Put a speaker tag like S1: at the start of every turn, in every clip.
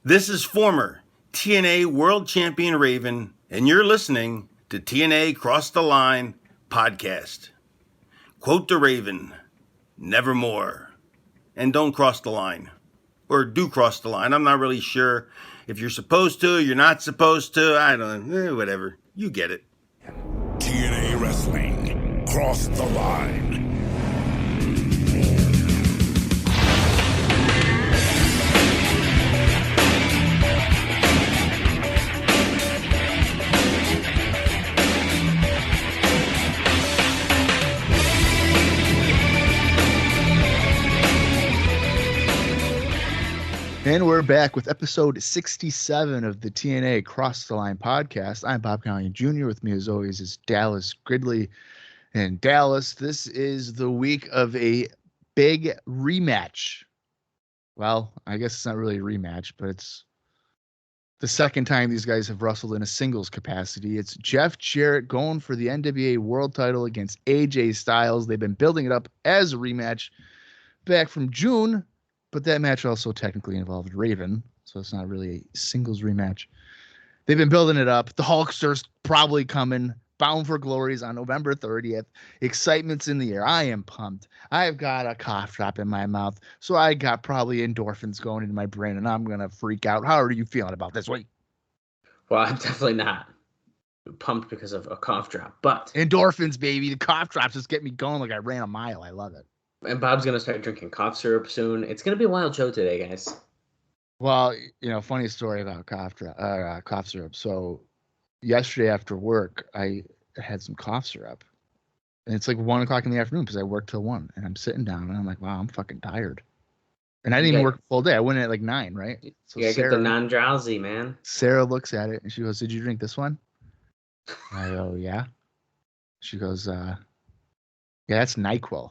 S1: This is former TNA World Champion Raven, and you're listening to TNA Cross the Line podcast. Quote the Raven, nevermore. And don't cross the line. Or do cross the line. I'm not really sure if you're supposed to, you're not supposed to. I don't know. Whatever. You get it.
S2: TNA Wrestling. Cross the line.
S3: And we're back with episode 67 of the TNA Cross the Line podcast. I'm Bob Colling Jr. With me, as always, is Dallas Gridley. And Dallas, this is the week of a big rematch. Well, I guess it's not really a rematch, but it's the second time these guys have wrestled in a singles capacity. It's Jeff Jarrett going for the NWA World title against AJ Styles. They've been building it up as a rematch back from June. But that match also technically involved Raven, so it's not really a singles rematch. They've been building it up. The Hulkster's probably coming. Bound for Glories on November 30th. Excitement's in the air. I am pumped. I've got a cough drop in my mouth, so I got probably endorphins going into my brain, and I'm going to freak out. How are you feeling about this week?
S4: Well, I'm definitely not pumped because of a cough drop, but...
S3: Endorphins, baby. The cough drops just get me going like I ran a mile. I love it.
S4: And Bob's going to start drinking cough syrup soon. It's going to be a wild show today, guys.
S3: Well, you know, funny story about cough syrup. So yesterday after work, I had some cough syrup. And it's like 1 o'clock in the afternoon because I worked till 1. And I'm sitting down and I'm like, wow, I'm fucking tired. And I didn't even work the full day. I went in at like 9, right?
S4: So you got to get the non-drowsy, man.
S3: Sarah looks at it and she goes, did you drink this one? I go, yeah. She goes, yeah, that's NyQuil.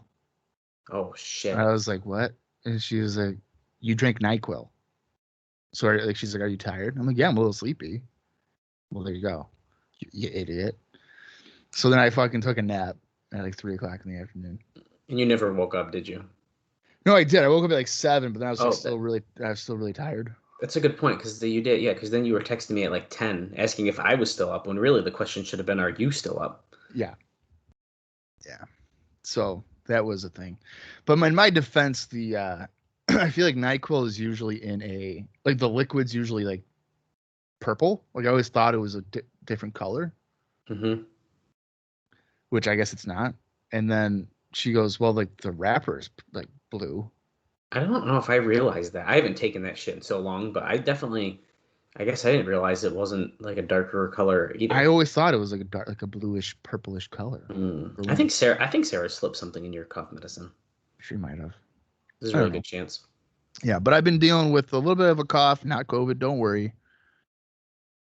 S4: Oh, shit.
S3: I was like, what? And she was like, you drink NyQuil. So like, she's like, are you tired? I'm like, yeah, I'm a little sleepy. Well, there you go. You idiot. So then I fucking took a nap at like 3 o'clock in the afternoon.
S4: And you never woke up, did you?
S3: No, I did. I woke up at like 7, but then I was still really tired.
S4: That's a good point, because you did, yeah, because then you were texting me at like 10, asking if I was still up, when really the question should have been, are you still up?
S3: Yeah. Yeah. So that was a thing. But in my defense, the I feel like NyQuil is usually in a, like the liquid's usually like purple. Like I always thought it was a different color.
S4: Mm-hmm.
S3: Which I guess it's not. And then she goes, well, like the wrapper is like blue.
S4: I don't know if I realized that. I haven't taken that shit in so long, but I guess I didn't realize it wasn't like a darker color either.
S3: I always thought it was like a dark, like a bluish, purplish color.
S4: I think Sarah slipped something in your cough medicine.
S3: She might have.
S4: There's a really good chance.
S3: Yeah, but I've been dealing with a little bit of a cough, not COVID. Don't worry.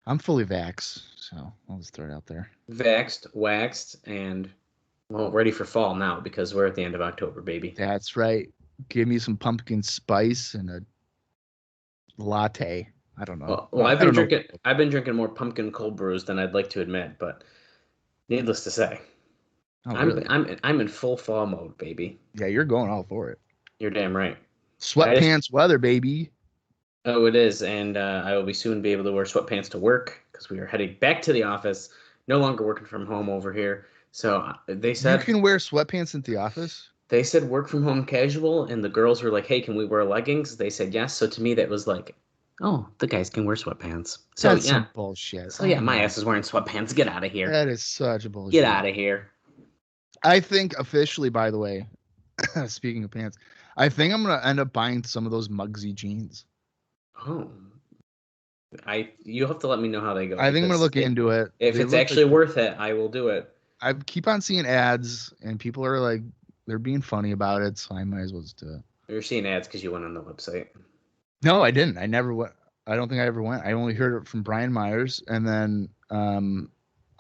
S3: I'm fully vaxxed, so I'll just throw it out there.
S4: Vaxxed, waxed, and well, ready for fall now because we're at the end of October, baby.
S3: That's right. Give me some pumpkin spice and a latte. I don't know.
S4: Well, I've been drinking more pumpkin cold brews than I'd like to admit, but needless to say,
S3: really?
S4: I'm in full fall mode, baby.
S3: Yeah, you're going all for it.
S4: You're damn right.
S3: Sweatpants weather, baby.
S4: Oh, it is, and I will soon be able to wear sweatpants to work because we are heading back to the office. No longer working from home over here. So they said
S3: you can wear sweatpants at the office.
S4: They said work from home casual, and the girls were like, "Hey, can we wear leggings?" They said yes. So to me, that was like, oh, the guys can wear sweatpants. So
S3: that's some bullshit.
S4: So yeah, my ass is wearing sweatpants. Get out of here.
S3: That is such bullshit.
S4: Get out of here.
S3: I think officially, by the way, speaking of pants, I think I'm gonna end up buying some of those Muggsy jeans.
S4: Oh, you have to let me know how they go.
S3: I think I'm gonna look into it.
S4: If it's actually worth it, I will do it.
S3: I keep on seeing ads, and people are like, they're being funny about it, so I might as well just do it.
S4: You're seeing ads because you went on the website.
S3: No, I didn't. I never went. I don't think I ever went. I only heard it from Brian Myers, and then on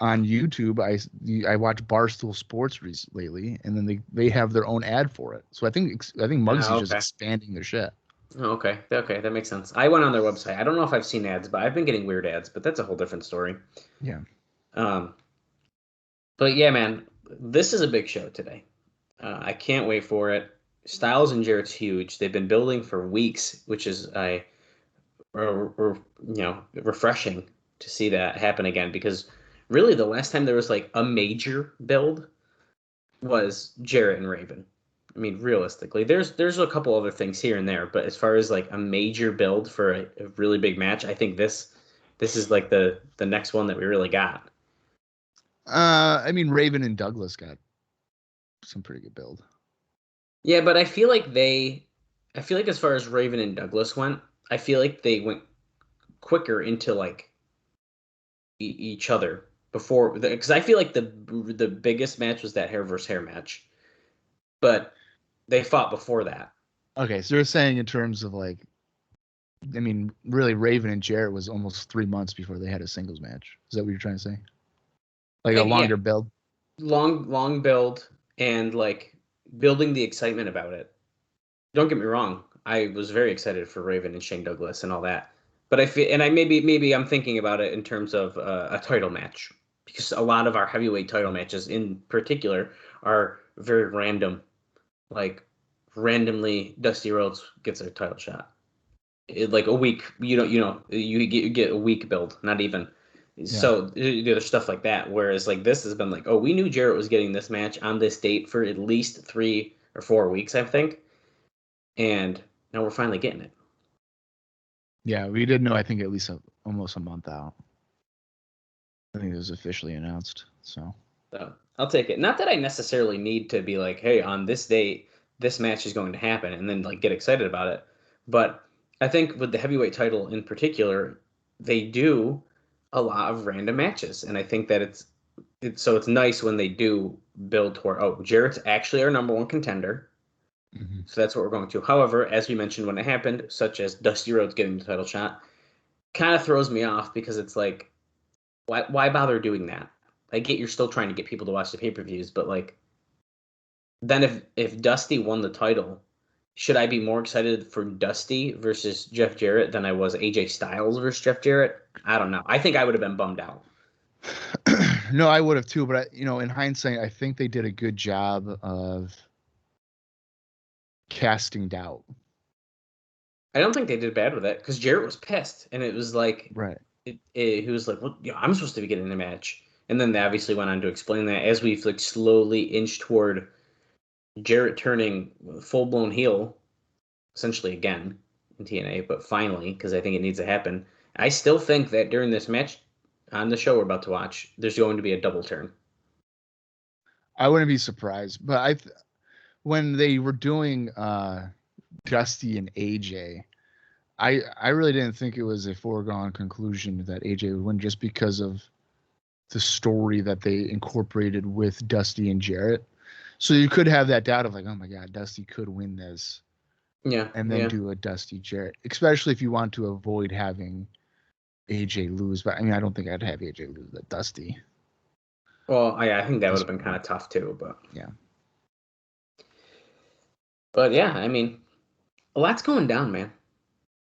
S3: YouTube, I watch Barstool Sports lately, and then they have their own ad for it. So I think Muggsy's just expanding their shit.
S4: Oh, okay, that makes sense. I went on their website. I don't know if I've seen ads, but I've been getting weird ads. But that's a whole different story.
S3: Yeah.
S4: But yeah, man, this is a big show today. I can't wait for it. Styles and Jarrett's huge. They've been building for weeks, which is or refreshing to see that happen again, because really the last time there was like a major build was Jarrett and Raven. I mean, realistically, there's a couple other things here and there, but as far as like a major build for a really big match, I think this is like the next one that we really got.
S3: I mean, Raven and Douglas got some pretty good build.
S4: Yeah, but I feel like as far as Raven and Douglas went, I feel like they went quicker into like each other before, because I feel like the biggest match was that hair versus hair match, but they fought before that.
S3: Okay, so you're saying in terms of like, I mean, really, Raven and Jarrett was almost 3 months before they had a singles match. Is that what you're trying to say? Like a longer build?
S4: Long build, and like building the excitement about it. Don't get me wrong, I was very excited for Raven and Shane Douglas and all that, but I feel, and I maybe I'm thinking about it in terms of a title match, because a lot of our heavyweight title matches in particular are very random, like randomly Dusty Rhodes gets a title shot. Like a week, you get a week build, not even. So there's stuff like that. Whereas like this has been like, oh, we knew Jarrett was getting this match on this date for at least 3 or 4 weeks, I think, and now we're finally getting it.
S3: Yeah, we did know, I think, at least almost a month out. I think it was officially announced. So
S4: I'll take it. Not that I necessarily need to be like, hey, on this date, this match is going to happen, and then like get excited about it. But I think with the heavyweight title in particular, they do a lot of random matches, and I think that it's nice when they do build toward, oh, Jarrett's actually our number one contender.
S3: mm-hmm.
S4: So that's what we're going to. However, as we mentioned when it happened, such as Dusty Rhodes getting the title shot, kind of throws me off, because it's like, why bother doing that? I get you're still trying to get people to watch the pay-per-views, but like, then if Dusty won the title, should I be more excited for Dusty versus Jeff Jarrett than I was AJ Styles versus Jeff Jarrett? I don't know. I think I would have been bummed out.
S3: No, I would have too, but in hindsight, I think they did a good job of casting doubt.
S4: I don't think they did bad with it, because Jarrett was pissed, and it was like,
S3: right.
S4: He was like, "Well, I'm supposed to be getting the match," and then they obviously went on to explain that as we've like slowly inched toward Jarrett turning full blown heel, essentially again in TNA, but finally, because I think it needs to happen. I still think that during this match on the show we're about to watch, there's going to be a double turn.
S3: I wouldn't be surprised, but when they were doing Dusty and AJ, I really didn't think it was a foregone conclusion that AJ would win, just because of the story that they incorporated with Dusty and Jarrett. So you could have that doubt of like, oh my God, Dusty could win this.
S4: Yeah.
S3: And then do a Dusty Jarrett, especially if you want to avoid having AJ lose. But I mean, I don't think I'd have AJ lose that Dusty.
S4: Well, I think that would have been kind of tough too, but
S3: yeah.
S4: But yeah, I mean, a lot's going down, man.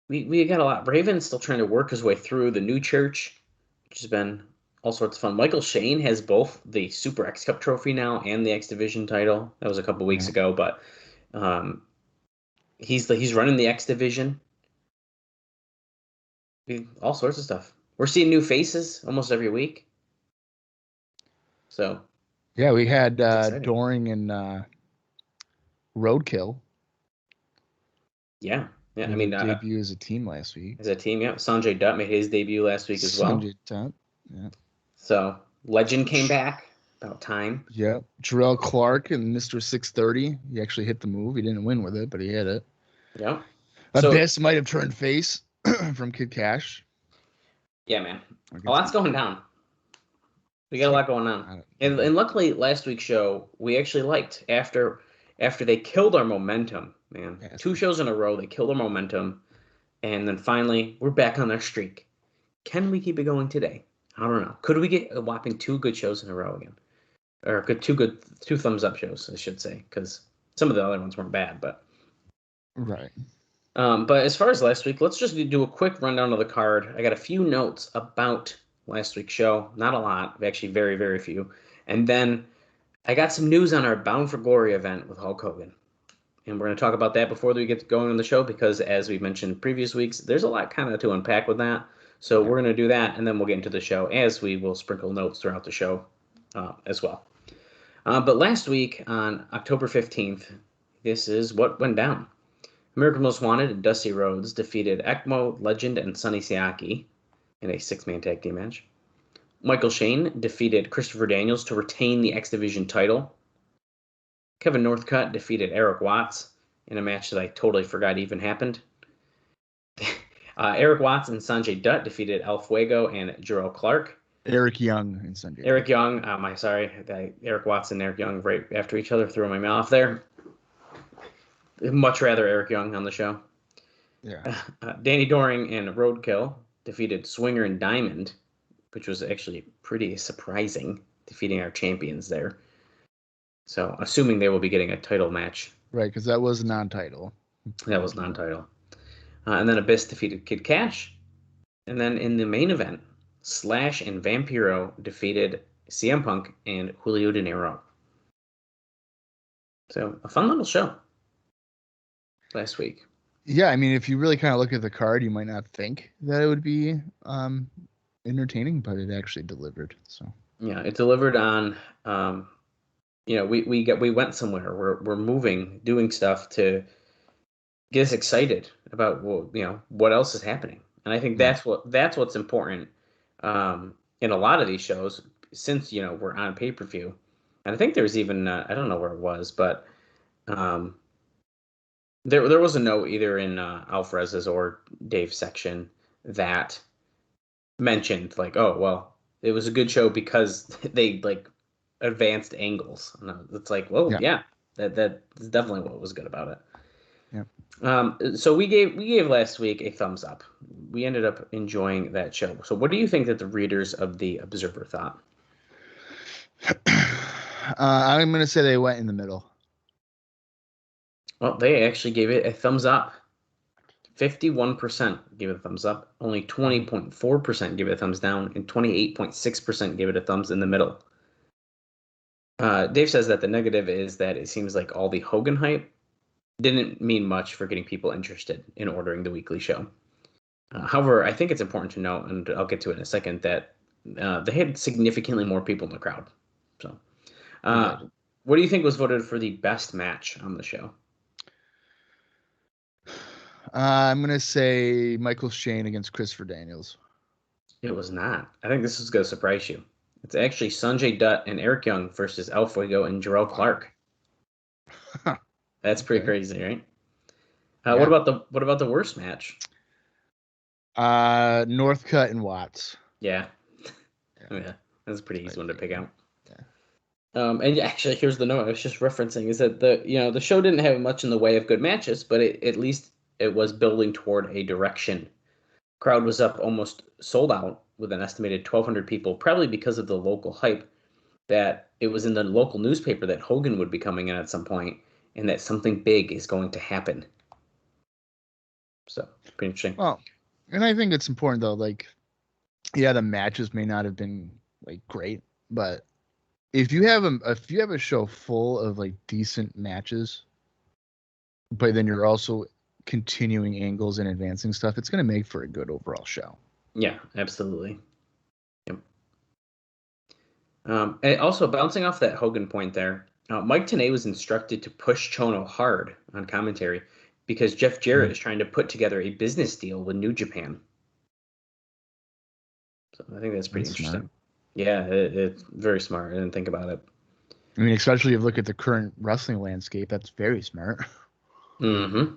S4: We got a lot. Raven's still trying to work his way through the new church, which has been all sorts of fun. Michael Shane has both the Super X Cup trophy now and the X Division title. That was a couple weeks ago, but he's running the X Division. All sorts of stuff. We're seeing new faces almost every week. So
S3: yeah, we had Doring and Roadkill.
S4: Yeah. I mean,
S3: debut as a team last week.
S4: As a team, yeah. Sonjay Dutt made his debut last week as well.
S3: Sonjay Dutt, yeah.
S4: So Legend came back. About time.
S3: Yeah. Jarrell Clark and Mr. 630. He actually hit the move. He didn't win with it, but he hit it.
S4: Yeah.
S3: Abyss might have turned face from Kid Cash.
S4: Yeah, man. A lot's going down. We got a lot going on. And luckily, last week's show, we actually liked after they killed our momentum, man. Yes. 2 shows in a row, they killed our momentum. And then finally, we're back on our streak. Can we keep it going today? I don't know. Could we get a whopping 2 good shows in a row again? Or 2 thumbs up shows, I should say, because some of the other ones weren't bad, but
S3: right.
S4: But as far as last week, let's just do a quick rundown of the card. I got a few notes about last week's show, not a lot, actually very, very few, and then I got some news on our Bound for Glory event with Hulk Hogan, And we're going to talk about that before we get going on the show because, as we mentioned previous weeks, there's a lot kind of to unpack with that. So we're going to do that, and then we'll get into the show, as we will sprinkle notes throughout the show as well. But last week, on October 15th, this is what went down. American Most Wanted and Dusty Rhodes defeated ECMO, Legend, and Sonny Siaki in a 6-man tag team match. Michael Shane defeated Christopher Daniels to retain the X Division title. Kevin Northcutt defeated Eric Watts in a match that I totally forgot even happened. Eric Watts and Sonjay Dutt defeated El Fuego and Jarrett Clark.
S3: Eric Young and Sonjay.
S4: Eric Young, Eric Watts and Eric Young right after each other, throwing my mouth there. Much rather Eric Young on the show.
S3: Yeah.
S4: Danny Doring and Roadkill defeated Swinger and Diamond, which was actually pretty surprising, defeating our champions there. So, assuming they will be getting a title match.
S3: Right, because that was non-title.
S4: That was non-title. And then Abyss defeated Kid Cash. And then in the main event, Slash and Vampiro defeated CM Punk and Julio De Niro. So, a fun little show last week.
S3: Yeah, I mean, if you really kind of look at the card, you might not think that it would be entertaining, but it actually delivered. So
S4: yeah, it delivered on. We went somewhere. We're moving, doing stuff to get us excited about what else is happening, and I think that's what's important in a lot of these shows since we're on pay-per-view, and I think there's even I don't know where it was, but there was a note either in Alvarez's or Dave's section that mentioned like, oh well, it was a good show because they like advanced angles. And it's like, well, yeah, that's definitely what was good about it.
S3: Yeah.
S4: So we gave last week a thumbs up. We ended up enjoying that show. So what do you think that the readers of the Observer thought?
S3: I'm going to say they went in the middle.
S4: Well, they actually gave it a thumbs up. 51% gave it a thumbs up. Only 20.4% gave it a thumbs down, and 28.6% gave it a thumbs in the middle. Dave says that the negative is that it seems like all the Hogan hype didn't mean much for getting people interested in ordering the weekly show. However, I think it's important to note, and I'll get to it in a second, that they had significantly more people in the crowd. So, what do you think was voted for the best match on the show?
S3: I'm going to say Michael Shane against Christopher Daniels.
S4: It was not. I think this is going to surprise you. It's actually Sonjay Dutt and Eric Young versus El Fuego and Jarrett Clark. That's pretty crazy, right? What about the worst match?
S3: Northcutt and Watts.
S4: Yeah, that's a pretty easy one to pick out. And actually, here's the note I was just referencing: is that the show didn't have much in the way of good matches, but at least it was building toward a direction. Crowd was up almost sold out with an estimated 1,200 people, probably because of the local hype that it was in the local newspaper that Hogan would be coming in at some point and that something big is going to happen. So, pretty interesting.
S3: Well, and I think it's important, though, like, yeah, the matches may not have been, like, great, but if you have a show full of, like, decent matches, but then you're also continuing angles and advancing stuff, it's going to make for a good overall show.
S4: Yeah, absolutely. Yep. And also, bouncing off that Hogan point there, Mike Tenay was instructed to push Chono hard on commentary because Jeff Jarrett is trying to put together a business deal with New Japan. So I think that's pretty interesting.
S3: Smart.
S4: Yeah, it's very smart. I didn't think about it.
S3: I mean, especially if you look at the current wrestling landscape, that's very smart.
S4: Mm-hmm.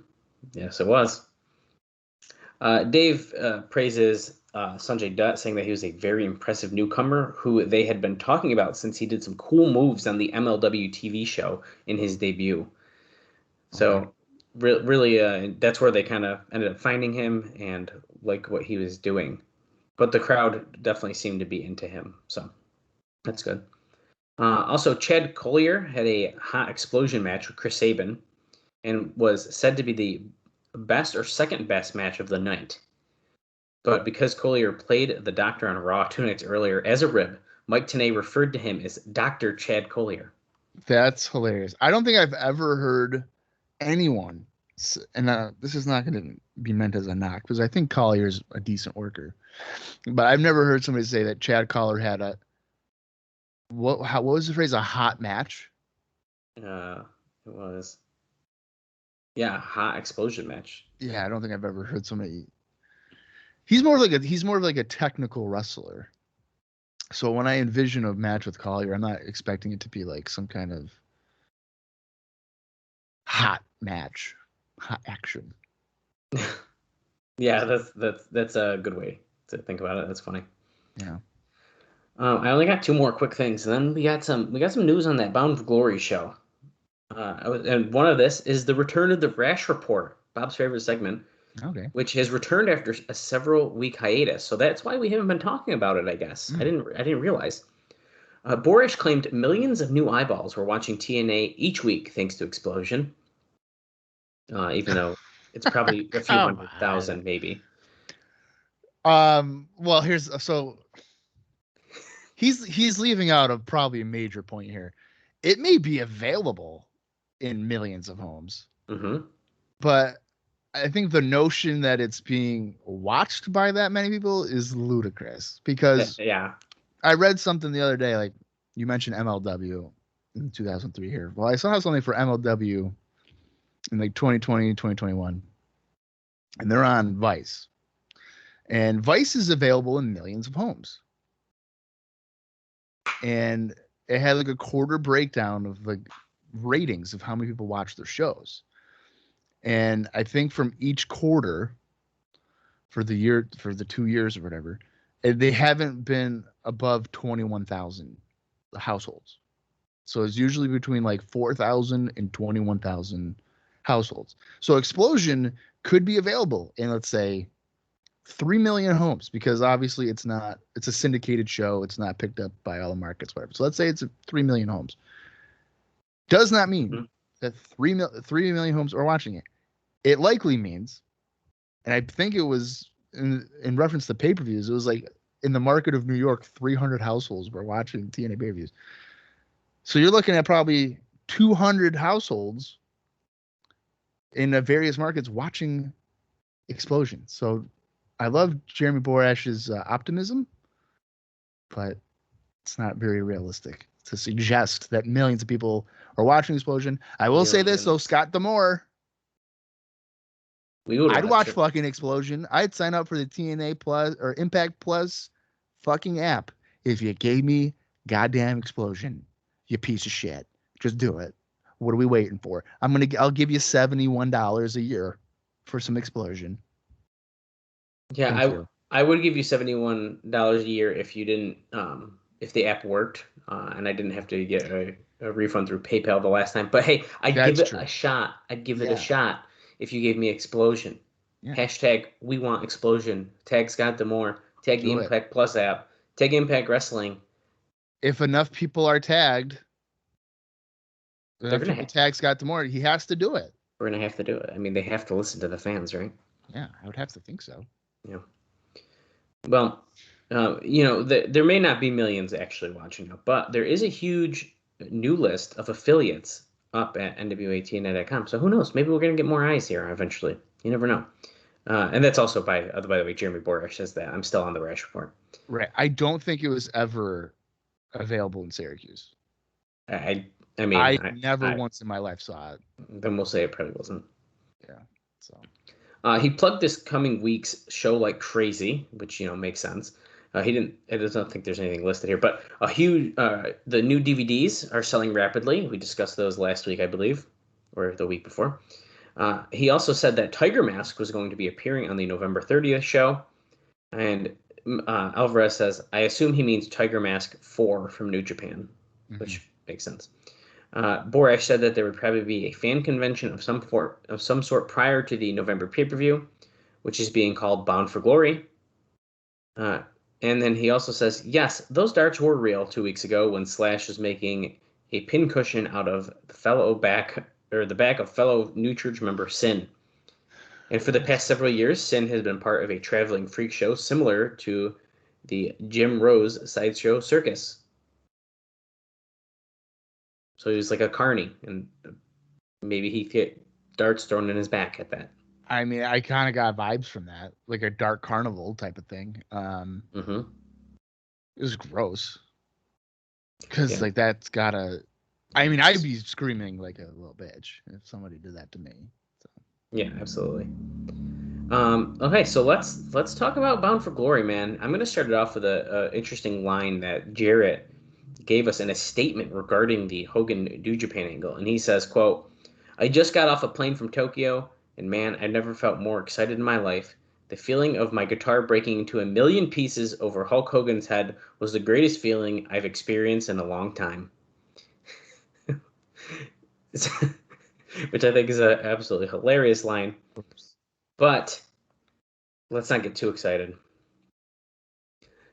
S4: Yes, it was. Dave praises Sonjay Dutt, saying that he was a very impressive newcomer who they had been talking about since he did some cool moves on the MLW TV show in his debut. So really, that's where they kind of ended up finding him and like what he was doing. But the crowd definitely seemed to be into him. So that's good. Also, Chad Collier had a hot explosion match with Chris Sabin and was said to be the best or second best match of the night. But because Collier played the Doctor on Raw 2 nights earlier as a rib, Mike Tenay referred to him as Dr. Chad Collier.
S3: That's hilarious. I don't think I've ever heard anyone, and this is not going to be meant as a knock because I think Collier's a decent worker, but I've never heard somebody say that Chad Collier had a what was the phrase, a hot match?
S4: It was, yeah, hot explosion match.
S3: Yeah, I don't think I've ever heard somebody. He's more of like a technical wrestler. So when I envision a match with Collier, I'm not expecting it to be like some kind of hot match, hot action.
S4: Yeah, that's a good way to think about it. That's funny.
S3: Yeah.
S4: I only got two more quick things, and then we got some news on that Bound for Glory show. And one of this is the return of the Rash Report, Bob's favorite segment,
S3: Okay.
S4: which has returned after a several-week hiatus. So that's why we haven't been talking about it, I guess. I didn't realize. Borish claimed millions of new eyeballs were watching TNA each week thanks to Explosion. Even though it's probably a few 100,000, maybe.
S3: Well, he's leaving out of probably a major point here. It may be available in millions of homes, but I think the notion that it's being watched by that many people is ludicrous because I read something the other day, like you mentioned MLW in 2003 here. Well, I saw something for MLW in like 2020, 2021, and they're on Vice. And Vice is available in millions of homes. And it had like a quarter breakdown of the ratings of how many people watch their shows. And I think from each quarter for the year, for the 2 years or whatever, they haven't been above 21,000 households. So it's usually between like 4,000 and 21,000 households. So Explosion could be available in, let's say, 3 million homes, because obviously it's a syndicated show. It's not picked up by all the markets, whatever. So let's say it's 3 million homes. Does not mean that 3 million homes are watching it. It likely means, and I think it was in reference to pay-per-views, it was like in the market of New York, 300 households were watching TNA pay-per-views. So you're looking at probably 200 households in various markets watching Explosion. So I love Jeremy Borash's optimism, but it's not very realistic to suggest that millions of people are watching Explosion. I will say this, though, Scott D'Amore, I'd watch fucking Explosion. I'd sign up for the TNA Plus or Impact Plus fucking app if you gave me goddamn Explosion, you piece of shit. Just do it. What are we waiting for? I'll give you $71 a year for some Explosion.
S4: Yeah, I would give you $71 a year if you didn't if the app worked and I didn't have to get a refund through PayPal the last time. But hey, I'd give it a shot. I'd give it a shot if you gave me Explosion. Yeah. Hashtag we want Explosion. Tag Scott D'Amore. Tag the Impact Plus app. Tag Impact Wrestling.
S3: If enough people are tagged, tag Scott D'Amore, he has to do it.
S4: We're gonna have to do it. I mean, they have to listen to the fans, right?
S3: Yeah, I would have to think so.
S4: Yeah. Well, there may not be millions actually watching now, but there is a huge new list of affiliates up at NWA-TNA.com. So who knows? Maybe we're going to get more eyes here eventually. You never know. And that's also, by the way, Jeremy Borish says that. I'm still on the Rash Report.
S3: Right. I don't think it was ever available in Syracuse.
S4: I
S3: never once in my life saw it.
S4: Then we'll say it probably wasn't.
S3: Yeah. So.
S4: He plugged this coming week's show like crazy, which makes sense. He didn't. I don't think there's anything listed here, but the new DVDs are selling rapidly. We discussed those last week, I believe, or the week before. He also said that Tiger Mask was going to be appearing on the November 30th show, and Alvarez says, "I assume he means Tiger Mask 4 from New Japan," which makes sense. Borash said that there would probably be a fan convention of some sort prior to the November pay-per-view, which is being called Bound for Glory. And then he also says, yes, those darts were real 2 weeks ago when Slash was making a pincushion out of the back of fellow New Church member Sin. And for the past several years, Sin has been part of a traveling freak show similar to the Jim Rose Sideshow Circus. So he was like a carny, and maybe he darts thrown in his back at that.
S3: I mean, I kind of got vibes from that, like a dark carnival type of thing.
S4: Mm-hmm.
S3: It was gross because
S4: Yeah.
S3: like that's gotta. I mean, I'd be screaming like a little bitch if somebody did that to me. So.
S4: Yeah, absolutely. Okay, so let's talk about Bound for Glory, man. I'm gonna start it off with a interesting line that Jarrett gave us in a statement regarding the Hogan New Japan angle, and he says, "quote I just got off a plane from Tokyo, and man, I've never felt more excited in my life. The feeling of my guitar breaking into a million pieces over Hulk Hogan's head was the greatest feeling I've experienced in a long time." Which I think is an absolutely hilarious line.
S3: Oops.
S4: But let's not get too excited.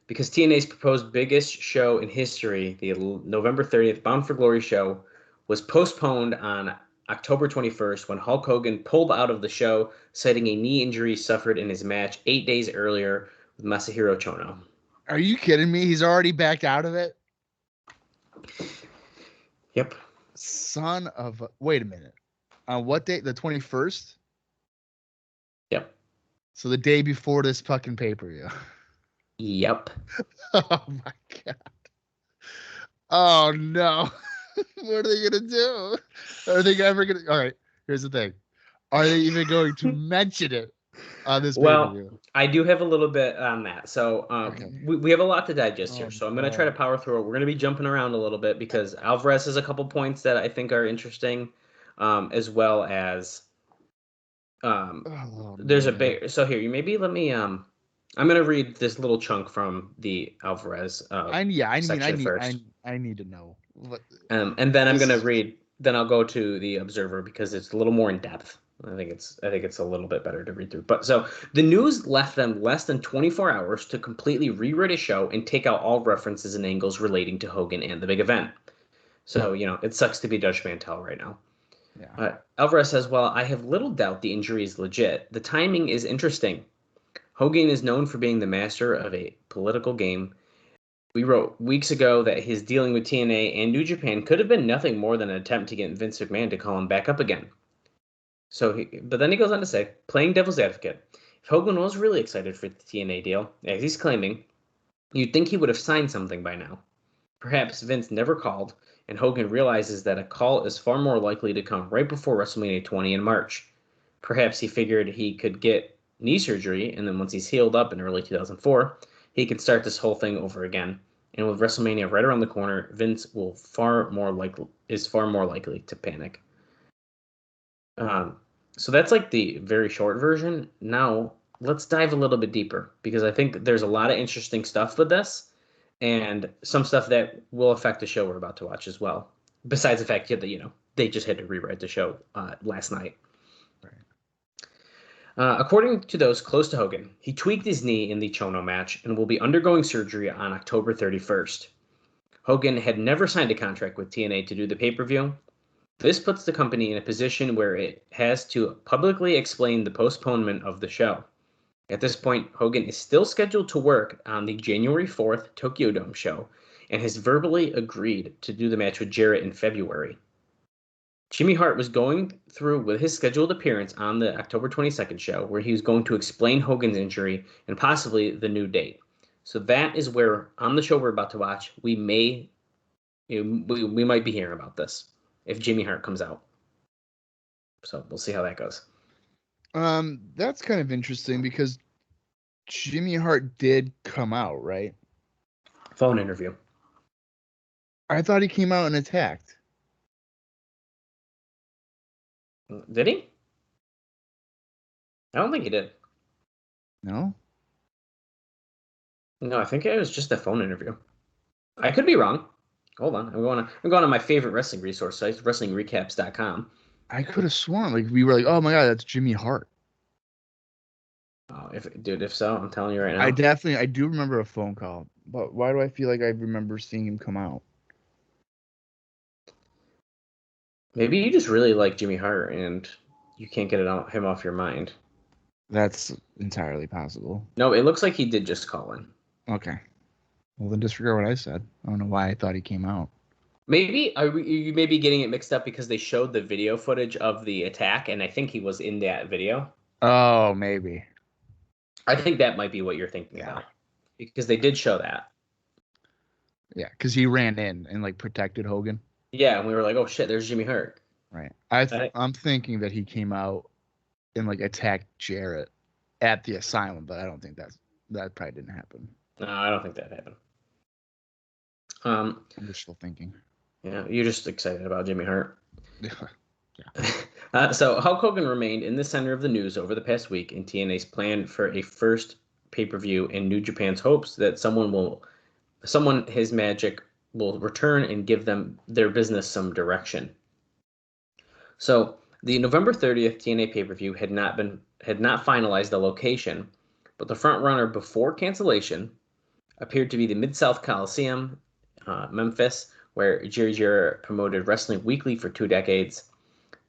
S4: Because TNA's proposed biggest show in history, the November 30th Bound for Glory show, was postponed on October 21st when Hulk Hogan pulled out of the show, citing a knee injury suffered in his match 8 days earlier with Masahiro Chono.
S3: Are you kidding me? He's already backed out of it?
S4: Yep.
S3: Son of a... Wait a minute. On what date? The 21st?
S4: Yep.
S3: So the day before this fucking pay-per-view.
S4: Yep.
S3: Oh my god. Oh no. What are they gonna do? Are they ever gonna... All right, here's the thing. Are they even going to mention it on this pay-per-view?
S4: Well, I do have a little bit on that. So
S3: Okay.
S4: we have a lot to digest here.
S3: Oh,
S4: So I'm going to try to power through it. We're going to be jumping around a little bit because Alvarez has a couple points that I think are interesting, as well as
S3: Oh,
S4: there's a
S3: man.
S4: big. So here, you maybe let me. I'm going to read this little chunk from the Alvarez section first,
S3: I need to know.
S4: and then I'm
S3: This
S4: going to
S3: is-
S4: read. Then I'll go to the Observer because it's a little more in depth. I think it's a little bit better to read through. But so the news left them less than 24 hours to completely rewrite a show and take out all references and angles relating to Hogan and the big event. So, it sucks to be Dutch Mantel right now.
S3: Yeah.
S4: Alvarez says, "Well, I have little doubt the injury is legit. The timing is interesting. Hogan is known for being the master of a political game. We wrote weeks ago that his dealing with TNA and New Japan could have been nothing more than an attempt to get Vince McMahon to call him back up again." But then he goes on to say, playing devil's advocate, if Hogan was really excited for the TNA deal, as he's claiming, you'd think he would have signed something by now. Perhaps Vince never called, and Hogan realizes that a call is far more likely to come right before WrestleMania 20 in March. Perhaps he figured he could get knee surgery, and then once he's healed up in early 2004, he could start this whole thing over again. And with WrestleMania right around the corner, Vince is far more likely to panic. So that's like the very short version. Now let's dive a little bit deeper because I think there's a lot of interesting stuff with this and some stuff that will affect the show we're about to watch as well. Besides the fact that, they just had to rewrite the show last night.
S3: Right.
S4: According to those close to Hogan, he tweaked his knee in the Chono match and will be undergoing surgery on October 31st. Hogan had never signed a contract with TNA to do the pay-per-view. This puts the company in a position where it has to publicly explain the postponement of the show. At this point, Hogan is still scheduled to work on the January 4th Tokyo Dome show and has verbally agreed to do the match with Jarrett in February. Jimmy Hart was going through with his scheduled appearance on the October 22nd show where he was going to explain Hogan's injury and possibly the new date. So that is where, on the show we're about to watch, we might be hearing about this if Jimmy Hart comes out. So we'll see how that goes.
S3: That's kind of interesting because Jimmy Hart did come out, right?
S4: Phone interview.
S3: I thought he came out and attacked.
S4: Did he? I don't think he did.
S3: No?
S4: No, I think it was just a phone interview. I could be wrong. Hold on. I'm going on my favorite wrestling resource site, WrestlingRecaps.com.
S3: I could have sworn we were like, oh my god, that's Jimmy Hart.
S4: Oh, if so, I'm telling you right now.
S3: I do remember a phone call, but why do I feel like I remember seeing him come out?
S4: Maybe you just really like Jimmy Hart and you can't get him off your mind.
S3: That's entirely possible.
S4: No, it looks like he did just call in.
S3: Okay. Well, then disregard what I said. I don't know why I thought he came out.
S4: Maybe you may be getting it mixed up because they showed the video footage of the attack, and I think he was in that video.
S3: Oh, maybe.
S4: I think that might be what you're thinking about, because they did show that.
S3: Yeah, because he ran in and like protected Hogan.
S4: Yeah, and we were like, oh shit, there's Jimmy Hart.
S3: Right. I'm thinking that he came out and like attacked Jarrett at the Asylum, but I don't think that probably didn't happen.
S4: No, I don't think that happened.
S3: I'm wishful thinking.
S4: Yeah, you're just excited about Jimmy Hart.
S3: Yeah.
S4: So Hulk Hogan remained in the center of the news over the past week in TNA's plan for a first pay-per-view and New Japan's hopes that someone his magic will return and give them their business some direction. So the November 30th TNA pay-per-view had not finalized the location, but the front runner before cancellation appeared to be the Mid-South Coliseum, Memphis, where Jarrett promoted Wrestling Weekly for 2 decades.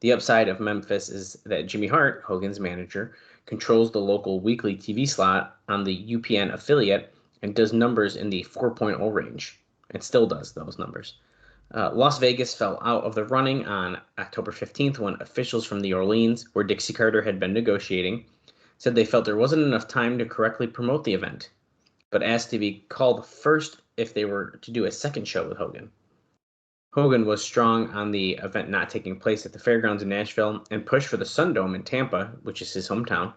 S4: The upside of Memphis is that Jimmy Hart, Hogan's manager, controls the local weekly TV slot on the UPN affiliate and does numbers in the 4.0 range. It still does those numbers. Las Vegas fell out of the running on October 15th when officials from New Orleans, where Dixie Carter had been negotiating, said they felt there wasn't enough time to correctly promote the event, but asked to be called first if they were to do a second show with Hogan. Hogan was strong on the event not taking place at the fairgrounds in Nashville and pushed for the Sundome in Tampa, which is his hometown,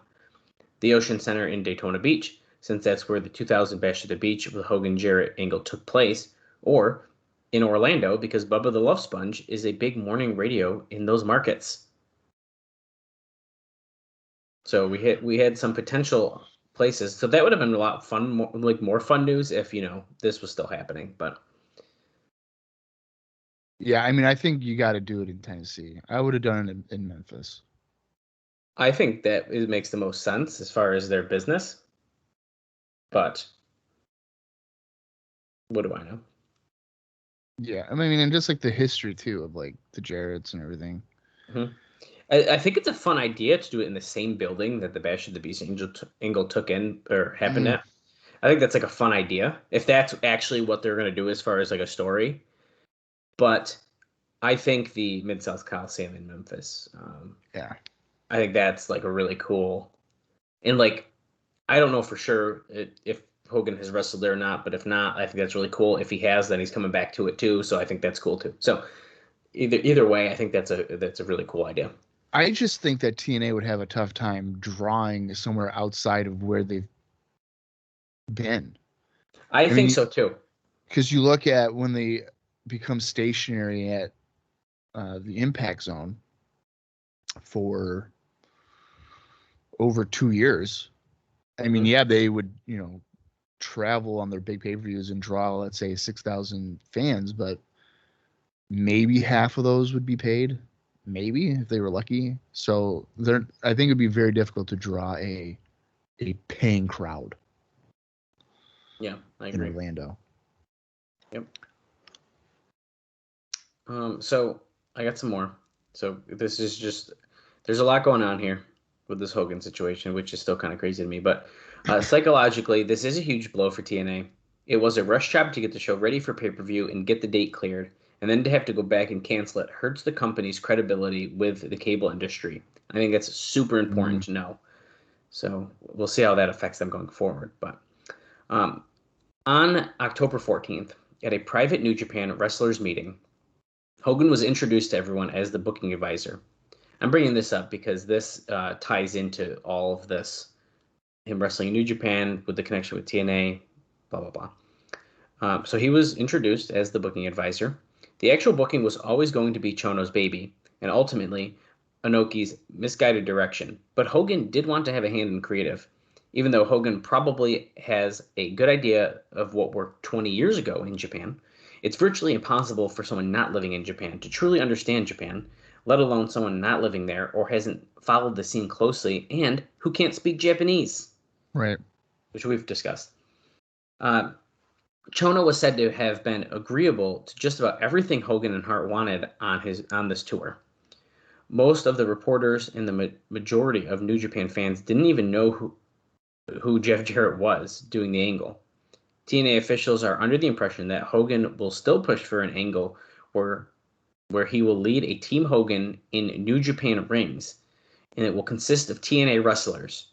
S4: the Ocean Center in Daytona Beach, since that's where the 2000 Bash at the Beach with Hogan Jarrett angle took place, or in Orlando because Bubba the Love Sponge is a big morning radio in those markets. So we had some potential places. So that would have been a lot of fun, more fun news if this was still happening. But
S3: yeah, I mean, I think you got to do it in Tennessee. I would have done it in Memphis.
S4: I think that it makes the most sense as far as their business. But what do I know?
S3: Yeah, I mean, and just like the history too of like the Jarretts and everything.
S4: Mm-hmm. I think it's a fun idea to do it in the same building that the Bash of the Beast angle took in or happened at. I think that's like a fun idea if that's actually what they're going to do as far as like a story. But I think the Mid-South Coliseum in Memphis, I think that's like a really cool, and like I don't know for sure if Hogan has wrestled there or not, but if not, I think that's really cool. If he has, then he's coming back to it too, so I think that's cool too. So either way, I think that's a really cool idea.
S3: I just think that TNA would have a tough time drawing somewhere outside of where they've been.
S4: I think so too.
S3: Because you look at when they become stationary at the Impact Zone for over 2 years. I mean, yeah, they would, travel on their big pay-per-views and draw, let's say, 6,000 fans, but maybe half of those would be paid. Maybe if they were lucky. So I think it'd be very difficult to draw a paying crowd.
S4: Yeah, I agree.
S3: In Orlando.
S4: Yep. So I got some more. So this is just there's a lot going on here with this Hogan situation, which is still kind of crazy to me. But psychologically, this is a huge blow for TNA. It was a rush job to get the show ready for pay-per-view and get the date cleared. And then to have to go back and cancel it hurts the company's credibility with the cable industry. I think that's super important to know. So we'll see how that affects them going forward. But on October 14th, at a private New Japan wrestlers meeting, Hogan was introduced to everyone as the booking advisor. I'm bringing this up because this ties into all of this. Him wrestling in New Japan with the connection with TNA, blah, blah, blah. So he was introduced as the booking advisor. The actual booking was always going to be Chono's baby, and ultimately Inoki's misguided direction. But Hogan did want to have a hand in creative, even though Hogan probably has a good idea of what worked 20 years ago in Japan. It's virtually impossible for someone not living in Japan to truly understand Japan, let alone someone not living there or hasn't followed the scene closely and who can't speak Japanese.
S3: Right.
S4: Which we've discussed. Chono was said to have been agreeable to just about everything Hogan and Hart wanted on this tour. Most of the reporters and the majority of New Japan fans didn't even know who Jeff Jarrett was doing the angle. TNA officials are under the impression that Hogan will still push for an angle where he will lead a Team Hogan in New Japan rings, and it will consist of TNA wrestlers.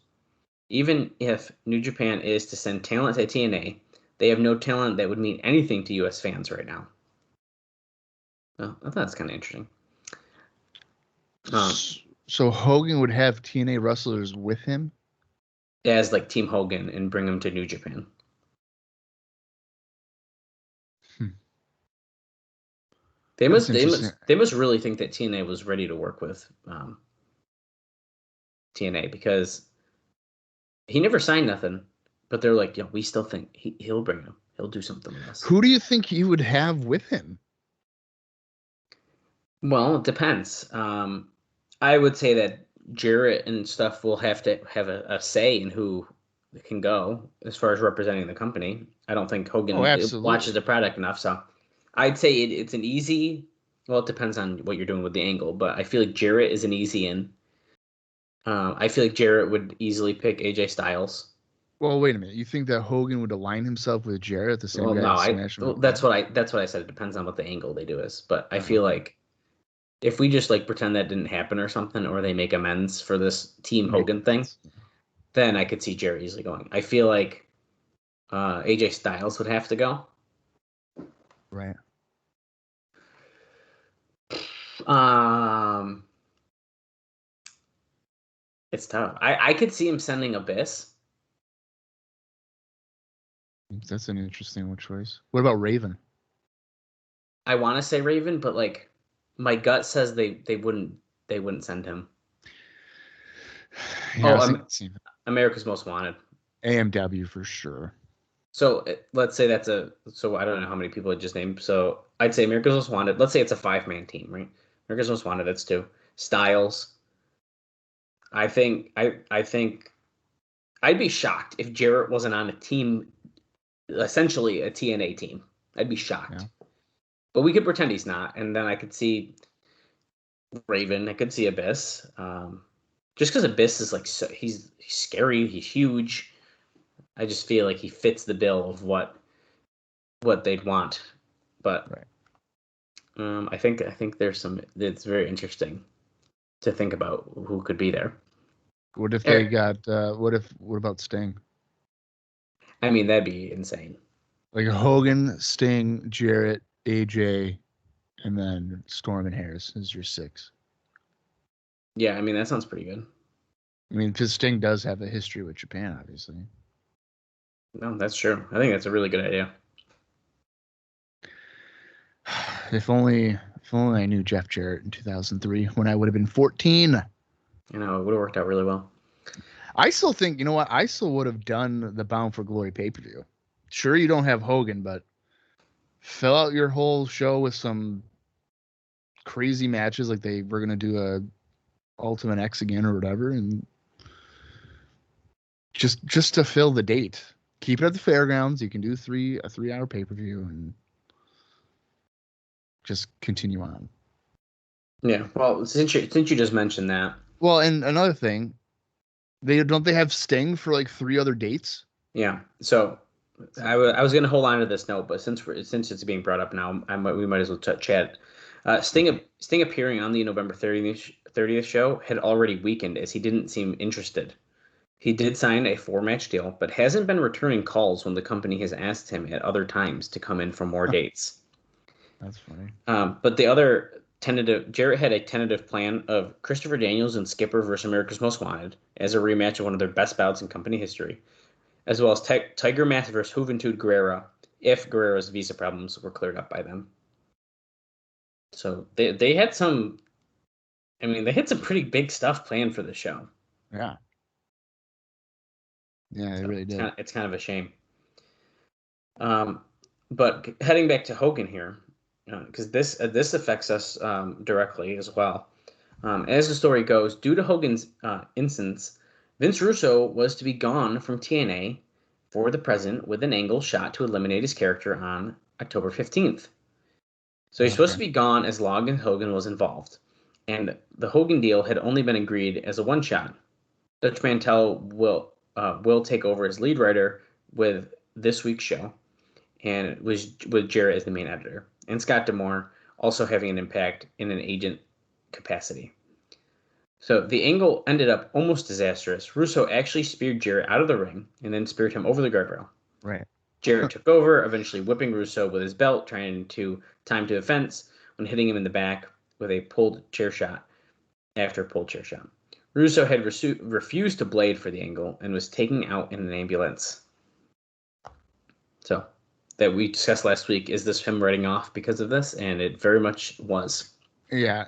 S4: Even if New Japan is to send talent to TNA, they have no talent that would mean anything to U.S. fans right now. Oh, I thought that's kind of interesting.
S3: So Hogan would have TNA wrestlers with him?
S4: As like Team Hogan and bring them to New Japan. They must really think that TNA was ready to work with TNA, because he never signed nothing, but they're like, we still think he'll bring him. He'll do something with us.
S3: Who do you think he would have with him?
S4: Well, it depends. I would say that Jarrett and stuff will have to have a say in who can go as far as representing the company. I don't think Hogan watches the product enough, so I'd say it's an easy. Well, it depends on what you're doing with the angle, but I feel like Jarrett is an easy in. I feel like Jarrett would easily pick AJ Styles.
S3: Well, wait a minute. You think that Hogan would align himself with Jarrett the same guy?
S4: No, that's what I said. It depends on what the angle they do is, but I feel like if we just like pretend that didn't happen or something, or they make amends for this Team Hogan thing, then I could see Jarrett easily going. I feel like AJ Styles would have to go.
S3: Right.
S4: It's tough. I could see him sending Abyss.
S3: That's an interesting choice. What about Raven?
S4: I want to say Raven, but like my gut says they wouldn't send him.
S3: Yeah,
S4: America's Most Wanted.
S3: AMW for sure.
S4: So let's say so I don't know how many people I just named. So I'd say America's Most Wanted. Let's say it's a 5-man team, right? America's Most Wanted, that's 2. Styles. I think I'd be shocked if Jarrett wasn't on a team, essentially a TNA team. I'd be shocked. Yeah. But we could pretend he's not, and then I could see Raven. I could see Abyss. Just because Abyss is like he's scary, he's huge. I just feel like he fits the bill of what they'd want. But right. I think there's it's very interesting to think about who could be there.
S3: What if they got what about Sting?
S4: I mean, that'd be insane.
S3: Like Hogan, Sting, Jarrett, AJ, and then Storm and Harris is your 6.
S4: Yeah, I mean, that sounds pretty good.
S3: I mean, because Sting does have a history with Japan, obviously.
S4: No, that's true. I think that's a really good idea.
S3: If only I knew Jeff Jarrett in 2003 when I would have been 14.
S4: You know, it would have worked out really well.
S3: I still think, you know what? I still would have done the Bound for Glory pay-per-view. Sure, you don't have Hogan, but fill out your whole show with some crazy matches like they were going to do a Ultimate X again or whatever, and just to fill the date. Keep it at the fairgrounds. You can do a 3-hour pay-per-view and just continue on.
S4: Yeah, well, since you just mentioned that.
S3: Well, and another thing, they have Sting for like 3 other dates?
S4: Yeah. So I was going to hold on to this note, but since it's being brought up now, we might as well chat. Sting appearing on the November 30th show had already weakened as he didn't seem interested. He did sign a 4-match deal, but hasn't been returning calls when the company has asked him at other times to come in for more dates.
S3: That's funny.
S4: But the other Jarrett had a tentative plan of Christopher Daniels and Skipper versus America's Most Wanted as a rematch of one of their best bouts in company history, as well as Tiger Mask versus Juventud Guerrera if Guerrera's visa problems were cleared up by them. So they had some. I mean, they had some pretty big stuff planned for the show.
S3: Yeah. Yeah, they really did.
S4: It's kind of a shame. But heading back to Hogan here, because this affects us directly as well. As the story goes, due to Hogan's instance, Vince Russo was to be gone from TNA for the present with an angle shot to eliminate his character on October 15th. So he's supposed to be gone as long as Hogan was involved. And the Hogan deal had only been agreed as a one-shot. Dutch Mantel will take over as lead writer with this week's show, and it was with Jarrett as the main editor. And Scott D'Amore also having an impact in an agent capacity. So the angle ended up almost disastrous. Russo actually speared Jarrett out of the ring and then speared him over the guardrail.
S3: Right.
S4: Jarrett took over, eventually whipping Russo with his belt, trying to time to offense when hitting him in the back with a pulled chair shot after a pulled chair shot. Russo had refused to blade for the angle and was taken out in an ambulance. So, that we discussed last week, is this him writing off because of this? And it very much was.
S3: Yeah.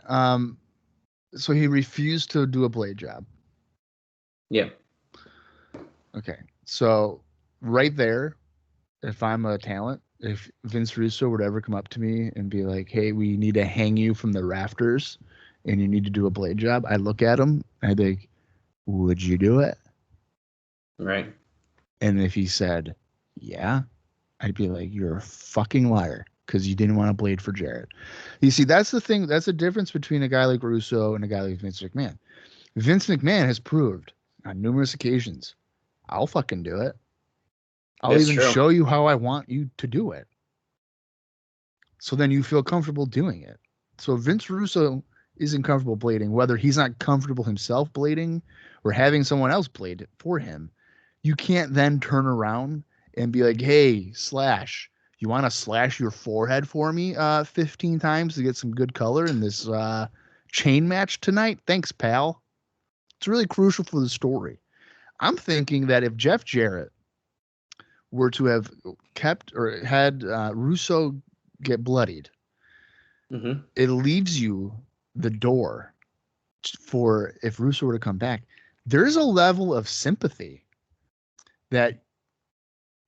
S3: So he refused to do a blade job.
S4: Yeah.
S3: Okay. So right there, if I'm a talent, if Vince Russo would ever come up to me and be like, hey, we need to hang you from the rafters and you need to do a blade job, I'd look at him and I'd think, would you do it?
S4: Right.
S3: And if he said, yeah, I'd be like, you're a fucking liar because you didn't want to blade for Jarrett. You see, that's the thing. That's the difference between a guy like Russo and a guy like Vince McMahon. Vince McMahon has proved on numerous occasions, I'll fucking do it. I'll
S4: That's
S3: even
S4: true.
S3: show you how I want you to do it. So then you feel comfortable doing it. So Vince Russo isn't comfortable blading, whether he's not comfortable himself blading or having someone else blade for him. You can't then turn around and be like, hey, Slash, you want to slash your forehead for me 15 times to get some good color in this chain match tonight? Thanks, pal. It's really crucial for the story. I'm thinking that if Jeff Jarrett were to have kept or had Russo get bloodied, it leaves you the door for, if Russo were to come back, there's a level of sympathy that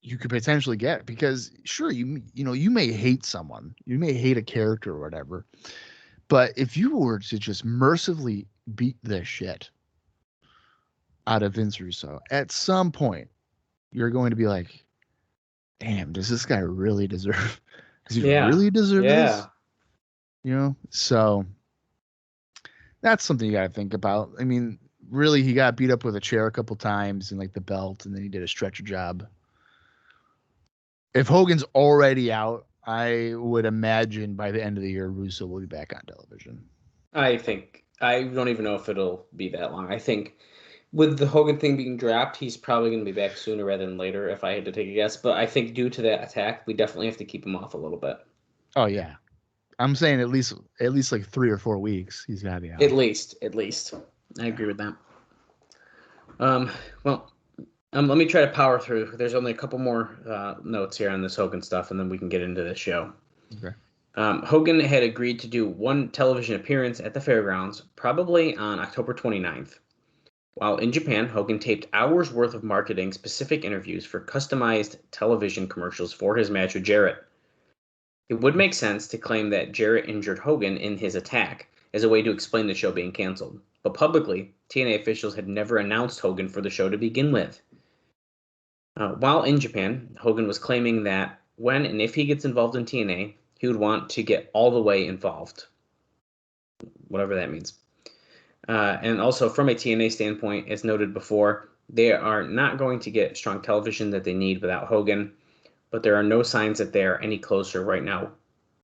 S3: you could potentially get, because sure, you may hate someone, you may hate a character or whatever, but if you were to just mercifully beat the shit out of Vince Russo, at some point you're going to be like, damn, does this guy really deserve really deserve this? So that's something you got to think about. I mean, really, he got beat up with a chair a couple times and like the belt, and then he did a stretcher job. If Hogan's already out, I would imagine by the end of the year, Russo will be back on television.
S4: I don't even know if it'll be that long. I think with the Hogan thing being dropped, he's probably going to be back sooner rather than later, if I had to take a guess. But I think due to that attack, we definitely have to keep him off a little bit.
S3: Oh, yeah. I'm saying at least like 3 or 4 weeks, he's got to be out.
S4: At least. I agree with that. Let me try to power through. There's only a couple more notes here on this Hogan stuff, and then we can get into the show.
S3: Okay.
S4: Hogan had agreed to do one television appearance at the fairgrounds, probably on October 29th. While in Japan, Hogan taped hours worth of marketing specific interviews for customized television commercials for his match with Jarrett. It would make sense to claim that Jarrett injured Hogan in his attack as a way to explain the show being canceled. But publicly, TNA officials had never announced Hogan for the show to begin with. While in Japan, Hogan was claiming that when and if he gets involved in TNA, he would want to get all the way involved. Whatever that means. And also, from a TNA standpoint, as noted before, they are not going to get strong television that they need without Hogan, but there are no signs that they are any closer right now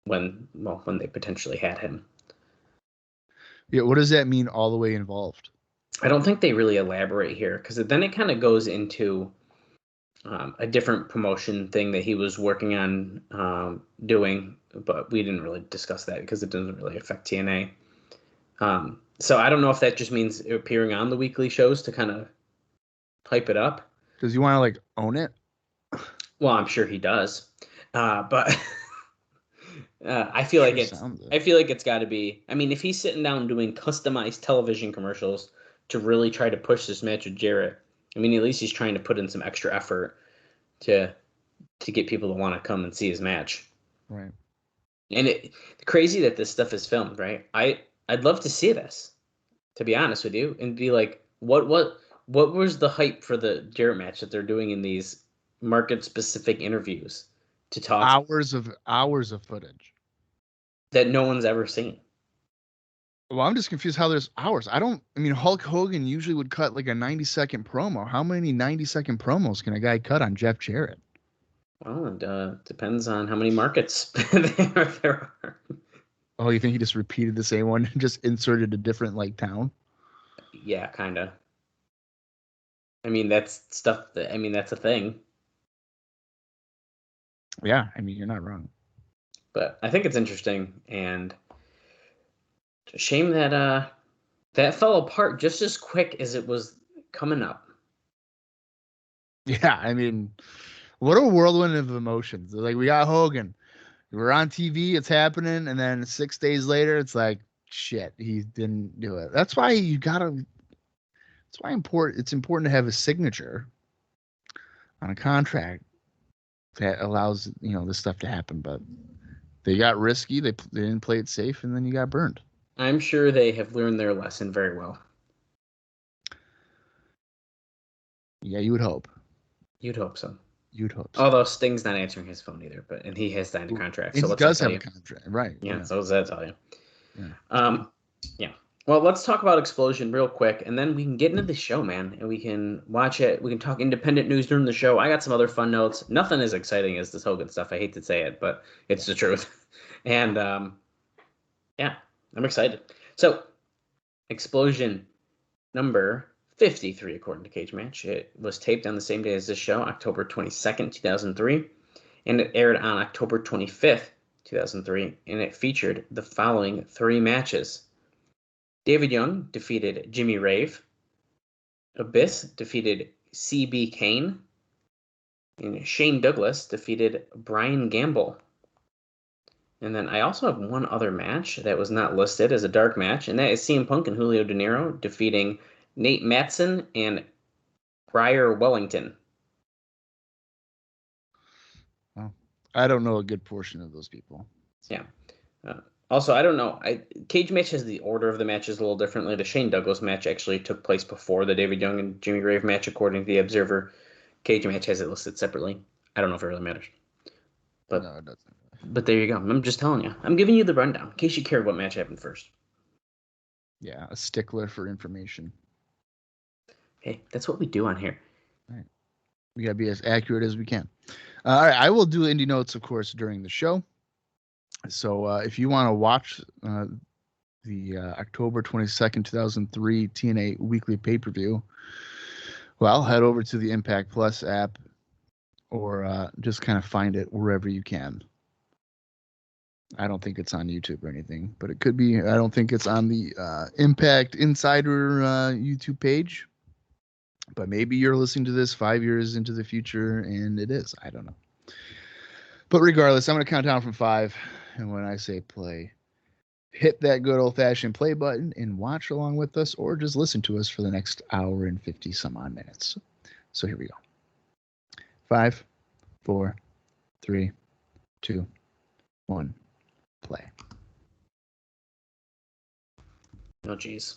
S4: when they potentially had him.
S3: Yeah, what does that mean, all the way involved?
S4: I don't think they really elaborate here, because then it kind of goes into a different promotion thing that he was working on doing, but we didn't really discuss that because it doesn't really affect TNA. So I don't know if that just means appearing on the weekly shows to kind of hype it up.
S3: Does he want to like own it?
S4: Well, I'm sure he does, but I feel like it's got to be. I mean, if he's sitting down doing customized television commercials to really try to push this match with Jarrett, I mean, at least he's trying to put in some extra effort to get people to want to come and see his match.
S3: Right.
S4: And crazy that this stuff is filmed, right? I'd love to see this, to be honest with you, and be like, what was the hype for the Jarrett match that they're doing in these market-specific interviews to talk
S3: hours of footage
S4: that no one's ever seen?
S3: Well, I'm just confused how there's hours. I mean, Hulk Hogan usually would cut like a 90-second promo. How many 90-second promos can a guy cut on Jeff Jarrett?
S4: Well, it depends on how many markets there are.
S3: Oh, you think he just repeated the same one and just inserted a different like town?
S4: Yeah, kind of. I mean, that's stuff that, I mean, that's a thing.
S3: Yeah, I mean, you're not wrong.
S4: But I think it's interesting, and shame that that fell apart just as quick as it was coming up.
S3: Yeah, I mean, what a whirlwind of emotions. Like, we got Hogan. We're on TV, it's happening, and then 6 days later, it's like, shit, he didn't do it. That's why it's important to have a signature on a contract that allows, this stuff to happen. But they got risky, they didn't play it safe, and then you got burned.
S4: I'm sure they have learned their lesson very well.
S3: Yeah, you would hope.
S4: You'd hope so.
S3: You'd hope so.
S4: Although Sting's not answering his phone either, and he has signed a contract. So
S3: he
S4: what's
S3: does
S4: that
S3: have
S4: tell
S3: a contract, right?
S4: Yeah, so what's that tell you?
S3: Yeah.
S4: Yeah. Well, let's talk about Explosion real quick, and then we can get into the show, man, and we can watch it. We can talk independent news during the show. I got some other fun notes. Nothing as exciting as this Hogan stuff. I hate to say it, but it's the truth. And yeah, I'm excited. So, Explosion number 53, according to Cage Match. It was taped on the same day as this show, October 22nd, 2003, and it aired on October 25th, 2003, and it featured the following 3 matches. David Young defeated Jimmy Rave. Abyss defeated C.B. Kane. And Shane Douglas defeated Brian Gamble. And then I also have one other match that was not listed as a dark match, and that is CM Punk and Julio De Niro defeating Nate Matson and Briar Wellington.
S3: Well, I don't know a good portion of those people.
S4: Yeah. Also, I don't know. Cage Match has the order of the matches a little differently. The Shane Douglas match actually took place before the David Young and Jimmy Rave match, according to the Observer. Cage Match has it listed separately. I don't know if it really matters. But,
S3: no, it doesn't.
S4: But there you go. I'm just telling you. I'm giving you the rundown in case you cared what match happened first.
S3: Yeah, a stickler for information.
S4: Hey, that's what we do on here.
S3: All right. We got to be as accurate as we can. All right, I will do indie notes, of course, during the show. So if you want to watch the October 22nd, 2003 TNA Weekly Pay-Per-View, well, head over to the Impact Plus app or just kind of find it wherever you can. I don't think it's on YouTube or anything, but it could be. I don't think it's on the Impact Insider YouTube page, but maybe you're listening to this 5 years into the future and it is. I don't know. But regardless, I'm going to count down from 5. And when I say play, hit that good old-fashioned play button and watch along with us, or just listen to us for the next hour and 50 some odd minutes. So here we go. 5, 4, 3, 2, 1, play.
S4: Oh, geez.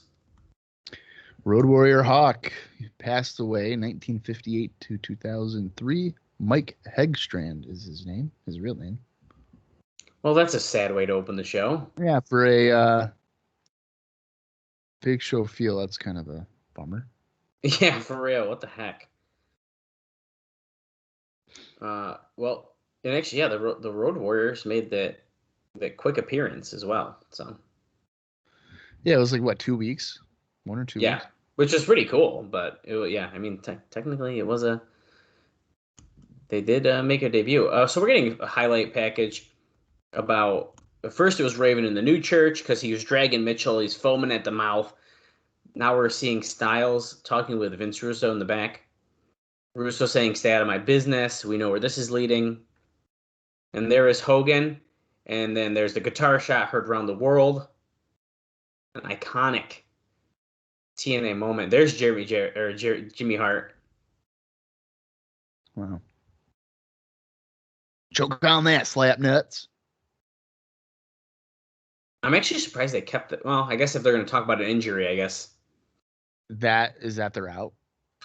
S3: Road Warrior Hawk passed away 1958 to 2003. Mike Hegstrand is his name, his real name.
S4: Well, that's a sad way to open the show.
S3: Yeah, for a big show feel, that's kind of a bummer.
S4: Yeah, for real. What the heck? Well, and actually, yeah, the Road Warriors made that quick appearance as well. So
S3: yeah, it was like what, 2 weeks, 1 or 2 weeks.
S4: Yeah, which was pretty cool. But yeah, I mean, technically, it was they did make a debut. So we're getting a highlight package about. First, it was Raven in the new church because he was dragging Mitchell. He's foaming at the mouth. Now we're seeing Styles talking with Vince Russo in the back. Russo saying, "Stay out of my business." We know where this is leading. And there is Hogan. And then there's the guitar shot heard around the world. An iconic TNA moment. There's Jimmy Hart.
S3: Wow. Choke on that, slap nuts.
S4: I'm actually surprised they kept it. Well, I guess if they're going to talk about an injury, I guess.
S3: That they're out.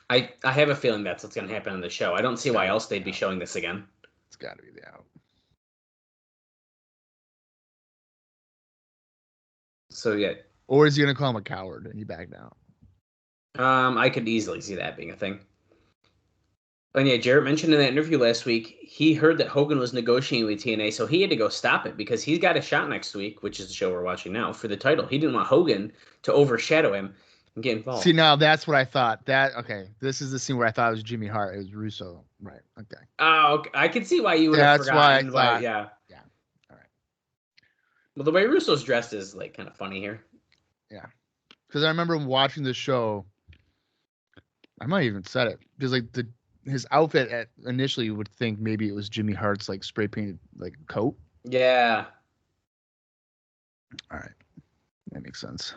S4: I have a feeling that's what's going to happen on the show. I don't see why else they'd be showing this again.
S3: It's got to be the out.
S4: So yeah.
S3: Or is he going to call him a coward and he back down?
S4: I could easily see that being a thing. And yeah, Jarrett mentioned in that interview last week, he heard that Hogan was negotiating with TNA, so he had to go stop it because he's got a shot next week, which is the show we're watching now, for the title. He didn't want Hogan to overshadow him and get
S3: See,
S4: involved.
S3: now that's what I thought. Okay, this is the scene where I thought it was Jimmy Hart. It was Russo. Right. Okay.
S4: Oh, okay. I could see why you would have
S3: That's why I
S4: forgotten why.
S3: thought.
S4: Yeah.
S3: Yeah. All right.
S4: Well, the way Russo's dressed is like kind of funny here.
S3: Yeah. Because I remember watching the show. I might even said it because like his outfit initially you would think maybe it was Jimmy Hart's like spray painted like coat.
S4: Yeah.
S3: All right. That makes sense.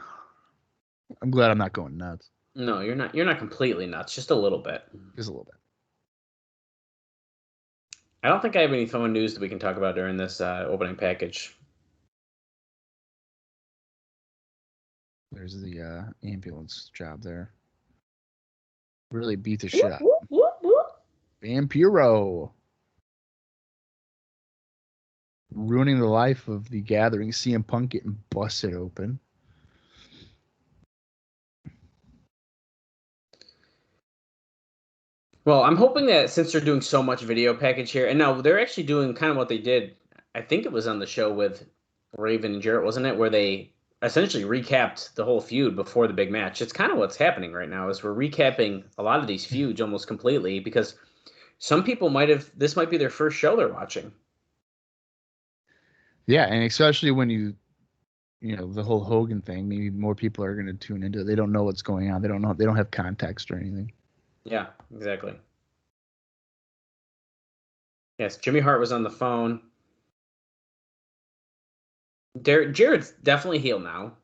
S3: I'm glad I'm not going nuts.
S4: No, you're not. You're not completely nuts. Just a little bit.
S3: Just a little bit.
S4: I don't think I have any fun news that we can talk about during this opening package.
S3: There's the ambulance job there. Really beat the shit
S4: Whoop,
S3: out.
S4: whoop, whoop, whoop.
S3: Vampiro. Ruining the life of the Gathering. CM Punk getting busted open.
S4: Well, I'm hoping that since they're doing so much video package here, and now they're actually doing kind of what they did. I think it was on the show with Raven and Jarrett, wasn't it? Where they essentially recapped the whole feud before the big match. It's kind of what's happening right now is we're recapping a lot of these feuds almost completely because some people this might be their first show they're watching.
S3: Yeah, and especially when you know, the whole Hogan thing, maybe more people are going to tune into it. They don't know what's going on. They don't have context or anything.
S4: Yeah, exactly. Yes, Jimmy Hart was on the phone. Jarrett's definitely heel now.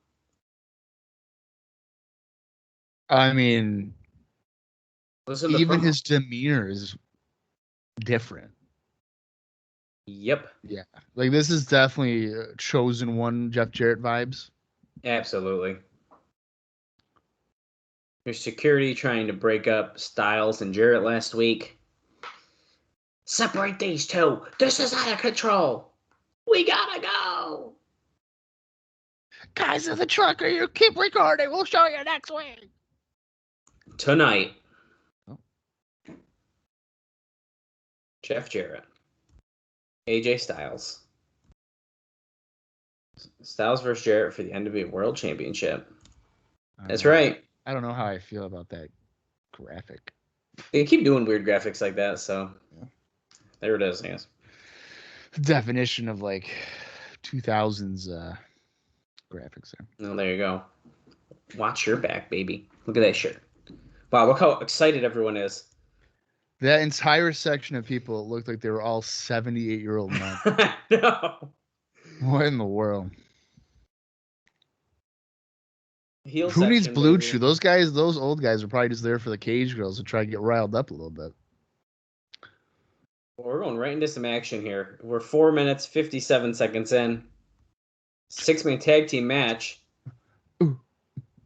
S3: I mean,
S4: Listen to the
S3: even
S4: promo.
S3: his demeanor is different.
S4: Yep,
S3: Yeah. Like this is definitely chosen one Jeff Jarrett vibes.
S4: absolutely. There's security trying to break up Styles and Jarrett last week. Separate these two. This is out of control. We gotta go.
S3: Guys in the truck, or you keep recording. We'll show you next week.
S4: Tonight,
S3: Oh.
S4: Jeff Jarrett, AJ Styles. Styles versus Jarrett for the NWA World Championship. That's right.
S3: I don't know how I feel about that graphic.
S4: They keep doing weird graphics like that, so
S3: Yeah.
S4: there it is, I guess.
S3: Definition of like 2000s graphics there.
S4: Oh, there you go. Watch your back, baby. Look at that shirt. Wow, look how excited everyone is.
S3: That entire section of people looked like they were all 78-year-old men.
S4: No.
S3: What in the world?
S4: Heel
S3: Who needs
S4: section,
S3: Blue
S4: baby.
S3: Chew? Those old guys are probably just there for the cage girls to try to get riled up a little bit.
S4: Well, we're going right into some action here. We're 4 minutes, 57 seconds in. 6-man tag team match.
S3: Ooh.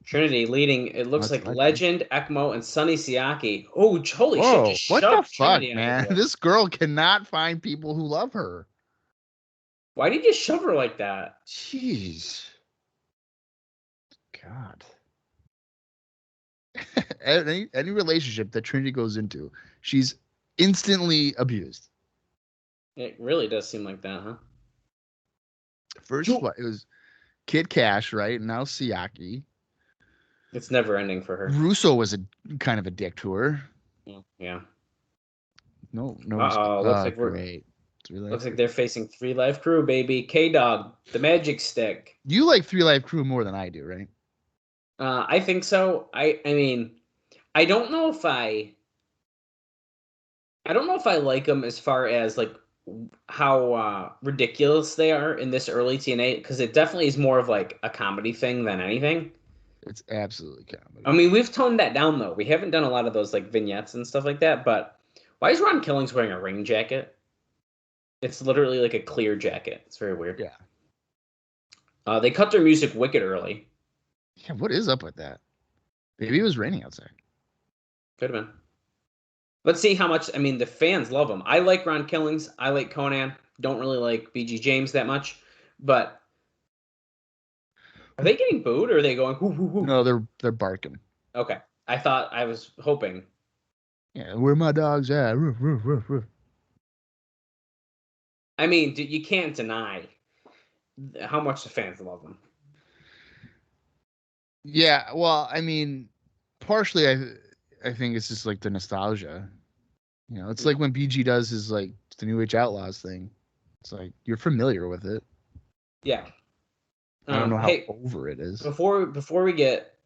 S4: Trinity leading, it looks
S3: That's
S4: like Legend, ECMO, and Sonny Siaki. Oh, holy
S3: Whoa,
S4: shit. Just
S3: what the
S4: shoved
S3: fuck,
S4: Trinity
S3: man?
S4: under the
S3: This girl cannot find people who love her.
S4: Why did you shove her like that?
S3: Jeez. God. any relationship that Trinity goes into, she's instantly abused.
S4: It really does seem like that, huh?
S3: First, it was Kid Cash, right? And now Siaki.
S4: It's never ending for her.
S3: Russo was a kind of a dick to her.
S4: Yeah.
S3: No.
S4: Looks like
S3: great.
S4: Looks like they're facing 3 Live Crew, baby. K-Dog, the Magic Stick.
S3: You like 3 Live Crew more than I do, right?
S4: I think so. I mean, I don't know if I like them as far as like how ridiculous they are in this early TNA, because it definitely is more of like a comedy thing than anything.
S3: It's absolutely comedy.
S4: I mean, we've toned that down though. We haven't done a lot of those like vignettes and stuff like that. But why is Ron Killings wearing a rain jacket? It's literally like a clear jacket. It's very weird.
S3: Yeah.
S4: They cut their music wicked early.
S3: Yeah, what is up with that? Maybe it was raining outside.
S4: Could have been. Let's see how much. I mean, the fans love him. I like Ron Killings. I like Conan. Don't really like BG James that much. But are they getting booed or are they going? Hoo, hoo, hoo?
S3: No, they're barking.
S4: Okay. I was hoping
S3: Yeah, where my dogs at? Roof, roof, roof, roof.
S4: I mean, you can't deny how much the fans love him.
S3: Yeah, well, I mean, partially, I think it's just like the nostalgia. You know, it's like when BG does his like the New Age Outlaws thing. It's like you're familiar with it.
S4: Yeah.
S3: I don't know how
S4: Hey,
S3: over it is.
S4: before we get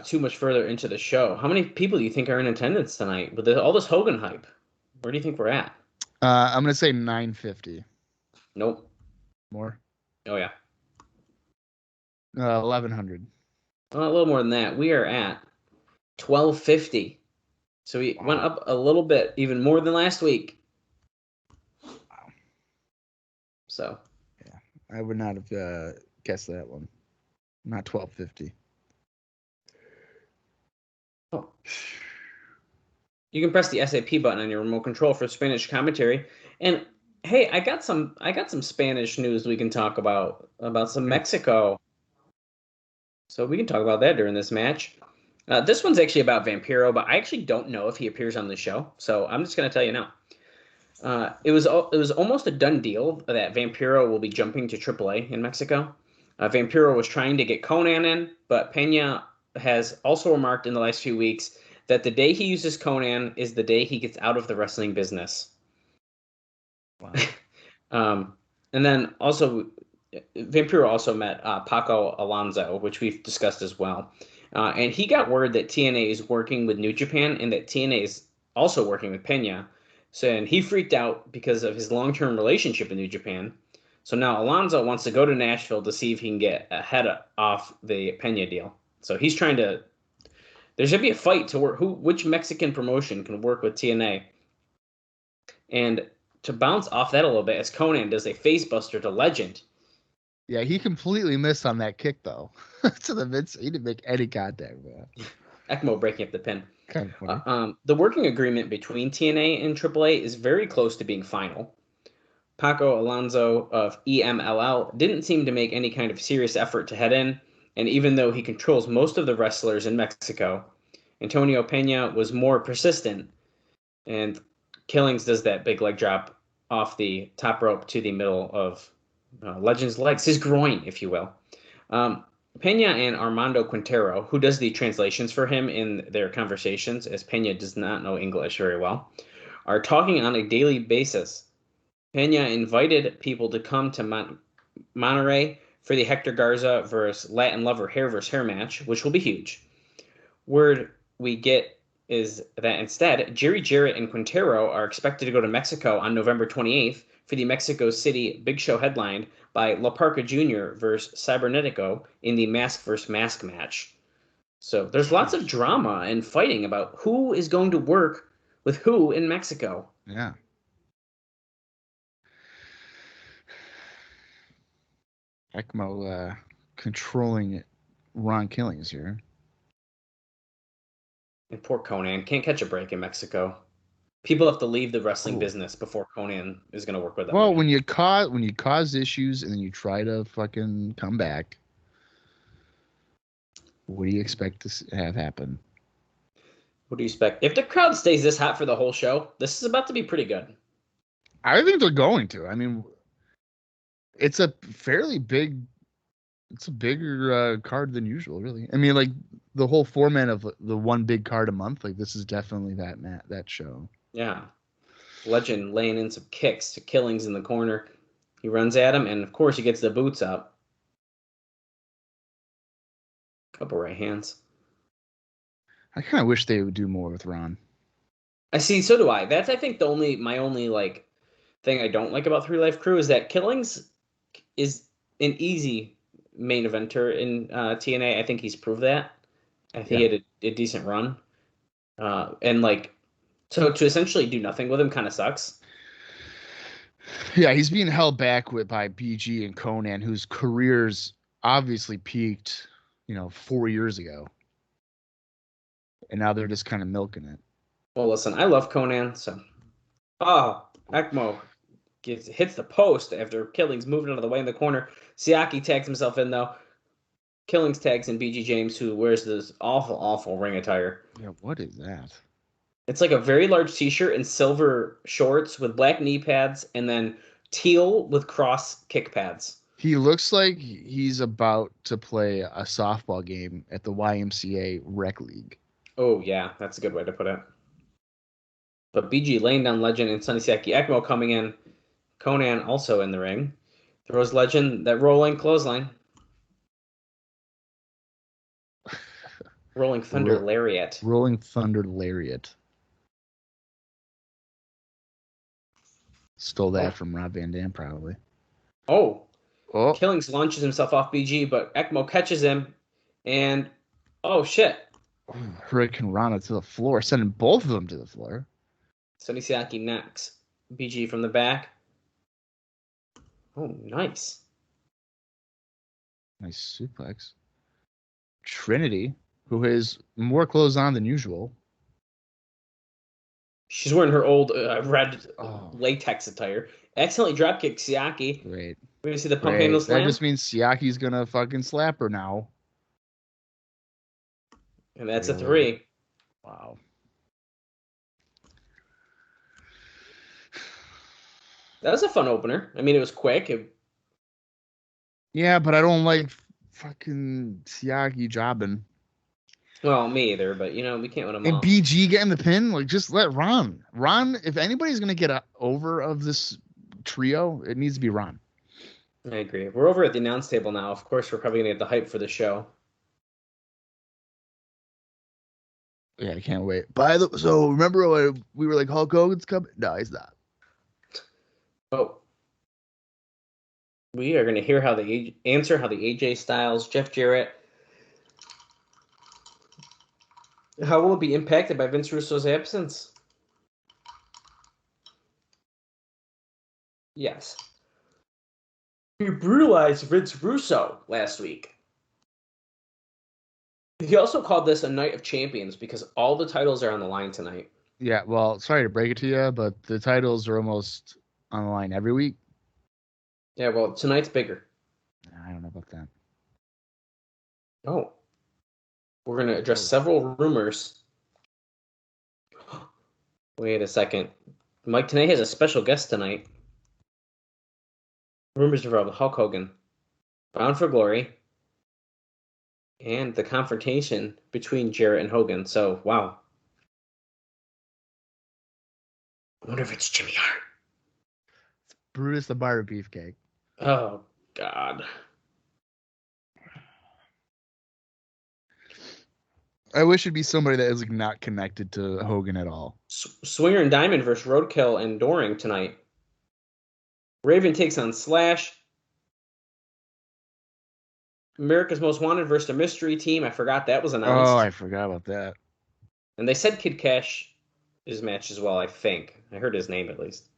S4: too much further into the show, how many people do you think are in attendance tonight with all this Hogan hype? Where do you think we're at?
S3: I'm gonna say 950
S4: Nope.
S3: more.
S4: Oh yeah.
S3: 1100.
S4: A little more than that. We are at 1250. So we went up a little bit, even more than last week.
S3: Wow.
S4: So.
S3: Yeah, I would not have guessed that one. Not 1250.
S4: Oh. You can press the SAP button on your remote control for Spanish commentary. And hey, I got some Spanish news we can talk about some Mexico. So we can talk about that during this match. This one's actually about Vampiro, but I actually don't know if he appears on the show. So I'm just going to tell you now. It was almost a done deal that Vampiro will be jumping to AAA in Mexico. Vampiro was trying to get Conan in, but Pena has also remarked in the last few weeks that the day he uses Conan is the day he gets out of the wrestling business.
S3: Wow.
S4: And then also, Vampiro also met Paco Alonso, which we've discussed as well. And he got word that TNA is working with New Japan and that TNA is also working with Pena. So, and he freaked out because of his long-term relationship in New Japan. So now Alonso wants to go to Nashville to see if he can get ahead off the Pena deal. So he's trying to. There should be a fight to work. Which Mexican promotion can work with TNA? And to bounce off that a little bit, as Conan does a facebuster to Legend.
S3: Yeah, he completely missed on that kick though. To the mid, he didn't make any contact, man.
S4: ECMO breaking up the pin.
S3: Kind of funny.
S4: The working agreement between TNA and AAA is very close to being final. Paco Alonso of EMLL didn't seem to make any kind of serious effort to head in, and even though he controls most of the wrestlers in Mexico, Antonio Pena was more persistent, and Killings does that big leg drop off the top rope to the middle of Legend's legs, his groin, if you will. Pena and Armando Quintero, who does the translations for him in their conversations, as Pena does not know English very well, are talking on a daily basis. Pena invited people to come to Monterrey for the Hector Garza versus Latin Lover hair versus hair match, which will be huge. Word we get is that instead, Jarrett and Quintero are expected to go to Mexico on November 28th for the Mexico City Big Show headlined by La Parka Jr. versus Cybernetico in the Mask vs. Mask match. So there's lots of drama and fighting about who is going to work with who in Mexico.
S3: Yeah. ECMO controlling Ron Killings here.
S4: And poor Conan can't catch a break in Mexico. People have to leave the wrestling business before Conan is going to work with them.
S3: Well,
S4: again.
S3: when you cause issues and then you try to fucking come back, what do you expect to have happen?
S4: What do you expect? If the crowd stays this hot for the whole show, this is about to be pretty good.
S3: I think they're going to. I mean, it's a fairly big. It's a bigger card than usual, really. I mean, like the whole format of the one big card a month. Like this is definitely that show.
S4: Yeah. Legend laying in some kicks to Killings in the corner. He runs at him, and of course he gets the boots up. Couple right hands.
S3: I kind of wish they would do more with Ron.
S4: I see. So do I. That's I think my only like thing I don't like about Three Life Crew is that Killings is an easy main eventer in TNA. I think he's proved that. I think he had a decent run, and like so to essentially do nothing with him kind of sucks.
S3: Yeah, he's being held back by BG and Conan, whose careers obviously peaked, 4 years ago, and now they're just kind of milking it.
S4: Well, listen, I love Conan, so ECMO hits the post after Killings moving out of the way in the corner. Siaki tags himself in though. Killings tags in BG James, who wears this awful ring attire.
S3: Yeah, what is that?
S4: It's like a very large t-shirt and silver shorts with black knee pads and then teal with cross kick pads.
S3: He looks like he's about to play a softball game at the YMCA Rec League.
S4: Oh, yeah, that's a good way to put it. But BG laying down Legend and Sonny Siaki. ECMO coming in. Conan also in the ring. Throws Legend that rolling clothesline. Rolling Thunder Lariat.
S3: Rolling Thunder Lariat. Stole that from Rob Van Dam, probably.
S4: Oh.
S3: Oh.
S4: Killings launches himself off BG, but ECMO catches him. And, oh, shit.
S3: Hurricane Rana to the floor, sending both of them to the floor.
S4: Sonny Siaki knocks BG from the back. Oh, nice.
S3: Nice suplex. Trinity, who has more clothes on than usual.
S4: She's wearing her old red latex attire. Accidentally dropkick Siaki.
S3: Great.
S4: We're gonna see the pump handle slam.
S3: That just means Siaki's gonna fucking slap her now.
S4: And that's a 3.
S3: Wow.
S4: That was a fun opener. I mean, it was quick.
S3: Yeah, but I don't like fucking Siaki jobbing.
S4: Well, me either, but, we can't win them all.
S3: And BG getting the pin, like, just let Ron. Ron, if anybody's going to get over of this trio, it needs to be Ron.
S4: I agree. We're over at the announce table now. Of course, we're probably going to get the hype for the show.
S3: Yeah, I can't wait. So remember when we were like, Hulk Hogan's coming? No, he's not.
S4: Oh. We are going to hear how the AJ Styles, Jeff Jarrett, how will it be impacted by Vince Russo's absence? Yes. He brutalized Vince Russo last week. He also called this a night of champions because all the titles are on the line tonight.
S3: Yeah, well, sorry to break it to you, but the titles are almost on the line every week.
S4: Yeah, well, tonight's bigger.
S3: I don't know about that.
S4: Oh. We're going to address several rumors. Wait a second. Mike Tenay has a special guest tonight. Rumors involve Hulk Hogan, Bound for Glory, and the confrontation between Jarrett and Hogan. So, wow. I wonder if it's Jimmy Hart.
S3: It's Brutus the Barber Beefcake.
S4: Oh, God.
S3: I wish it'd be somebody that is like not connected to Hogan at all.
S4: Swinger and Diamond versus Roadkill and Doring tonight. Raven takes on Slash. America's Most Wanted versus the Mystery Team. I forgot that was announced.
S3: Oh, I forgot about that.
S4: And they said Kid Cash is match as well, I think. I heard his name at least.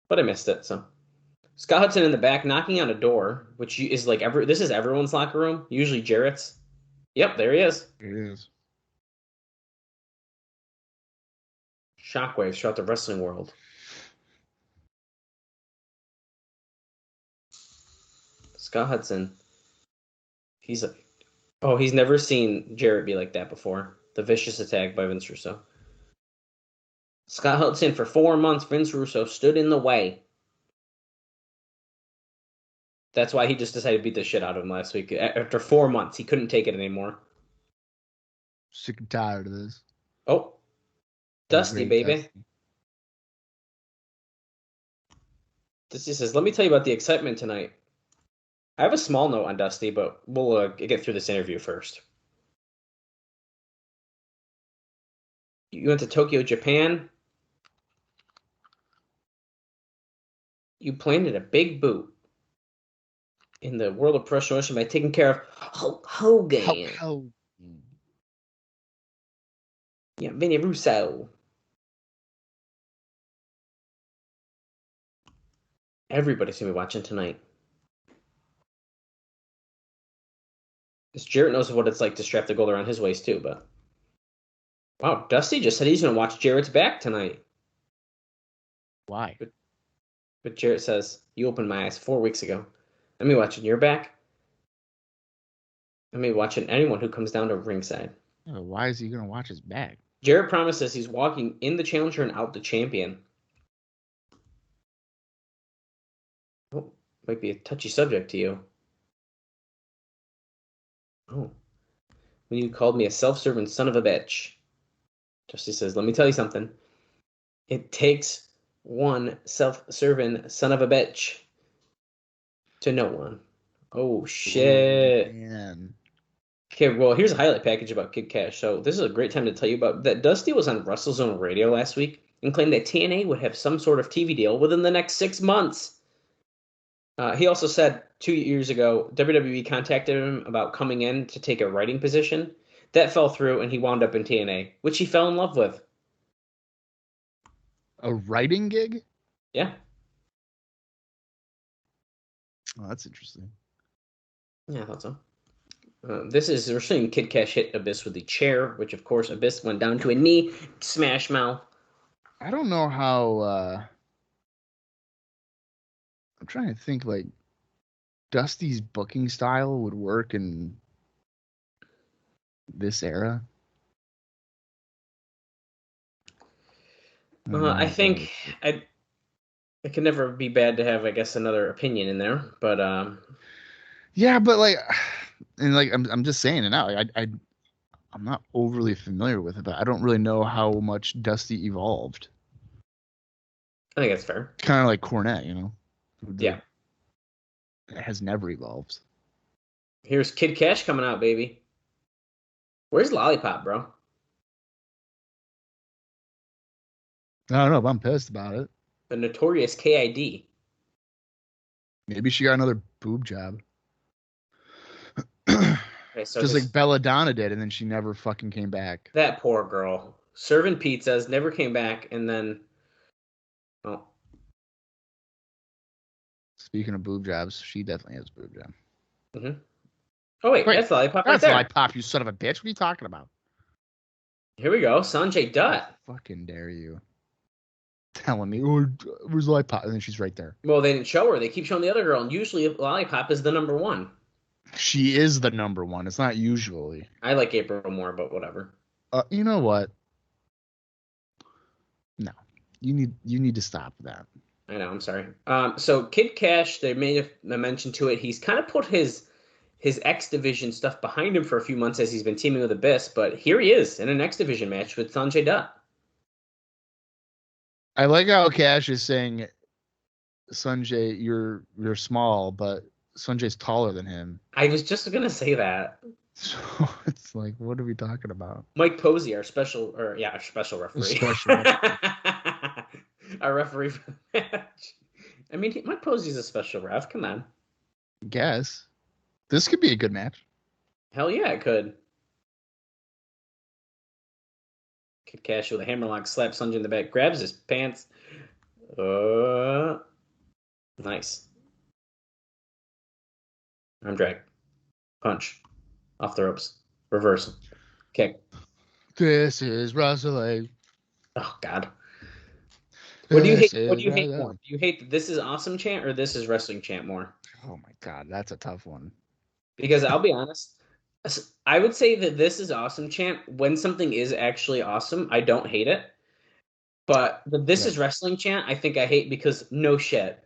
S4: But I missed it, so. Scott Hudson in the back knocking on a door, which is like this is everyone's locker room, usually Jarrett's. Yep, there he is.
S3: It is.
S4: Shockwaves throughout the wrestling world. Scott Hudson. He's never seen Jarrett be like that before. The vicious attack by Vince Russo. Scott Hudson, for 4 months, Vince Russo stood in the way. That's why he just decided to beat the shit out of him last week. After 4 months, he couldn't take it anymore.
S3: Sick and tired of this.
S4: Oh, Dusty, baby. Dusty says, let me tell you about the excitement tonight. I have a small note on Dusty, but we'll get through this interview first. You went to Tokyo, Japan. You planted a big boot in the world of promotion by taking care of Hulk Hogan.
S3: Hulk Hogan.
S4: Yeah, Vinny Russo. Everybody's going to be watching tonight. Because Jarrett knows what it's like to strap the gold around his waist, too, but... Wow, Dusty just said he's going to watch Jarrett's back tonight.
S3: Why?
S4: But Jarrett says, you opened my eyes 4 weeks ago. Let me watching your back. Let me watching anyone who comes down to ringside.
S3: Yeah, why is he going to watch his back?
S4: Jarrett promises he's walking in the challenger and out the champion. Oh, might be a touchy subject to you. Oh. When you called me a self-serving son of a bitch. Justy says, let me tell you something. It takes one self-serving son of a bitch to know one. Oh, shit.
S3: Oh, man.
S4: Okay, well, here's a highlight package about Kid Cash. So this is a great time to tell you about that. Dusty was on WrestleZone Radio last week and claimed that TNA would have some sort of TV deal within the next 6 months. He also said 2 years ago, WWE contacted him about coming in to take a writing position. That fell through, and he wound up in TNA, which he fell in love with.
S3: A writing gig?
S4: Yeah.
S3: Oh, that's interesting.
S4: Yeah, I thought so. We're seeing Kid Cash hit Abyss with the chair, which, of course, Abyss went down to a knee, smash mouth.
S3: I don't know how, I'm trying to think, like, Dusty's booking style would work in this era.
S4: I think it can never be bad to have, I guess, another opinion in there, but
S3: yeah, but like, and like I'm just saying it now. Like, I'm not overly familiar with it, but I don't really know how much Dusty evolved.
S4: I think that's fair.
S3: Kind of like Cornette, you know.
S4: Yeah.
S3: It has never evolved.
S4: Here's Kid Cash coming out, baby. Where's Lollipop, bro?
S3: I don't know, but I'm pissed about it.
S4: The notorious KID.
S3: Maybe she got another boob job.
S4: Okay, so
S3: just like Belladonna did, and then she never fucking came back.
S4: That poor girl. Serving pizzas, never came back, and then... Oh.
S3: Speaking of boob jobs, she definitely has a boob job.
S4: Mm-hmm. Oh, wait, that's Lollipop right
S3: that's
S4: there.
S3: Lollipop, you son of a bitch. What are you talking about?
S4: Here we go. Sonjay Dutt.
S3: How fucking dare you. Telling me, oh, where's Lollipop? And then she's right there.
S4: Well, they didn't show her. They keep showing the other girl, and usually Lollipop is the number one.
S3: She is the number one. It's not usually.
S4: I like April more, but whatever.
S3: You know what? No, you need to stop that.
S4: I know. I'm sorry. So Kid Cash, they made a mention to it. He's kind of put his X Division stuff behind him for a few months as he's been teaming with Abyss, but here he is in an X Division match with Sonjay Dutt.
S3: I like how Cash is saying, Sonjay, you're small, but Sonjay's taller than him.
S4: I was just gonna say that.
S3: So it's like, what are we talking about?
S4: Mike Posey, our special referee. Our referee for the match. I mean, Mike Posey's a special ref. Come on.
S3: Guess. This could be a good match.
S4: Hell yeah, it could. Kid Cash with a hammerlock slaps Sonjay in the back, grabs his pants. Nice. Arm drag. Punch. Off the ropes. Reversal. Kick.
S3: This is wrestling.
S4: Oh, God. What do you hate? What do you hate more? Do you hate the "This is awesome" chant or "This is wrestling" chant more?
S3: Oh my God, that's a tough one.
S4: Because I'll be honest, I would say that "This is awesome" chant, when something is actually awesome, I don't hate it. But the "This is wrestling" chant, I think I hate because no shit.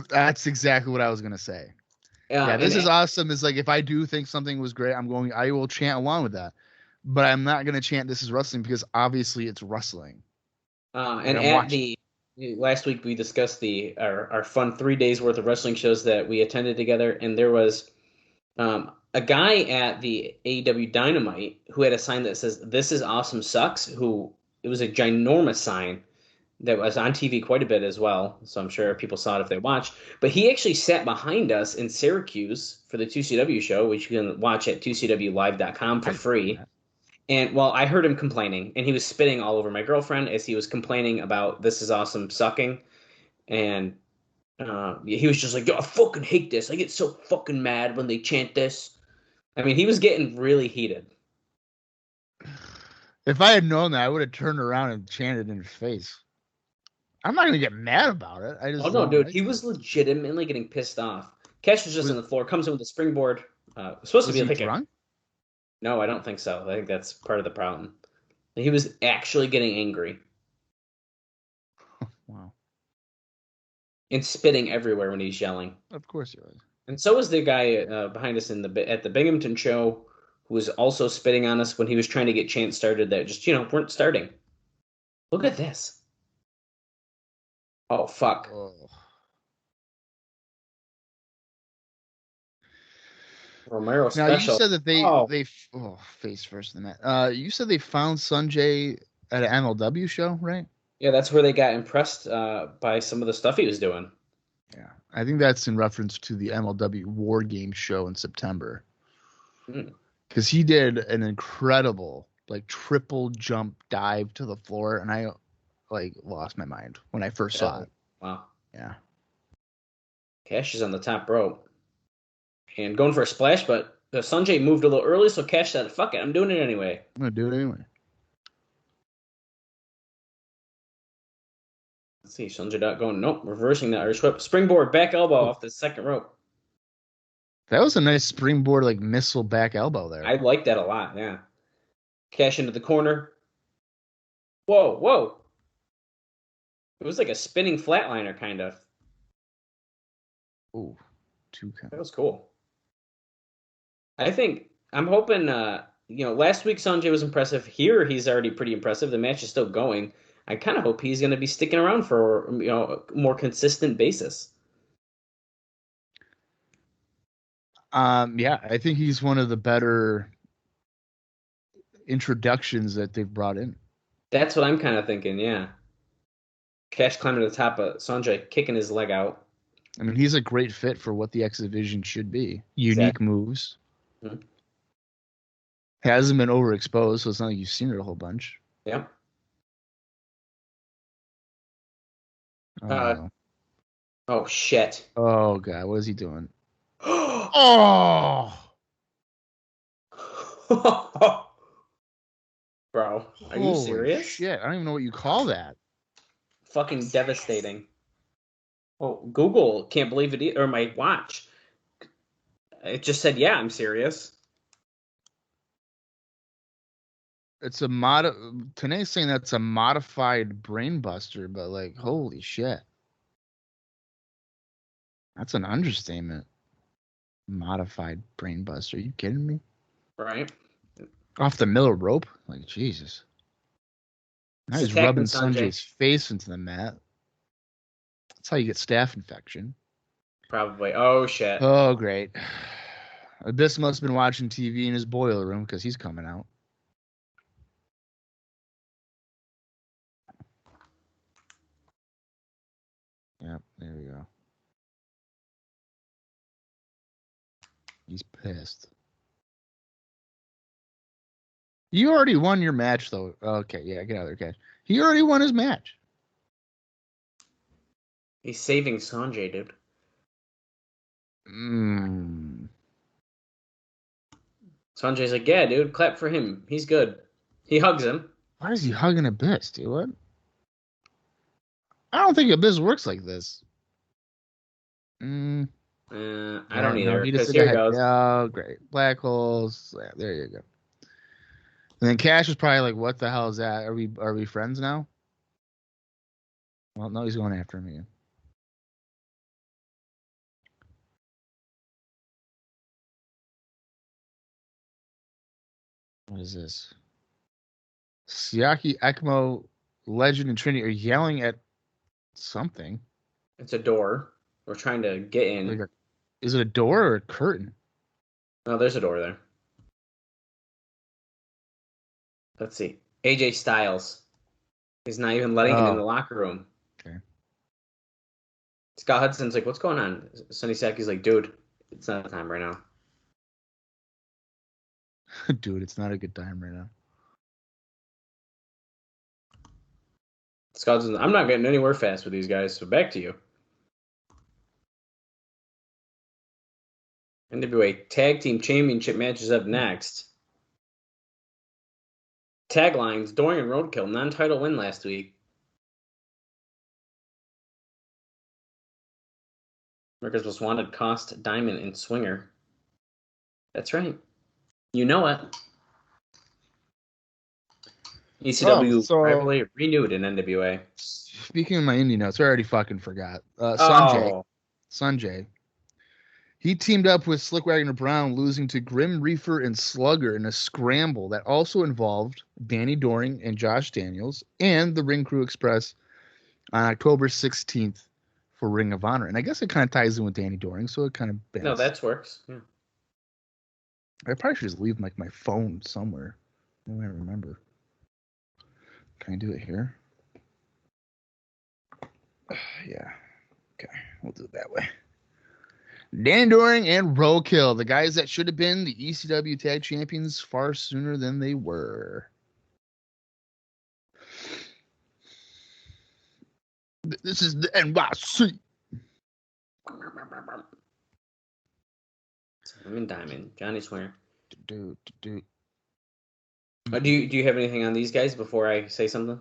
S3: That's exactly what I was gonna say. Yeah, this is awesome. Is like if I do think something was great, I will chant along with that. But I'm not gonna chant "This is wrestling" because obviously it's wrestling.
S4: And at last week we discussed our fun 3 days worth of wrestling shows that we attended together, and there was a guy at the AEW Dynamite who had a sign that says "This is awesome sucks." It was a ginormous sign that was on TV quite a bit as well, so I'm sure people saw it if they watched. But he actually sat behind us in Syracuse for the 2CW show, which you can watch at 2CWlive.com for free. And well, I heard him complaining, and he was spitting all over my girlfriend as he was complaining about "This is awesome" sucking. And he was just like, "Yo, I fucking hate this. I get so fucking mad when they chant this." I mean, he was getting really heated.
S3: If I had known that, I would have turned around and chanted in his face. I'm not gonna get mad about it.
S4: Oh no, dude, he was legitimately getting pissed off. Cash was just on the floor, comes in with a springboard. Supposed to be like
S3: drunk?
S4: No, I don't think so. I think that's part of the problem. He was actually getting angry
S3: Wow.
S4: and spitting everywhere when he's yelling.
S3: Of course he was.
S4: And so was the guy behind us at the Binghamton show, who was also spitting on us when he was trying to get chants started that just weren't starting. Look at this. Oh fuck.
S3: Oh.
S4: Romero
S3: Now you
S4: special.
S3: said that
S4: Oh,
S3: they face first in the match. You said they found Sonjay at an MLW show, right?
S4: yeah, that's where they got impressed by some of the stuff he was doing.
S3: Yeah, I think that's in reference to the MLW War Games show in September, because he did an incredible like triple jump dive to the floor, and I like lost my mind when I first saw it.
S4: Wow.
S3: Yeah.
S4: Cash is on the top rope and going for a splash, but Sonjay moved a little early, so Cash said, "Fuck it, I'm doing it anyway."
S3: I'm gonna do it anyway.
S4: Let's see, Sonjay Dutt going, nope, reversing that Irish whip. Springboard, back elbow off the second rope.
S3: That was a nice springboard, like missile back elbow there.
S4: I like that a lot, yeah. Cash into the corner. Whoa, whoa. It was like a spinning flatliner, kind of.
S3: Ooh, 2 count.
S4: That was cool. I'm hoping, last week Sonjay was impressive. Here, he's already pretty impressive. The match is still going. I kind of hope he's going to be sticking around for, a more consistent basis.
S3: Yeah, I think he's one of the better introductions that they've brought in.
S4: That's what I'm kind of thinking, yeah. Cash climbing to the top of Sonjay, kicking his leg out.
S3: I mean, he's a great fit for what the X Division should be. Unique
S4: Exactly.
S3: moves.
S4: Mm-hmm.
S3: Hasn't been overexposed, so it's not like you've seen it a whole bunch.
S4: Yep. Oh, shit.
S3: Oh, God. What is he doing?
S4: Oh! Bro, are you serious?
S3: Shit. I don't even know what you call that.
S4: Fucking devastating. Oh, Google can't believe it, or my watch. It just said, yeah, I'm serious.
S3: It's a Tanae's saying that's a modified brain buster, but like, holy shit. That's an understatement. Modified brain buster. Are you kidding me?
S4: Right.
S3: Off the middle rope? Like, Jesus. Now he's rubbing Sonjay's face into the mat. That's how you get staph infection.
S4: Probably. Oh, shit.
S3: Oh, great. Abyss must have been watching TV in his boiler room because he's coming out. Yep, there we go. He's pissed. You already won your match, though. Okay, yeah, get out of there, Cash. He already won his match.
S4: He's saving Sonjay, dude. Sanjay's like, yeah, dude, clap for him. He's good. He hugs him.
S3: Why is he hugging Abyss, dude? What? I don't think Abyss works like this.
S4: I don't either. Because
S3: here
S4: it goes.
S3: Oh, great. Black holes. Yeah, there you go. And then Cash was probably like, what the hell is that? Are we friends now? Well, no, he's going after him again. What is this? Siaki, ECMO, Legend, and Trinity are yelling at something.
S4: It's a door. We're trying to get in.
S3: Is it a door or a curtain?
S4: Oh, there's a door there. Let's see. AJ Styles is not even letting him in the locker room.
S3: Okay.
S4: Scott Hudson's like, what's going on? Sonny Siaki's like, dude, it's not time right now.
S3: Dude, it's not a good time right now.
S4: Scott Hudson, I'm not getting anywhere fast with these guys, so back to you. NWA Tag Team Championship match is up next. Taglines, Dorian Roadkill, non-title win last week. America's Most Wanted cost Diamond and Swinger. That's right. You know it. ECW
S3: so
S4: rivalry renewed in NWA.
S3: speaking of my indie notes, I already fucking forgot.
S4: Oh,
S3: Sonjay. He teamed up with Slick Wagner Brown, losing to Grim Reaper and Slugger in a scramble that also involved Danny Doring and Josh Daniels and the Ring Crew Express on October 16th for Ring of Honor. And I guess it kind of ties in with Danny Doring, so it kind of
S4: no,
S3: bends.
S4: that works. Yeah.
S3: I probably should just leave like my phone somewhere. I don't remember. Can I do it here? Yeah. Okay, we'll do it that way. Dan Doring and Roadkill, the guys that should have been the ECW Tag Champions far sooner than they were. This is the NYC.
S4: Simon Diamond, Johnny Swinger.
S3: Do.
S4: Do you have anything on these guys before I say something?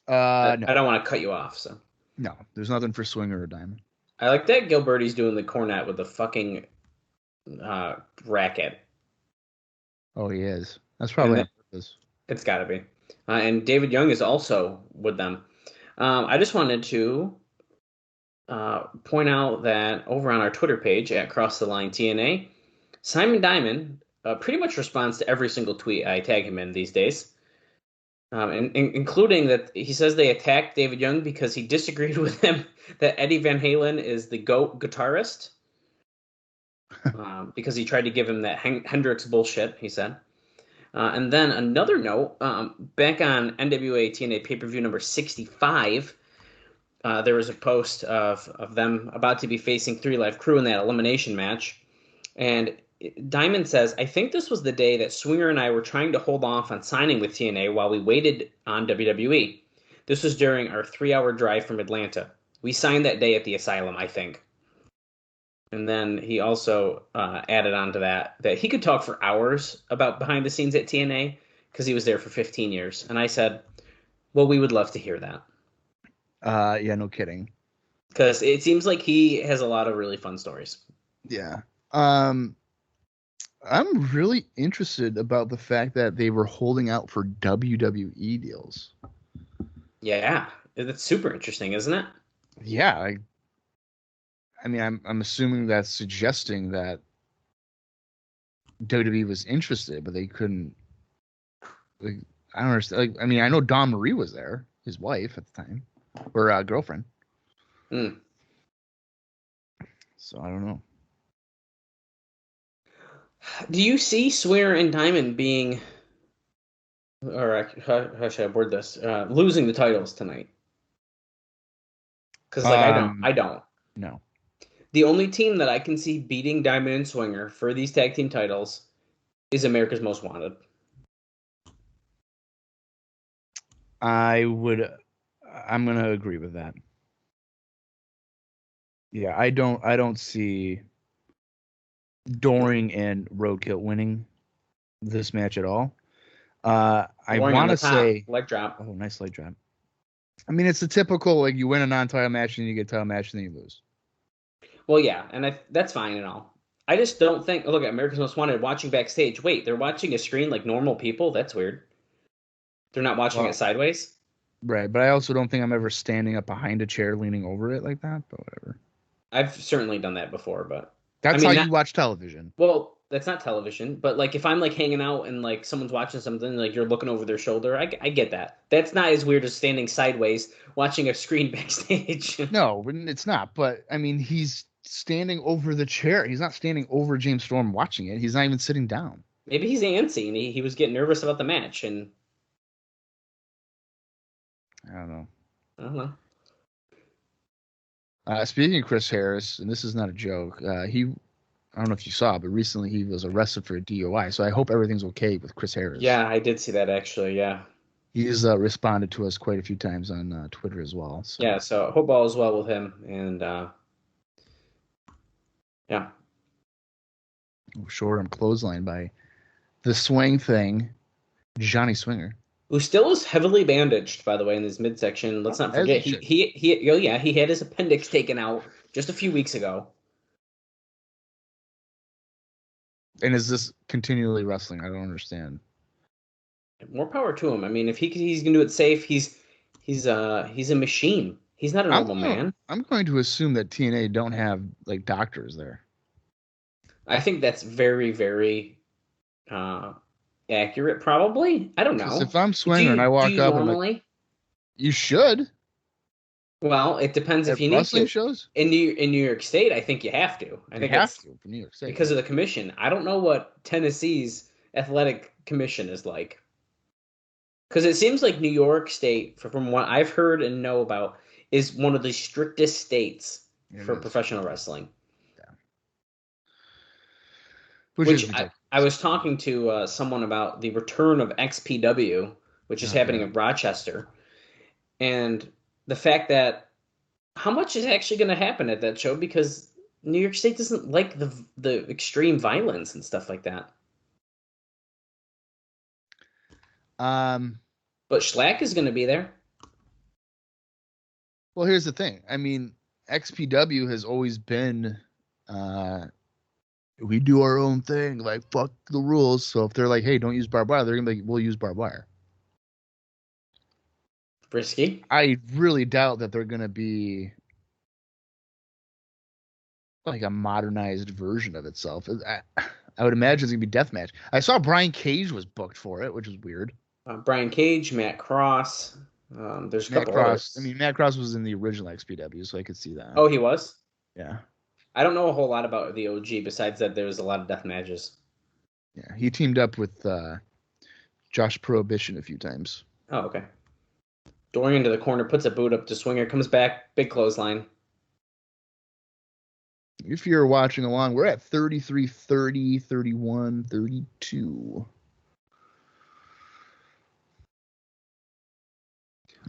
S3: No.
S4: I don't want to cut you off, so.
S3: No, there's nothing for Swinger or Diamond.
S4: I like that Gilberti's doing the cornet with the fucking racket.
S3: Oh, he is. That's probably on purpose.
S4: It's got to be. And David Young is also with them. I just wanted to point out that over on our Twitter page at Cross the Line TNA, Simon Diamond pretty much responds to every single tweet I tag him in these days. Including that he says they attacked David Young because he disagreed with him that Eddie Van Halen is the GOAT guitarist. Because he tried to give him that Hendrix bullshit, he said. And then another note, back on NWA-TNA Pay-Per-View number 65, there was a post of them about to be facing Three Live Crew in that elimination match. And Diamond says, I think this was the day that Swinger and I were trying to hold off on signing with TNA while we waited on WWE. This was during our 3-hour drive from Atlanta. We signed that day at the Asylum, I think. And then he also added on to that he could talk for hours about behind the scenes at TNA because he was there for 15 years. And I said, well, we would love to hear that.
S3: Yeah, no kidding.
S4: Because it seems like he has a lot of really fun stories.
S3: Yeah. I'm really interested about the fact that they were holding out for WWE deals.
S4: Yeah, that's super interesting, isn't it?
S3: Yeah, I mean, I'm assuming that's suggesting that WWE was interested, but they couldn't. Like, I don't understand. Like, I mean, I know Dawn Marie was there, his wife at the time, or girlfriend. So I don't know.
S4: Do you see Swear and Diamond being, or how should I word this, losing the titles tonight? Because I don't.
S3: No.
S4: The only team that I can see beating Diamond and Swinger for these tag team titles is America's Most Wanted.
S3: I'm gonna agree with that. Yeah, I don't see Doring and Roadkill winning this match at all. I want to say
S4: leg drop.
S3: Oh, nice leg drop. I mean, it's the typical like you win a non-title match and you get a title match and then you lose.
S4: Well, yeah, and that's fine and all. I just don't think. Look at America's Most Wanted watching backstage. Wait, they're watching a screen like normal people. That's weird. They're not watching it sideways.
S3: Right, but I also don't think I'm ever standing up behind a chair leaning over it like that. But whatever.
S4: I've certainly done that before, but
S3: that's how you watch television.
S4: Well, that's not television, but like if I'm like hanging out and like someone's watching something, like you're looking over their shoulder, I get that. That's not as weird as standing sideways watching a screen backstage.
S3: No, it's not. But I mean, he's standing over the chair. He's not standing over James Storm watching it. He's not even sitting down.
S4: Maybe he's antsy and he was getting nervous about the match, and
S3: I don't know.
S4: I don't know.
S3: Speaking of Chris Harris, and this is not a joke, I don't know if you saw, but recently he was arrested for a DUI. So I hope everything's okay with Chris Harris.
S4: Yeah, I did see that actually. Yeah,
S3: he's responded to us quite a few times on Twitter as well. So.
S4: Yeah, so I hope all is well with him, and yeah.
S3: Short-arm clothesline by the Swing Thing, Johnny Swinger.
S4: Who still is heavily bandaged, by the way, in his midsection. Let's not forget he had his appendix taken out just a few weeks ago.
S3: And is this continually wrestling? I don't understand.
S4: More power to him. I mean, if he's gonna do it safe, he's a machine. He's not a normal man.
S3: I'm going to assume that TNA don't have like doctors there.
S4: I think that's very, very accurate. Probably. I don't
S3: Because
S4: know.
S3: if I'm Swinger and I
S4: Do
S3: walk
S4: you
S3: up, I'm like,
S4: normally?
S3: you should
S4: Well, it depends
S3: at
S4: if you need
S3: wrestling
S4: to.
S3: shows.
S4: In New York State, I think you have to. I
S3: You
S4: think
S3: have
S4: it's
S3: to for New York State
S4: because of the commission. I don't know what Tennessee's athletic commission is like. Because it seems like New York State, from what I've heard and know about, is one of the strictest states for
S3: It is.
S4: professional wrestling.
S3: Yeah. Which is
S4: Which
S3: ridiculous.
S4: I was talking to someone about the return of XPW, which is happening
S3: Yeah.
S4: in Rochester, and the fact that how much is actually going to happen at that show because New York State doesn't like the extreme violence and stuff like that. But Schlack is going to be there.
S3: Well, here's the thing. I mean, XPW has always been, we do our own thing, like fuck the rules. So if they're like, hey, don't use barbed wire, they're gonna be like, we'll use barbed wire.
S4: Risky.
S3: I really doubt that they're gonna be like a modernized version of itself. I would imagine it's gonna be deathmatch. I saw Brian Cage was booked for it, which was weird.
S4: Brian Cage, Matt Cross. There's a
S3: Matt
S4: couple
S3: Cross.
S4: others.
S3: I mean, Matt Cross was in the original XPW, so I could see that.
S4: Oh, he was?
S3: Yeah.
S4: I don't know a whole lot about the OG besides that there was a lot of death matches.
S3: Yeah. He teamed up with Josh Prohibition a few times.
S4: Oh, okay. Dorian into the corner, puts a boot up to Swinger, comes back, big clothesline.
S3: If you're watching along, we're at 33, 30, 31, 32.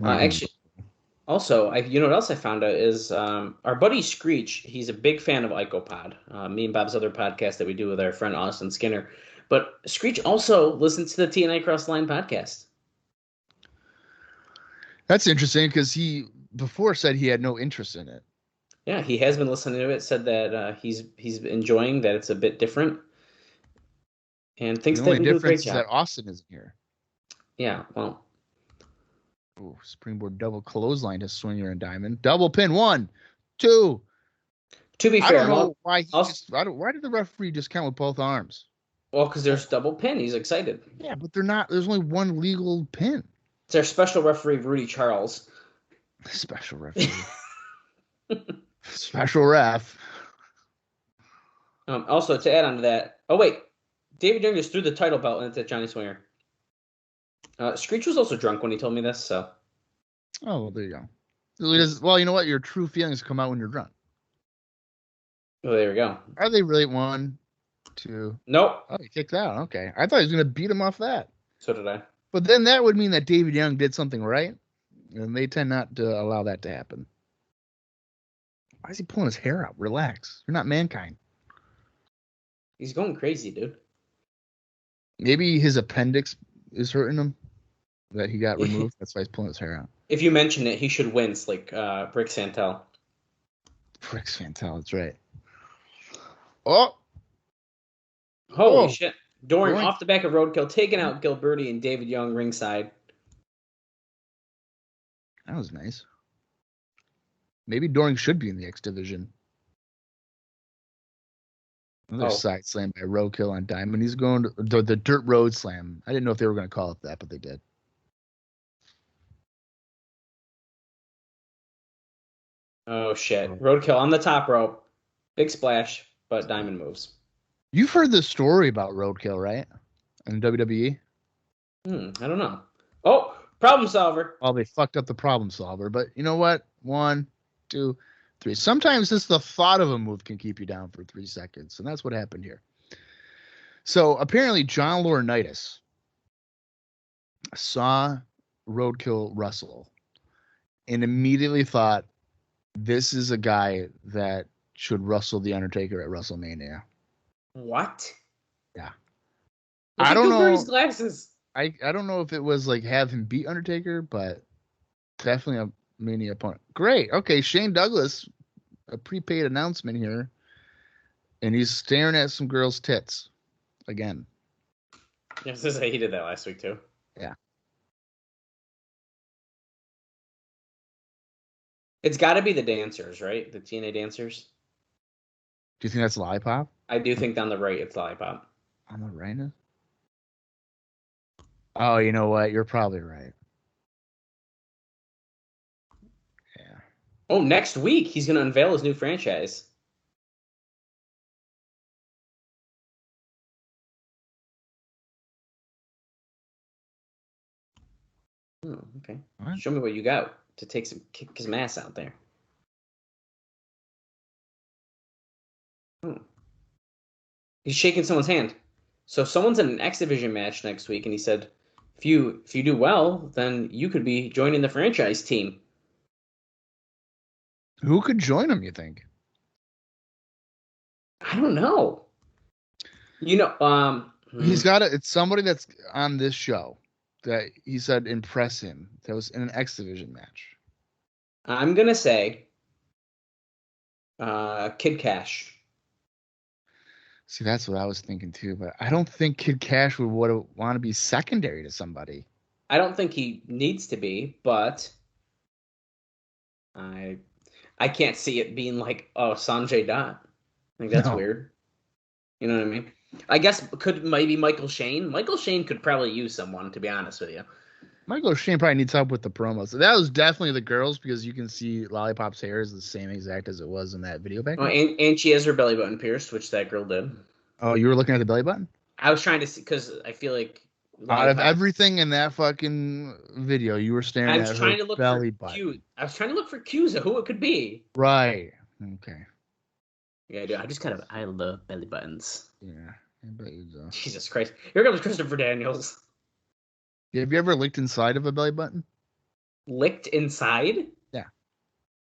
S4: Actually, also, you know what else I found out is our buddy Screech. He's a big fan of IcoPod, me and Bob's other podcast that we do with our friend Austin Skinner. But Screech also listens to the TNA Cross the Line podcast.
S3: That's interesting because he before said he had no interest in it.
S4: Yeah, he has been listening to it. Said that he's enjoying that it's a bit different, and thinks
S3: The
S4: that
S3: only
S4: we do a great
S3: difference is
S4: job.
S3: that Austin isn't here.
S4: Yeah, well.
S3: Ooh, springboard double clothesline to Swinger and Diamond. Double pin 1, 2.
S4: To be
S3: I
S4: fair,
S3: don't know why why did the referee just count with both arms?
S4: well, because there's double pin. He's excited.
S3: Yeah, but they're not. There's only one legal pin.
S4: It's our special referee, Rudy Charles.
S3: Special referee. Special ref.
S4: Also, to add on to that, oh wait, David Young just threw the title belt into Johnny Swinger. Screech was also drunk when he told me this, so.
S3: Oh, well, there you go. Well, you know what? Your true feelings come out when you're drunk.
S4: Oh, there we go.
S3: Are they really 1, 2?
S4: Nope.
S3: Oh, he kicked out. Okay. I thought he was going to beat him off that.
S4: So did I.
S3: But then that would mean that David Young did something right. And they tend not to allow that to happen. Why is he pulling his hair out? Relax. You're not Mankind.
S4: He's going crazy, dude.
S3: Maybe his appendix is hurting him. That he got removed. That's why he's pulling his hair out.
S4: If you mention it, he should wince like Brick Santel.
S3: Brick Santel, that's right. Oh!
S4: Holy shit. Dorian
S3: Boink.
S4: off the back of Roadkill, taking out Gilberti and David Young ringside.
S3: That was nice. Maybe Doring should be in the X Division. Another side slam by Roadkill on Diamond. He's going to the Dirt Road Slam. I didn't know if they were going to call it that, but they did.
S4: Oh, shit. Roadkill on the top rope. Big splash, but Diamond moves.
S3: You've heard the story about Roadkill, right? In WWE?
S4: I don't know. Oh, problem solver.
S3: Well, they fucked up the problem solver, but you know what? 1, 2, 3. Sometimes just the thought of a move can keep you down for 3 seconds, and that's what happened here. So apparently John Laurinaitis saw Roadkill wrestle and immediately thought, this is a guy that should wrestle The Undertaker at WrestleMania.
S4: What?
S3: Yeah.
S4: I don't know. His glasses.
S3: I don't know if it was like have him beat Undertaker, but definitely a Mania opponent. Great. Okay, Shane Douglas, a prepaid announcement here, and he's staring at some girl's tits again.
S4: Yes, he did that last week too.
S3: Yeah.
S4: It's got to be the dancers, right? The TNA dancers.
S3: Do you think that's Lollipop?
S4: I do think on the right it's Lollipop.
S3: On the right? Oh, you know what? You're probably right. Yeah.
S4: Oh, next week he's going to unveil his new franchise. Oh, okay.
S3: What?
S4: Show me what you got to kick his ass out there. Oh. He's shaking someone's hand. So someone's in an X Division match next week, and he said, if you do well, then you could be joining the franchise team.
S3: Who could join him, you think?
S4: I don't know.
S3: He's got it's somebody that's on this show that he said impress him. That was in an X Division match.
S4: I'm gonna say Kid Cash.
S3: See, that's what I was thinking too, but I don't think Kid Cash would want to be secondary to somebody.
S4: I don't think he needs to be, but I can't see it being like, oh, Sonjay Dutt. I think that's weird. You know what I mean? I guess could maybe Michael Shane. Michael Shane could probably use someone, to be honest with you.
S3: Michael Shane probably needs help with the promos. So that was definitely the girls because you can see Lollipop's hair is the same exact as it was in that video back
S4: Oh,
S3: then.
S4: and she has her belly button pierced, which that girl did.
S3: Oh, you were looking at the belly button?
S4: I was trying to see because I feel like
S3: Out of everything in that fucking video, you were staring at her belly button.
S4: I was trying to look for cues of who it could be.
S3: Right. Okay.
S4: Yeah, dude. I love belly buttons.
S3: Yeah. I bet you do.
S4: Jesus Christ. Here comes Christopher Daniels.
S3: Have you ever licked inside of a belly button?
S4: Licked inside?
S3: Yeah.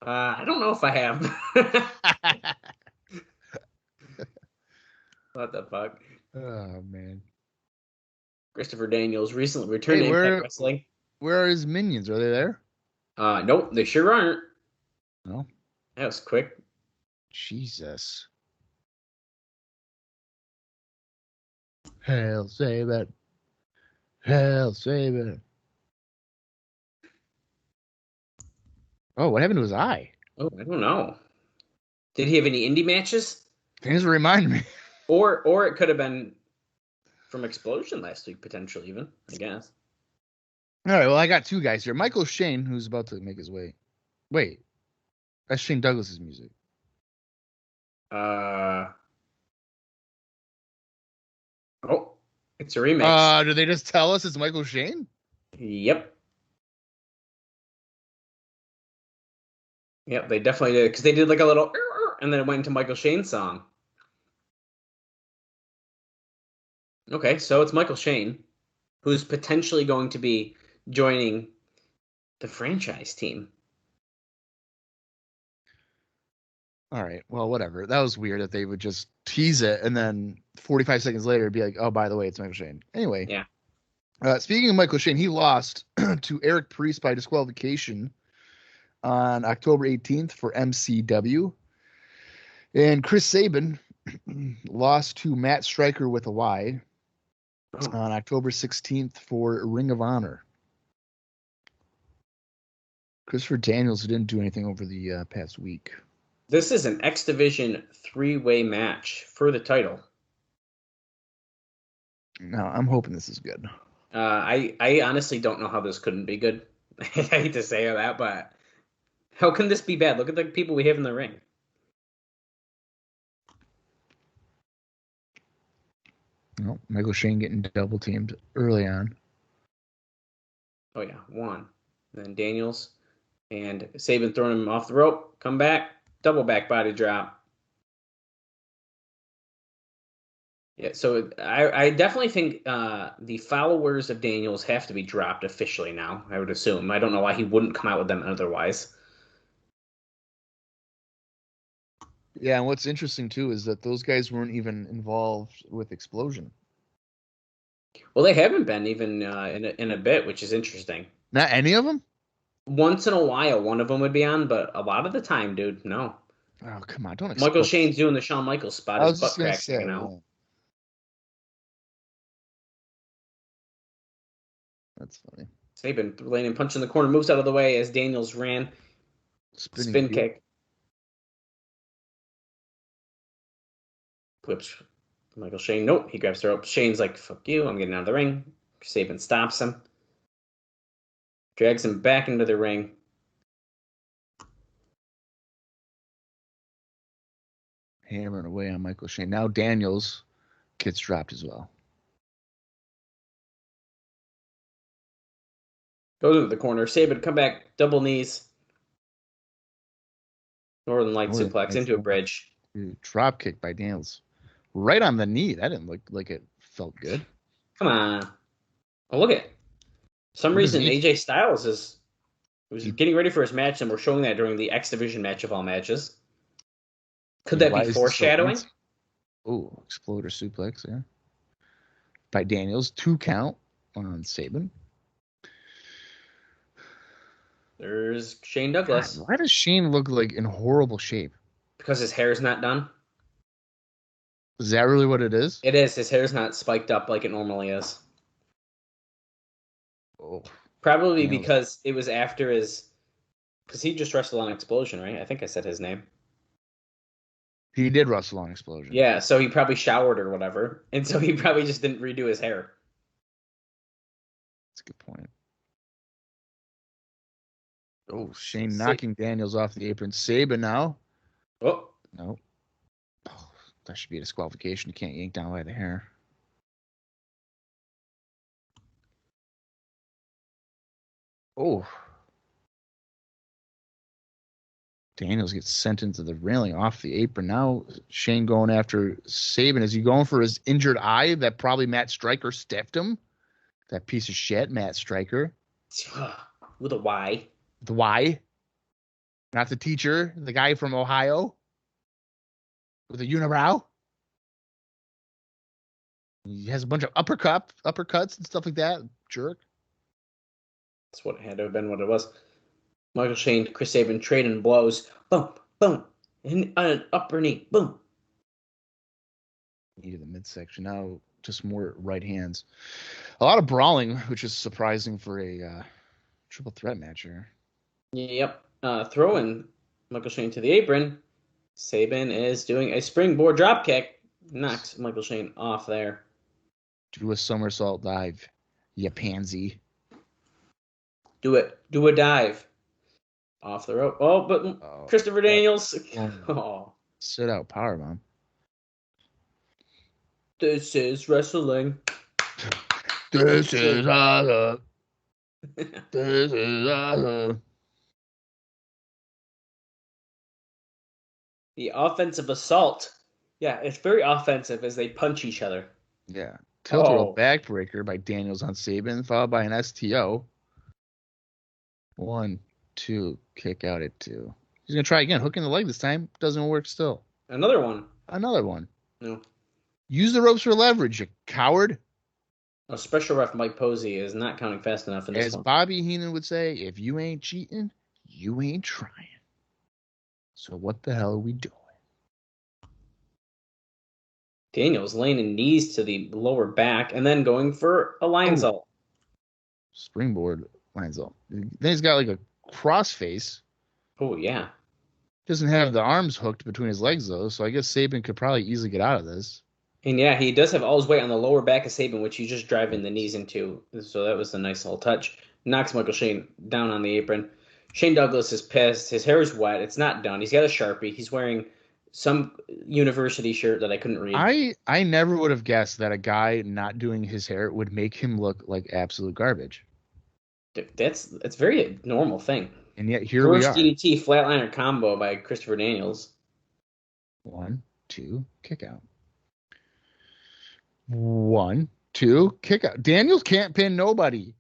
S4: I don't know if I have. What the fuck?
S3: Oh, man.
S4: Christopher Daniels recently returned to Impact Wrestling.
S3: Where are his minions? Are they there?
S4: Nope, they sure aren't.
S3: No.
S4: That was quick.
S3: Jesus. Hell, save it. Hell, save it. Oh, what happened to his eye?
S4: Oh, I don't know. Did he have any indie matches?
S3: Things remind me.
S4: Or it could have been from Explosion last week, potentially even, I guess.
S3: All right, well, I got two guys here. Michael Shane, who's about to make his way. Wait. That's Shane Douglas's music.
S4: Oh, it's a remix.
S3: Did they just tell us it's Michael Shane?
S4: Yep. Yep, they definitely did. Because they did like a little, and then it went into Michael Shane's song. Okay, so it's Michael Shane, who's potentially going to be joining the franchise team.
S3: All right, well, whatever. That was weird that they would just tease it and then 45 seconds later be like, oh, by the way, it's Michael Shane. Anyway.
S4: Yeah.
S3: Speaking of Michael Shane, he lost to Eric Priest by disqualification on October 18th for MCW. And Chris Sabin lost to Matt Stryker with a Y on October 16th for Ring of Honor. Christopher Daniels didn't do anything over the past week.
S4: This is an X Division 3-way match for the title.
S3: No, I'm hoping this is good.
S4: I honestly don't know how this couldn't be good. I hate to say that, but how can this be bad? Look at the people we have in the ring.
S3: No, Michael Shane getting double teamed early on.
S4: Oh yeah, one. Then Daniels and Sabin throwing him off the rope. Come back, double back body drop. Yeah, so I definitely think the followers of Daniels have to be dropped officially now, I would assume. I don't know why he wouldn't come out with them otherwise.
S3: Yeah, and what's interesting, too, is that those guys weren't even involved with Explosion.
S4: Well, they haven't been even in a bit, which is interesting.
S3: Not any of them?
S4: Once in a while, one of them would be on, but a lot of the time, dude, no.
S3: Oh, come on, don't
S4: Michael Shane's doing the Shawn Michaels spot.
S3: I
S4: His
S3: was
S4: butt
S3: just going to
S4: crack
S3: say,
S4: hanging out.
S3: yeah. That's funny.
S4: Sabin laying and punching the corner, moves out of the way as Daniels ran Spin kick. Whips Michael Shane. Nope, he grabs the rope. Shane's like, fuck you, I'm getting out of the ring. Sabin stops him. Drags him back into the ring.
S3: Hammering away on Michael Shane. Now Daniels gets dropped as well.
S4: Goes into the corner. Sabin, come back. Double knees. Northern Light suplex into a bridge.
S3: Drop kick by Daniels. Right on the knee. That didn't look like it felt good.
S4: Come on. Oh, look at it. For some reason, AJ Styles was getting ready for his match, and we're showing that during the X Division match of all matches. Could that be foreshadowing?
S3: Oh, exploder suplex, yeah. By Daniels. 2 count on Sabin.
S4: There's Shane Douglas.
S3: God, why does Shane look like in horrible shape?
S4: Because his hair's not done.
S3: Is that really what it is?
S4: It is. His hair's not spiked up like it normally is.
S3: Oh,
S4: probably because it was after his... Because he just wrestled on Explosion, right? I think I said his name.
S3: He did wrestle on Explosion.
S4: Yeah, so he probably showered or whatever. And so he probably just didn't redo his hair.
S3: That's a good point. Oh, Shane knocking Daniels off the apron. Sabin now.
S4: Oh.
S3: No. Oh, that should be a disqualification. You can't yank down by the hair. Oh. Daniels gets sent into the railing off the apron. Now Shane going after Sabin. Is he going for his injured eye that probably Matt Stryker stiffed him? That piece of shit, Matt Stryker.
S4: With a Y.
S3: The Y. Not the teacher. The guy from Ohio. With a unibrow. He has a bunch of uppercuts and stuff like that. Jerk.
S4: That's what it had to have been what it was. Michael Shane, Chris Sabin trading blows. Boom, boom. And an upper knee. Boom.
S3: Knee to the midsection. Now just more right hands. A lot of brawling, which is surprising for a triple threat match here.
S4: Yep. Throwing Michael Shane to the apron. Sabin is doing a springboard dropkick. Knocks Michael Shane off there.
S3: Do a somersault dive, you pansy.
S4: Do it. Do a dive. Off the rope. Oh, but Christopher Daniels. Oh.
S3: Sit out powerbomb.
S4: This is wrestling.
S3: This is awesome. This is awesome.
S4: The offensive assault. Yeah, it's very offensive as they punch each other.
S3: Yeah. Tilt-a-roll backbreaker by Daniels on Sabin, followed by an STO. 1, 2, kick out at 2. He's going to try again. Hooking the leg this time. Doesn't work still.
S4: Another one.
S3: No. Use the ropes for leverage, you coward.
S4: A special ref Mike Posey is not counting fast enough in this one.
S3: As Bobby Heenan would say, if you ain't cheating, you ain't trying. So what the hell are we doing?
S4: Daniels laying knees to the lower back and then going for a Lionsault.
S3: Springboard Lionsault. Then he's got like a crossface.
S4: Oh, yeah.
S3: Doesn't have the arms hooked between his legs, though, so I guess Sabin could probably easily get out of this.
S4: And yeah, he does have all his weight on the lower back of Sabin, which he's just driving the knees into. So that was a nice little touch. Knocks Michael Shane down on the apron. Shane Douglas is pissed. His hair is wet. It's not done. He's got a Sharpie. He's wearing some university shirt that I couldn't read.
S3: I never would have guessed that a guy not doing his hair would make him look like absolute garbage.
S4: That's a very normal thing.
S3: And yet here we are.
S4: First DDT flatliner combo by Christopher Daniels.
S3: 1, 2, kick out. 1, 2, kick out. Daniels can't pin nobody.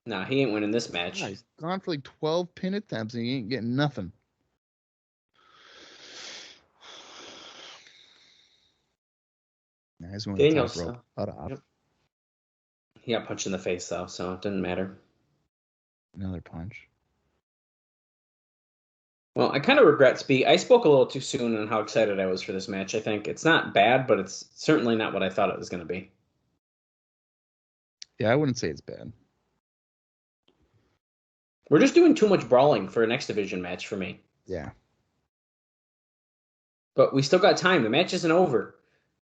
S4: Nah, he ain't winning this match.
S3: God, he's gone for like 12 pin attempts and he ain't getting nothing. Nice one.
S4: Daniels.
S3: Yep.
S4: He got punched in the face, though, so it didn't matter.
S3: Another punch.
S4: Well, I kind of regret I spoke a little too soon on how excited I was for this match, I think. It's not bad, but it's certainly not what I thought it was going to be.
S3: Yeah, I wouldn't say it's bad.
S4: We're just doing too much brawling for an X Division match for me.
S3: Yeah.
S4: But we still got time. The match isn't over.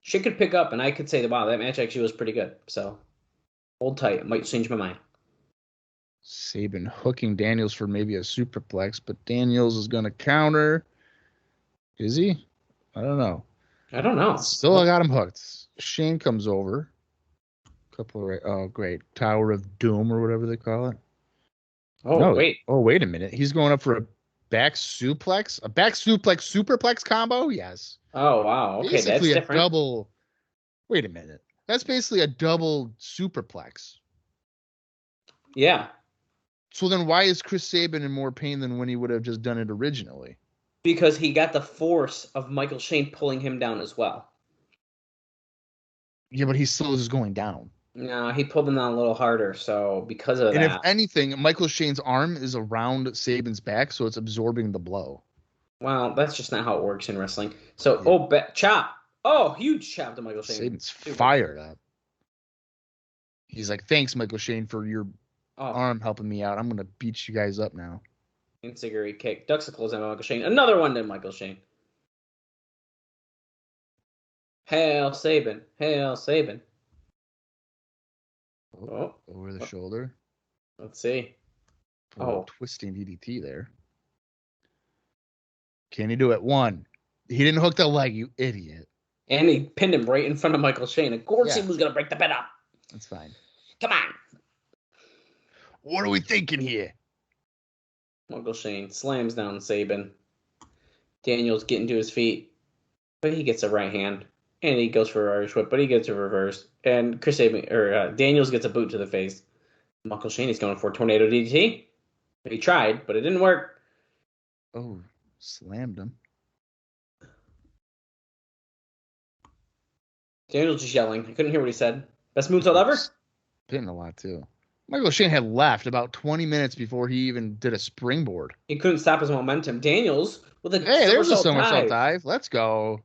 S4: Shit could pick up, and I could say, wow, that match actually was pretty good. So hold tight. It might change my mind.
S3: Sabin hooking Daniels for maybe a superplex, but Daniels is going to counter. Is he? I don't know.
S4: I don't know.
S3: Still, I got him hooked. Shane comes over. Oh, great. Tower of Doom or whatever they call it.
S4: Oh,
S3: no.
S4: wait.
S3: Oh, wait a minute. He's going up for a back suplex? A back suplex superplex combo? Yes.
S4: Oh, wow. Okay,
S3: Basically
S4: that's
S3: a
S4: different.
S3: double. Wait a minute. That's basically a double superplex.
S4: Yeah.
S3: So then why is Chris Sabin in more pain than when he would have just done it originally?
S4: Because he got the force of Michael Shane pulling him down as well.
S3: Yeah, but he still is going down.
S4: No, he pulled him down a little harder, so because of
S3: And
S4: that.
S3: if anything, Michael Shane's arm is around Sabin's back, so it's absorbing the blow.
S4: Well, that's just not how it works in wrestling. So,
S3: Yeah.
S4: chop. Oh, huge chop to Michael Shane.
S3: Sabin's fired up. He's like, thanks, Michael Shane, for your arm helping me out. I'm going to beat you guys up now.
S4: Insiguri kick. Ducks a close on Michael Shane. Another one to Michael Shane. Hail Sabin. Hail Sabin. Oh.
S3: Over the shoulder.
S4: Let's see.
S3: Twisting DDT there. Can he do it? One. He didn't hook the leg, you idiot.
S4: And he pinned him right in front of Michael Shane. Of course he was going to break the pin up.
S3: That's fine.
S4: Come on.
S3: What are we thinking here?
S4: Michael Shane slams down Sabin. Daniels getting to his feet. But he gets a right hand. And he goes for a Irish whip, but he gets a reverse. And Daniels gets a boot to the face. Michael Shane is going for a tornado DDT. He tried, but it didn't work.
S3: Oh, slammed him.
S4: Daniels just yelling. I couldn't hear what he said. Best moonsault ever?
S3: Spitting a lot, too. Michael Shane had left about 20 minutes before he even did a springboard.
S4: He couldn't stop his momentum. Daniels with a
S3: there's a somersault dive. Let's go.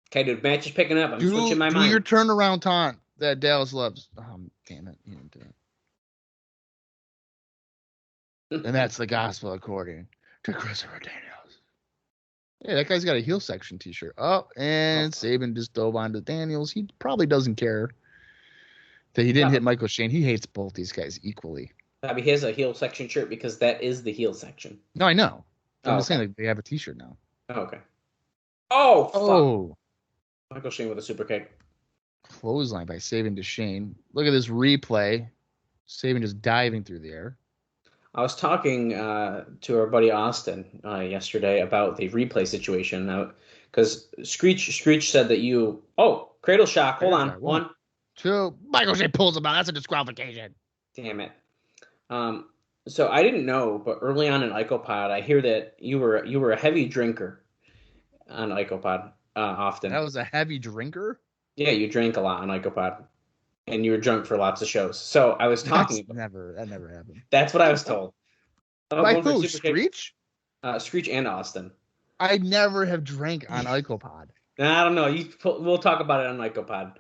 S4: Okay, dude, match is picking up. I'm switching my mind.
S3: Do your turnaround taunt that Dallas loves. Oh, damn it. He didn't do it. And that's the gospel according to Christopher Daniels. Hey, that guy's got a heel section t-shirt. Oh, and Sabin just dove onto Daniels. He probably doesn't care that he didn't hit Michael Shane. He hates both these guys equally.
S4: I mean, he has a heel section shirt because that is the heel section.
S3: No, I know. I'm just saying that they have a t-shirt now.
S4: Oh, okay. Oh, fuck.
S3: Oh.
S4: Michael Shane with a super kick.
S3: Clothesline by Sabin to Shane. Look at this replay. Sabin just diving through the air.
S4: I was talking to our buddy Austin yesterday about the replay situation because Screech said that you. Oh, cradle shock. Hold on. 1,
S3: 2. Michael Shane pulls him out. That's a disqualification.
S4: Damn it. So I didn't know, but early on in IcoPod, I hear that you were a heavy drinker on IcoPod often.
S3: That was a heavy drinker?
S4: Yeah, you drank a lot on IcoPod. And you were drunk for lots of shows. So I was talking
S3: that never happened.
S4: That's what I was told.
S3: By who? Screech?
S4: Screech and Austin.
S3: I never have drank on IcoPod.
S4: I don't know. We'll talk about it on IcoPod.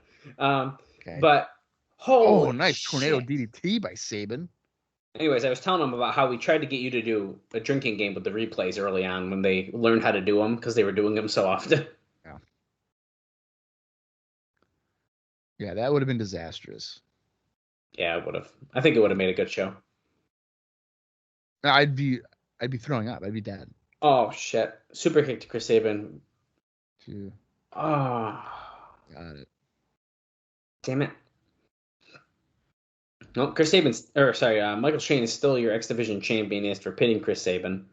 S3: Okay.
S4: But
S3: nice tornado DDT by Sabin.
S4: Anyways, I was telling them about how we tried to get you to do a drinking game with the replays early on when they learned how to do them because they were doing them so often.
S3: Yeah. Yeah, that would have been disastrous.
S4: Yeah, it would have. I think it would have made a good show.
S3: I'd be throwing up. I'd be dead.
S4: Oh shit! Super kick to Chris Sabin.
S3: Got it.
S4: Damn it. No, Michael Shane is still your X Division champion for pinning Chris Sabin.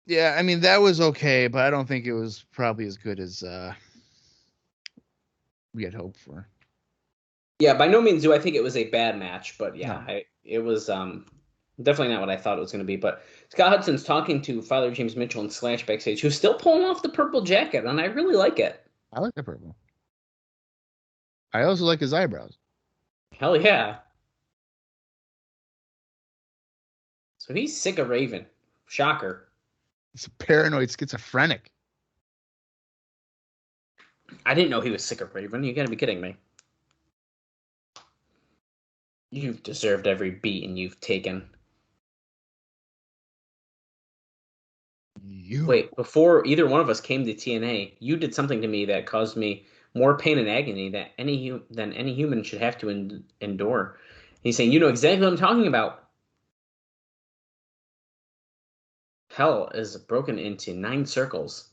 S3: Yeah, I mean that was okay, but I don't think it was probably as good as we had hoped for.
S4: Yeah, by no means do I think it was a bad match, but yeah, no. It was definitely not what I thought it was going to be. But Scott Hudson's talking to Father James Mitchell and Slash backstage, who's still pulling off the purple jacket, and I really like it.
S3: I like the purple. I also like his eyebrows.
S4: Hell yeah. So he's sick of Raven. Shocker.
S3: He's a paranoid schizophrenic.
S4: I didn't know he was sick of Raven. You gotta be kidding me. You've deserved every beating you've taken.
S3: You.
S4: Wait, before either one of us came to TNA, you did something to me that caused me more pain and agony that than any human should have to endure. He's saying, you know exactly what I'm talking about. Hell is broken into 9 circles.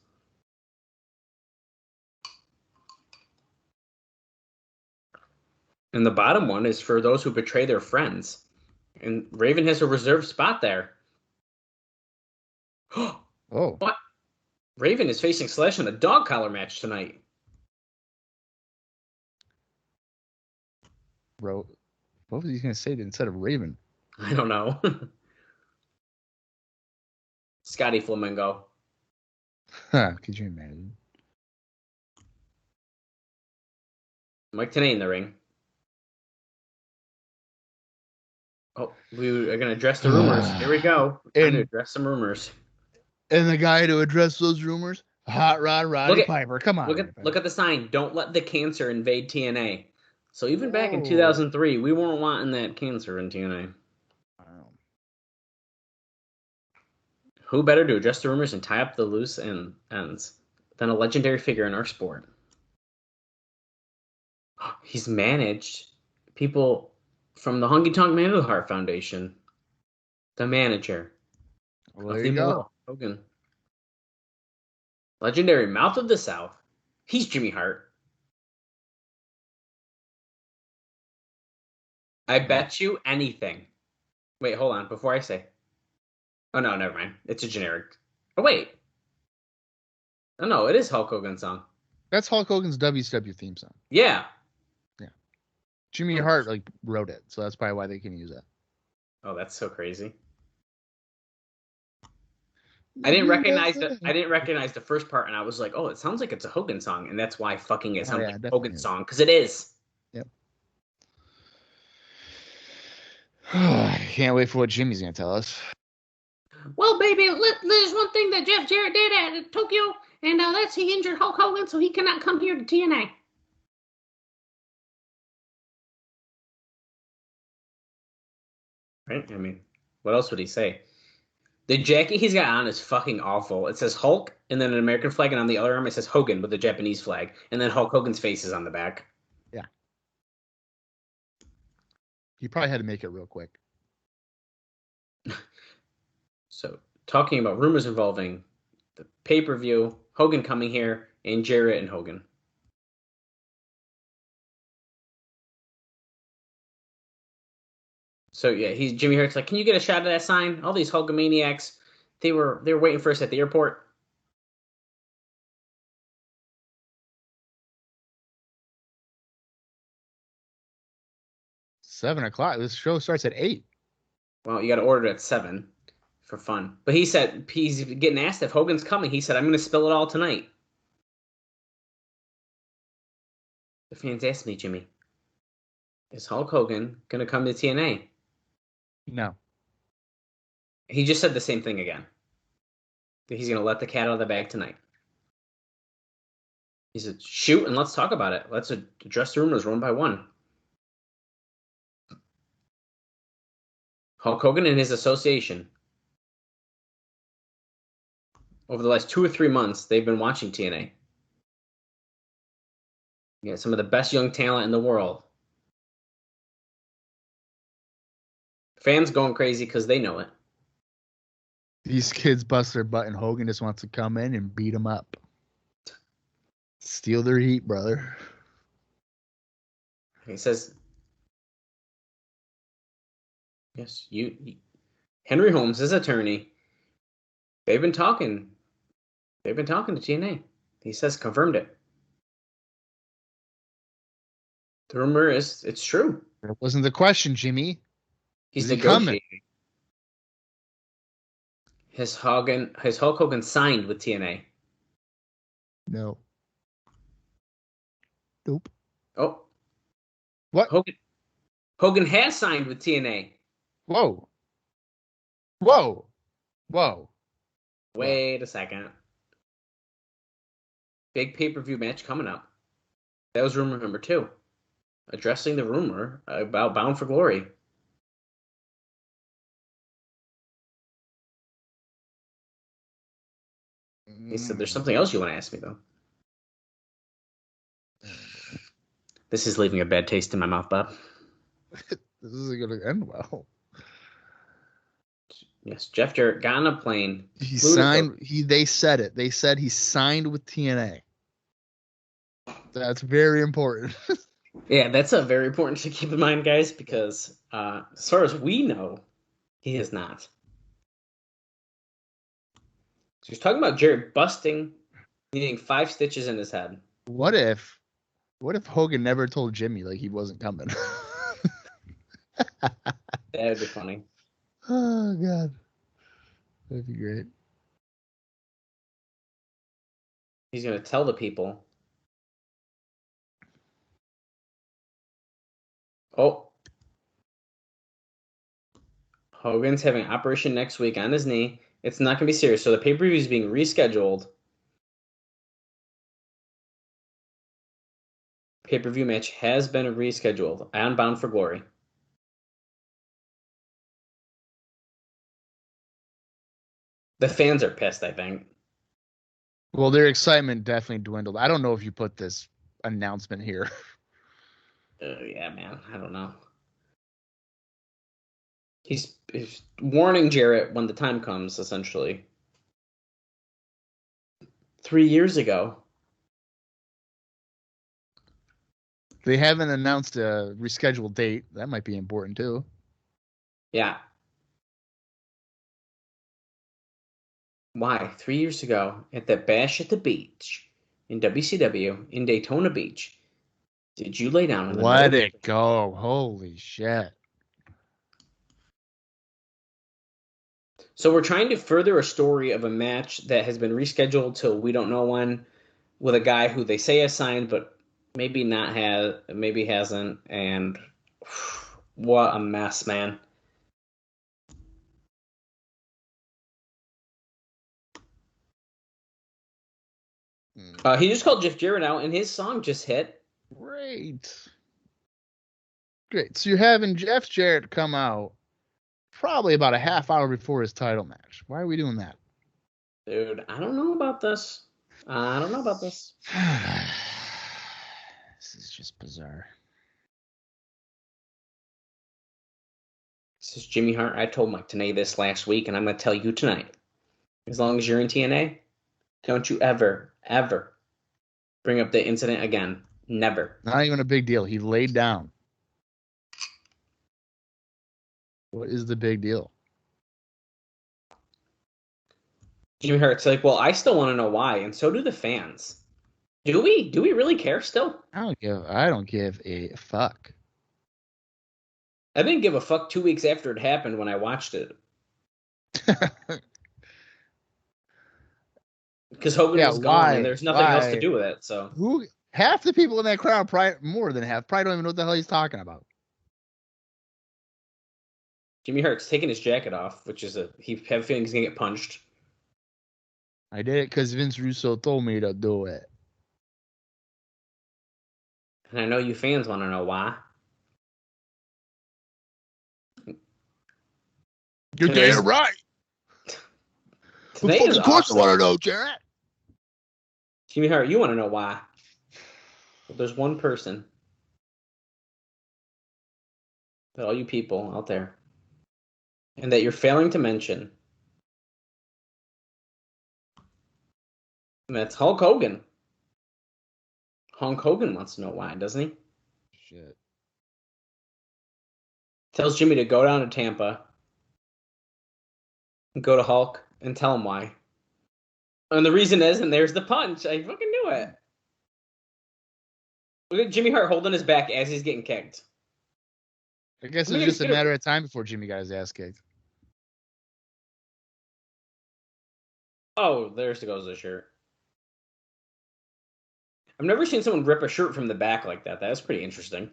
S4: And the bottom one is for those who betray their friends. And Raven has a reserved spot there.
S3: Oh.
S4: What? Raven is facing Slash in a dog collar match tonight.
S3: Bro, what was he going to say instead of Raven?
S4: I don't know. Scotty Flamingo.
S3: Could you imagine?
S4: Mike Tenay in the ring. Oh, we are going to address the rumors. Here we go. Time to address some rumors.
S3: And the guy to address those rumors, Hot Rod Roddy Piper. Come on.
S4: Look at the sign. Don't let the cancer invade TNA. So even back in 2003, we weren't wanting that cancer in TNA.
S3: Wow.
S4: Who better to address the rumors and tie up the loose ends than a legendary figure in our sport? He's managed people from the Honky Tonk Man of the Heart Foundation. The manager.
S3: Well, there you go.
S4: Hogan. Legendary Mouth of the South. He's Jimmy Hart. I bet you anything. Wait, hold on. Before I say. Oh, no, never mind. It's a generic. Oh, wait. Oh, no, it is Hulk Hogan's song.
S3: That's Hulk Hogan's WCW theme song.
S4: Yeah.
S3: Yeah. Jimmy Hart wrote it, so that's probably why they can use it.
S4: Oh, that's so crazy. I didn't recognize the first part, and I was like, "Oh, it sounds like it's a Hogan song," and that's why fucking it sounds like a Hogan song because it is.
S3: Yep. I can't wait for what Jimmy's gonna tell us.
S5: Well, baby, there's one thing that Jeff Jarrett did at Tokyo, and that's he injured Hulk Hogan, so he cannot come here to TNA.
S4: Right? I mean, what else would he say? The jacket he's got on is fucking awful. It says Hulk, and then an American flag, and on the other arm it says Hogan with the Japanese flag, and then Hulk Hogan's face is on the back.
S3: Yeah. He probably had to make it real quick.
S4: So, talking about rumors involving the pay-per-view, Hogan coming here, and Jarrett and Hogan. So yeah, Jimmy Hart's like, can you get a shot of that sign? All these Hulkamaniacs, they were waiting for us at the airport.
S3: $7:00. This show starts at 8.
S4: Well, you got to order it at 7 for fun. But he said he's getting asked if Hogan's coming. He said, I'm going to spill it all tonight. The fans asked me, Jimmy, is Hulk Hogan going to come to TNA?
S3: No.
S4: He just said the same thing again. That he's going to let the cat out of the bag tonight. He said, shoot, and let's talk about it. Let's address the rumors one by one. Hulk Hogan and his association. Over the last 2 or 3 months, they've been watching TNA. Yeah, some of the best young talent in the world. Fans going crazy because they know it.
S3: These kids bust their butt, and Hogan just wants to come in and beat them up. Steal their heat, brother.
S4: He says, yes, Henry Holmes, his attorney, they've been talking to TNA. He says, confirmed it. The rumor is, it's true.
S3: That wasn't the question, Jimmy.
S4: He's negotiating. Has Hulk Hogan signed with TNA?
S3: No. Nope.
S4: Oh.
S3: What?
S4: Hogan has signed with TNA.
S3: Whoa.
S4: Wait a second. Big pay-per-view match coming up. That was rumor number 2. Addressing the rumor about Bound for Glory. He said, "There's something else you want to ask me, though." This is leaving a bad taste in my mouth, Bob.
S3: This isn't going to end well.
S4: Yes, Jeff Jarrett got on a plane.
S3: He
S4: flew to
S3: signed. They said it. They said he signed with TNA. That's very important.
S4: Yeah, that's a very important to keep in mind, guys, because as far as we know, he is not. So he's talking about Jarrett busting, needing 5 stitches in his head.
S3: What if Hogan never told Jimmy like he wasn't coming?
S4: That would be funny.
S3: Oh God, that'd be great.
S4: He's going to tell the people. Oh. Hogan's having an operation next week on his knee. It's not going to be serious. So the pay-per-view is being rescheduled. Pay-per-view match has been rescheduled. I am Bound for Glory. The fans are pissed, I think.
S3: Well, their excitement definitely dwindled. I don't know if you put this announcement here.
S4: Yeah, man. I don't know. He's warning Jarrett when the time comes, essentially. 3 years ago.
S3: They haven't announced a rescheduled date. That might be important too.
S4: Yeah. Why? 3 years ago, at the Bash at the Beach in WCW in Daytona Beach, did you lay down in the
S3: Let
S4: middle?
S3: it go. Holy shit.
S4: So we're trying to further a story of a match that has been rescheduled till we don't know when, with a guy who they say has signed, but maybe not has, maybe hasn't, and what a mess, man. He just called Jeff Jarrett out, and his song just hit.
S3: Great. So you're having Jeff Jarrett come out probably about a half hour before his title match. Why are we doing that?
S4: Dude, I don't know about this.
S3: This is just bizarre.
S4: This is Jimmy Hart. I told Mike Tenay this last week, and I'm going to tell you tonight. As long as you're in TNA, don't you ever, ever bring up the incident again. Never.
S3: Not even a big deal. He laid down. What is the big deal?
S4: Jimmy Hart's like, well, I still want to know why, and so do the fans. Do we? Do we really care still?
S3: I don't give a fuck.
S4: I didn't give a fuck 2 weeks after it happened when I watched it. Because Hogan was gone, and there's nothing else to do with it. So
S3: half the people in that crowd, probably more than half, probably don't even know what the hell he's talking about.
S4: Jimmy Hart's taking his jacket off, which is he have a feeling he's gonna get punched.
S3: I did it because Vince Russo told me to do it.
S4: And I know you fans want to know why.
S3: You're damn right. Of course I want to know, Jarrett.
S4: Jimmy Hart, you want to know why? Well, there's one person that all you people out there, and that you're failing to mention. And that's Hulk Hogan. Hulk Hogan wants to know why, doesn't he?
S3: Shit.
S4: Tells Jimmy to go down to Tampa and go to Hulk and tell him why. And the reason is, and there's the punch. I fucking knew it. Look at Jimmy Hart holding his back as he's getting kicked.
S3: I guess it's just a matter of time before Jimmy got his ass kicked.
S4: Oh, there goes the shirt. I've never seen someone rip a shirt from the back like that. That's pretty interesting.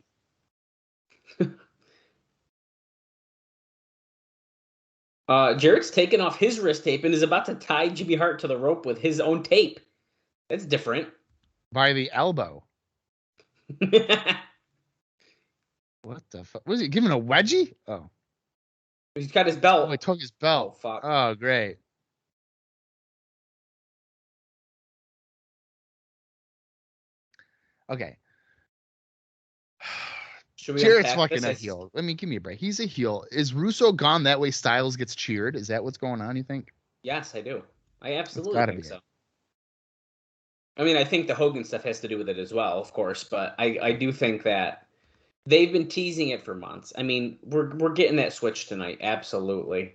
S4: Jarrett's taken off his wrist tape and is about to tie Jimmy Hart to the rope with his own tape. That's different.
S3: By the elbow. What the fuck? Was he giving a wedgie? Oh.
S4: He's got his belt.
S3: Oh, he took his belt.
S4: Oh, fuck.
S3: Oh, great. Okay.
S4: Should we
S3: Jarrett's
S4: unpack
S3: fucking
S4: this?
S3: a heel. I mean, give me a break. He's a heel. Is Russo gone that way Styles gets cheered? Is that what's going on, you think?
S4: Yes, I do. I
S3: It's
S4: absolutely
S3: gotta
S4: think
S3: be
S4: so.
S3: it.
S4: I mean, I think the Hogan stuff has to do with it as well, of course, but I do think that they've been teasing it for months. I mean, we're getting that switch tonight, absolutely.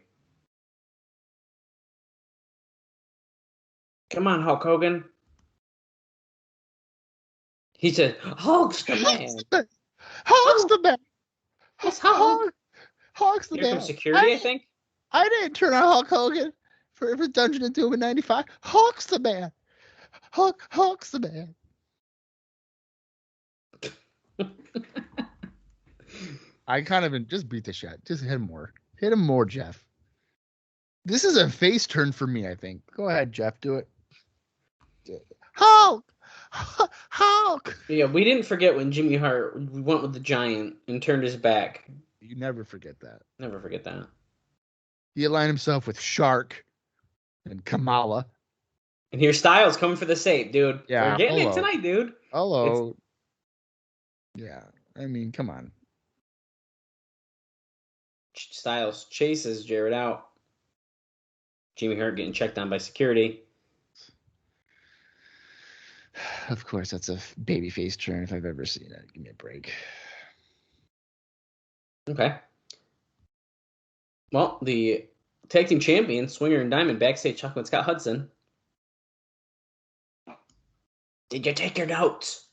S4: Come on, Hulk Hogan. He said, Hulk's the man.
S3: Hawk's the man.
S5: It's Hulk.
S3: Hawk's the
S4: Here comes
S3: man.
S4: security, I think.
S3: I didn't turn on Hulk Hogan for Dungeon and Doom in '95. Hawk's the man. Hawk's the man. I kind of just beat the shit. Just hit him more. Hit him more, Jeff. This is a face turn for me, I think. Go ahead, Jeff. Do it. Hulk! Hulk!
S4: Yeah, we didn't forget when Jimmy Hart went with the Giant and turned his back.
S3: You never forget that.
S4: Never forget that.
S3: He aligned himself with Shark and Kamala.
S4: And here's Styles coming for the save, dude.
S3: Yeah,
S4: We're getting
S3: hello.
S4: it tonight, dude.
S3: Hello. Yeah, I mean, come on.
S4: Styles chases Jarrett out. Jimmy Hart getting checked on by security.
S3: Of course, that's a babyface turn if I've ever seen it. Give me a break.
S4: Okay. Well, the tag team champions, Swinger and Diamond, backstage talking with Scott Hudson. Did you take your notes?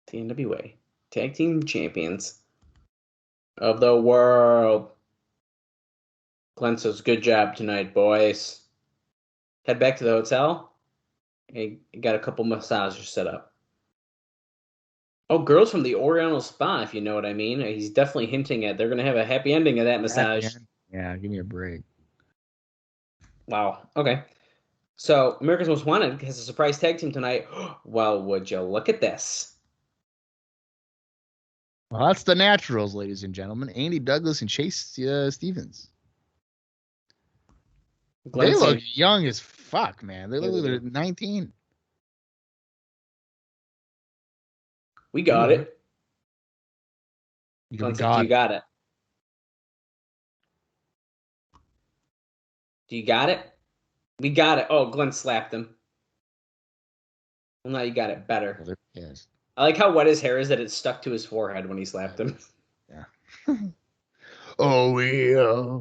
S4: The NWA tag team champions of the world. Glenn says, good job tonight, boys. Head back to the hotel. He got a couple massages set up. Oh, girls from the Oriental Spa, if you know what I mean. He's definitely hinting at they're going to have a happy ending of that massage.
S3: Yeah, give me a break.
S4: Wow. Okay. So, America's Most Wanted has a surprise tag team tonight. Well, would you look at this?
S3: Well, that's the Naturals, ladies and gentlemen. Andy Douglas and Chase Stevens.
S4: Glenn
S3: They look
S4: saying,
S3: young as fuck, man. They
S4: Yeah,
S3: look
S4: they
S3: like
S4: do.
S3: they're 19.
S4: we got
S3: Ooh.
S4: it.
S3: You
S4: Glenn said,
S3: got
S4: do you
S3: it.
S4: got it? Do you got it? We got it. Oh, Glenn slapped him. Well, now you got it better.
S3: Yes.
S4: I like how wet his hair is that it stuck to his forehead when he slapped him.
S3: Yeah. Oh, yeah.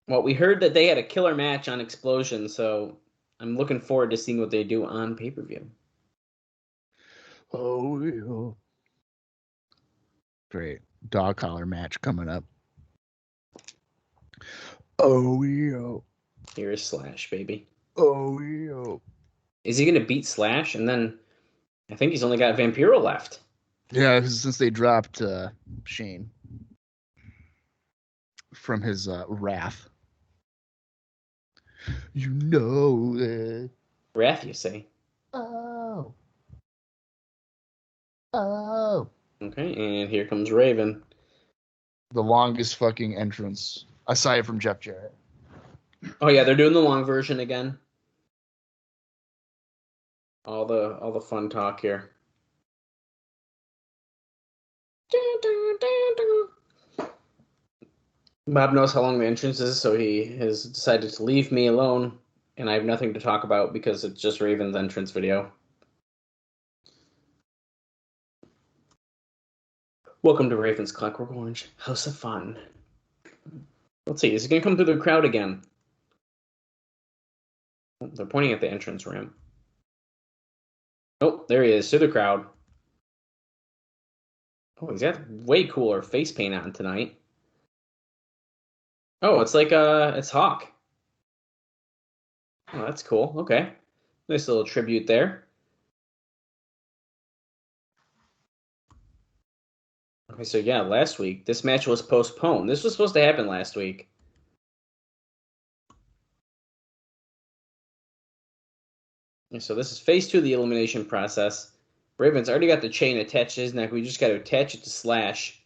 S4: Well, we heard that they had a killer match on Explosion, so I'm looking forward to seeing what they do on pay-per-view.
S3: Oh, yeah. Great. Dog collar match coming up. Oh, yeah.
S4: Here's Slash, baby.
S3: Oh, yeah.
S4: Is he going to beat Slash? And then I think he's only got Vampiro left.
S3: Yeah, since they dropped Shane from his wrath. You know that.
S4: Wrath, you say?
S3: Oh. Oh.
S4: Okay, and here comes Raven.
S3: The longest fucking entrance, aside from Jeff Jarrett.
S4: Oh yeah, they're doing the long version again. All the fun talk here. Bob knows how long the entrance is, so he has decided to leave me alone, and I have nothing to talk about because it's just Raven's entrance video. Welcome to Raven's Clockwork Orange, House of Fun. Let's see, is he going to come through the crowd again? Oh, they're pointing at the entrance ramp. Oh, there he is, through the crowd. Oh, he's got way cooler face paint on tonight. Oh, it's like it's Hawk. Oh, that's cool. Okay. Nice little tribute there. Okay, so yeah, last week, this match was postponed. This was supposed to happen last week. And so this is phase 2 of the elimination process. Raven's already got the chain attached to his neck. We just got to attach it to Slash.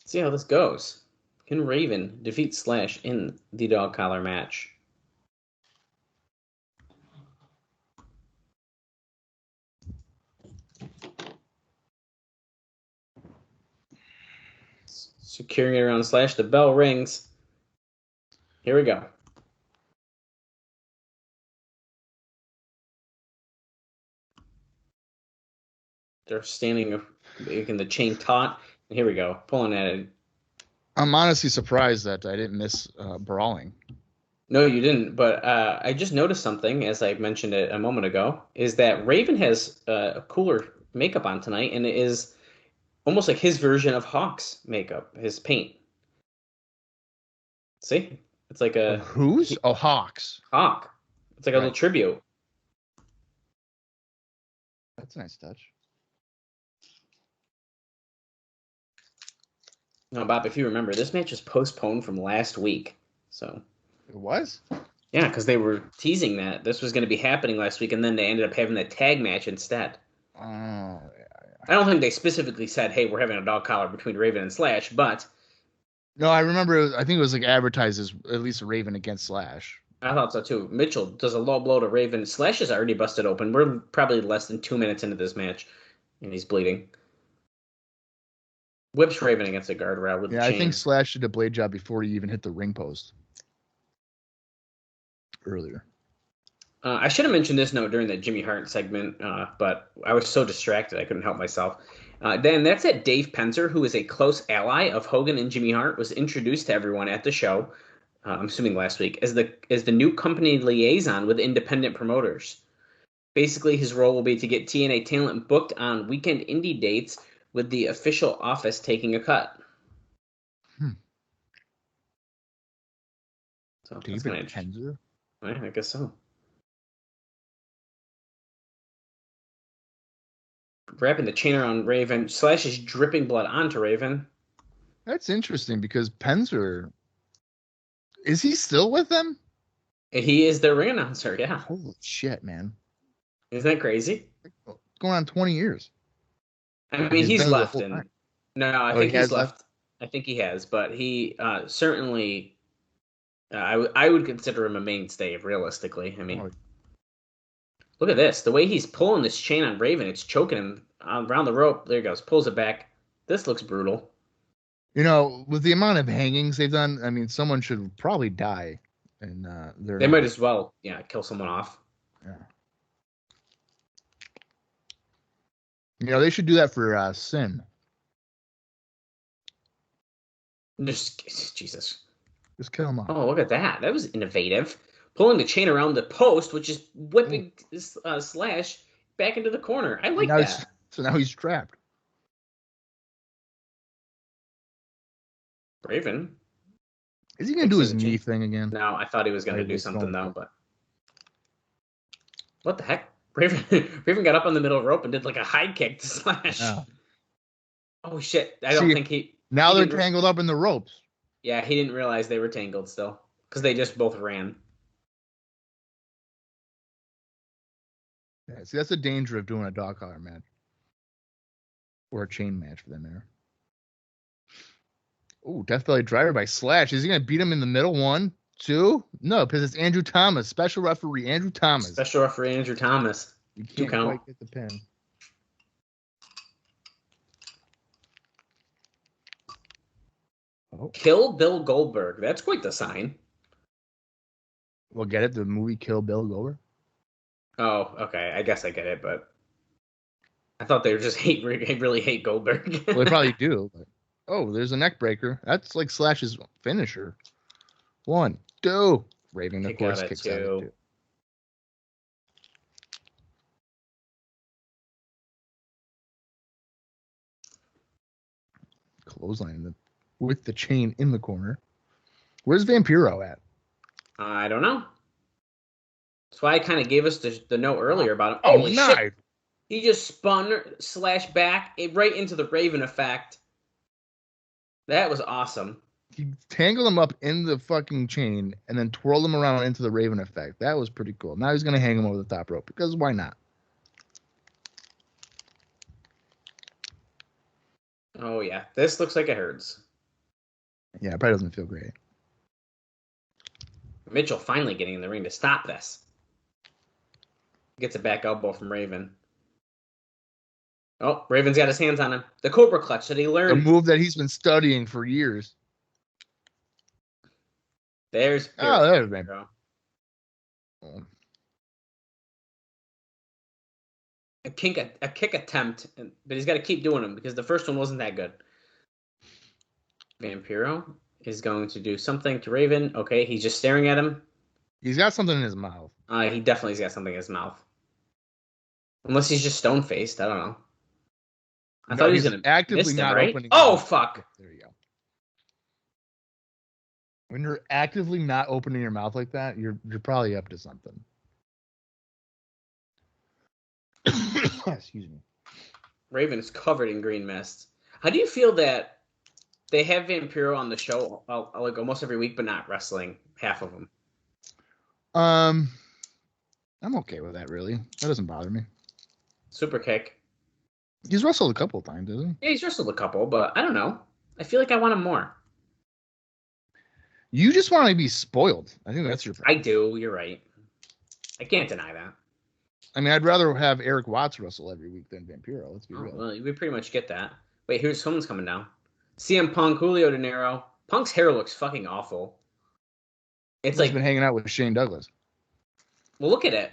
S4: See how this goes. Can Raven defeat Slash in the dog collar match? Securing it around Slash. The bell rings. Here we go. They're standing making the chain taut. And here we go. Pulling at it.
S3: I'm honestly surprised that I didn't miss brawling.
S4: No, you didn't. But I just noticed something, as I mentioned it a moment ago, is that Raven has a cooler makeup on tonight, and it is almost like his version of Hawk's makeup, his paint. See? It's like a...
S3: Whose? Oh, Hawks.
S4: Hawk. It's like a little tribute.
S3: That's a nice touch.
S4: No, Bob, if you remember, this match was postponed from last week. So
S3: it was?
S4: Yeah, because they were teasing that this was going to be happening last week, and then they ended up having that tag match instead.
S3: Oh, yeah.
S4: I don't think they specifically said, hey, we're having a dog collar between Raven and Slash, but...
S3: No, I remember, I think it was like advertised as at least Raven against Slash.
S4: I thought so, too. Mitchell does a low blow to Raven. Slash is already busted open. We're probably less than 2 minutes into this match, and he's bleeding. Whips Raven against the guardrail with the chain.
S3: I think Slash did a blade job before he even hit the ring post. Earlier.
S4: I should have mentioned this note during the Jimmy Hart segment, but I was so distracted I couldn't help myself. Then that's that Dave Penzer, who is a close ally of Hogan and Jimmy Hart, was introduced to everyone at the show, I'm assuming last week, as the new company liaison with independent promoters. Basically, his role will be to get TNA talent booked on weekend indie dates, with the official office taking a cut. So
S3: David Penzer?
S4: I guess so. Wrapping the chain around Raven. Slash is dripping blood onto Raven.
S3: That's interesting because Penzer... Is he still with them?
S4: He is their ring announcer, yeah.
S3: Holy shit, man.
S4: Isn't that crazy?
S3: It's going on 20 years.
S4: I mean, he's left. I think he's left. I think he has, but he certainly... I would consider him a mainstay, realistically. I mean... Look at this. The way he's pulling this chain on Raven, it's choking him around the rope. There he goes. Pulls it back. This looks brutal.
S3: You know, with the amount of hangings they've done, I mean, someone should probably die. And
S4: they might as well, kill someone off.
S3: Yeah. You know, they should do that for Sin.
S4: Jesus.
S3: Just kill him off.
S4: Oh, look at that. That was innovative. Pulling the chain around the post, which is whipping Slash back into the corner. I like that.
S3: So now he's trapped.
S4: Raven.
S3: Is he going to do his knee thing again?
S4: No, I thought he was going to do something, though. But what the heck? Raven got up on the middle rope and did like a high kick to Slash. Oh, shit. I don't think he...
S3: Now they're tangled up in the ropes.
S4: Yeah, he didn't realize they were tangled still. Because they just both ran.
S3: Yeah, see, that's the danger of doing a dog collar match. Or a chain match for that matter. Oh, Death Valley Driver by Slash. Is he going to beat him in the middle? 1, 2? No, because it's Andrew Thomas. Special referee Andrew Thomas.
S4: Special referee Andrew Thomas.
S3: You can't quite get the pin.
S4: Oh. Kill Bill Goldberg. That's quite the sign.
S3: Well, get it? The movie Kill Bill Goldberg?
S4: Oh, okay. I guess I get it, but I thought they were just really hate Goldberg.
S3: Well, they probably do. But... Oh, there's a neck breaker. That's like Slash's finisher. 1, 2. Raven, of course, kicks out of it, too. Clothesline with the chain in the corner. Where's Vampiro at?
S4: I don't know. That's why I kind of gave us the note earlier about him.
S3: Oh, nice. Shit.
S4: He just spun Slash back right into the Raven effect. That was awesome.
S3: He tangled him up in the fucking chain and then twirled him around into the Raven effect. That was pretty cool. Now he's going to hang him over the top rope because why not?
S4: Oh, yeah. This looks like it hurts.
S3: Yeah, it probably doesn't feel great.
S4: Mitchell finally getting in the ring to stop this. Gets a back elbow from Raven. Oh, Raven's got his hands on him. The Cobra Clutch that he
S3: A
S4: learned.
S3: move that he's been studying for years.
S4: There's
S3: there's man.
S4: A kick attempt, but he's got to keep doing them because the first one wasn't that good. Vampiro is going to do something to Raven. Okay, he's just staring at him.
S3: He's got something in his mouth.
S4: He definitely's got something in his mouth. Unless he's just stone-faced. I don't know. I thought he was going to
S3: actively
S4: miss
S3: not
S4: right?
S3: opening.
S4: Oh, fuck.
S3: There you go. When you're actively not opening your mouth like that, you're probably up to something. Excuse me.
S4: Raven is covered in green mist. How do you feel that they have Vampiro on the show like almost every week, but not wrestling half of them?
S3: I'm okay with that, really. That doesn't bother me.
S4: Super kick.
S3: He's wrestled a couple of times, hasn't he?
S4: Yeah, he's wrestled a couple, but I don't know. I feel like I want him more.
S3: You just want to be spoiled. I think that's your problem.
S4: I do. You're right. I can't deny that.
S3: I mean, I'd rather have Eric Watts wrestle every week than Vampiro. Let's be real.
S4: Well, we pretty much get that. Wait, here's someone's coming down. CM Punk, Julio De Niro. Punk's hair looks fucking awful. It's
S3: He's been hanging out with Shane Douglas.
S4: Well, look at it.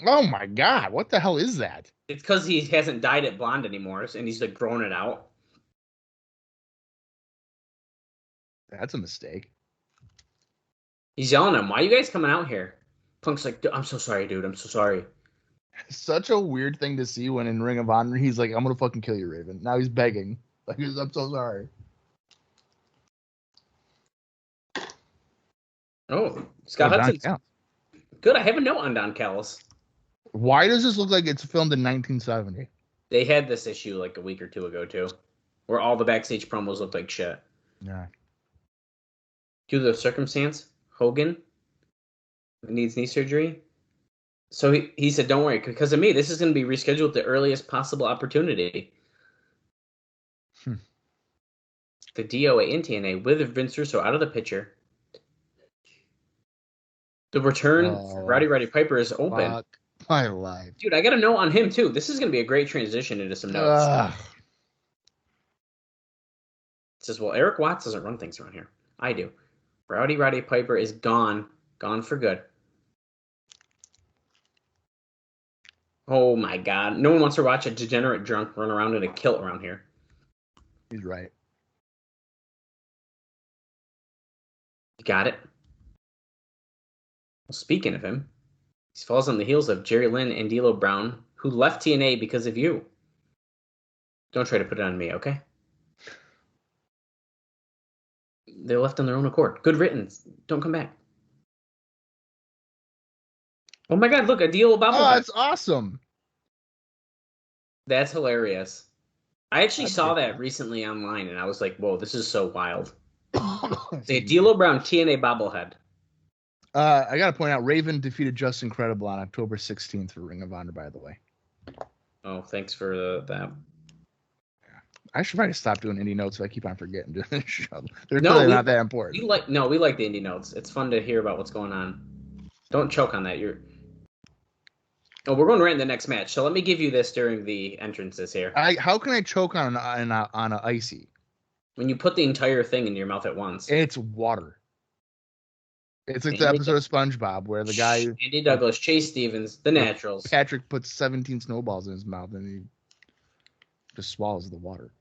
S3: Oh my God! What the hell is that?
S4: It's because he hasn't dyed it blonde anymore, and he's like growing it out.
S3: That's a mistake.
S4: He's yelling at him, "Why are you guys coming out here?" Punk's like, "I'm so sorry, dude. I'm so sorry."
S3: Such a weird thing to see when in Ring of Honor he's like, "I'm gonna fucking kill you, Raven." Now he's begging, like, "I'm so sorry."
S4: Oh, Scott Hudson.
S3: Yeah.
S4: Good. I have a note on Don Callis.
S3: Why does this look like it's filmed in 1970?
S4: They had this issue like a week or two ago too, where all the backstage promos looked like shit.
S3: Yeah.
S4: Due to the circumstance, Hogan needs knee surgery. So he said, "Don't worry, because of me, this is going to be rescheduled at the earliest possible opportunity." The DOA and TNA with Vince Russo out of the picture. The return for Roddy Piper is open.
S3: Fuck my life.
S4: Dude, I got a note on him too. This is going to be a great transition into some notes. It says, well, Eric Watts doesn't run things around here. I do. Roddy Piper is gone for good. Oh my God. No one wants to watch a degenerate drunk run around in a kilt around here.
S3: He's right.
S4: You got it? Well, speaking of him, he falls on the heels of Jerry Lynn and D'Lo Brown, who left TNA because of you. Don't try to put it on me, okay? They left on their own accord. Good riddance. Don't come back. Oh my God, look, a D'Lo bobblehead.
S3: Oh, that's awesome.
S4: That's hilarious. I actually saw that recently online, and I was like, whoa, this is so wild. The D'Lo Brown TNA bobblehead.
S3: I got to point out, Raven defeated Just Incredible on October 16th for Ring of Honor, by the way.
S4: Oh, thanks for that.
S3: I should probably stop doing indie notes if I keep on forgetting doing this show. They're really not that important.
S4: We like the indie notes. It's fun to hear about what's going on. Don't choke on that. We're going right in the next match. So let me give you this during the entrances here.
S3: How can I choke on an icy?
S4: When you put the entire thing in your mouth at once.
S3: It's water. It's like the episode of SpongeBob where the guy...
S4: Andy Douglas, Chase Stevens, the Naturals.
S3: Patrick puts 17 snowballs in his mouth and he just swallows the water.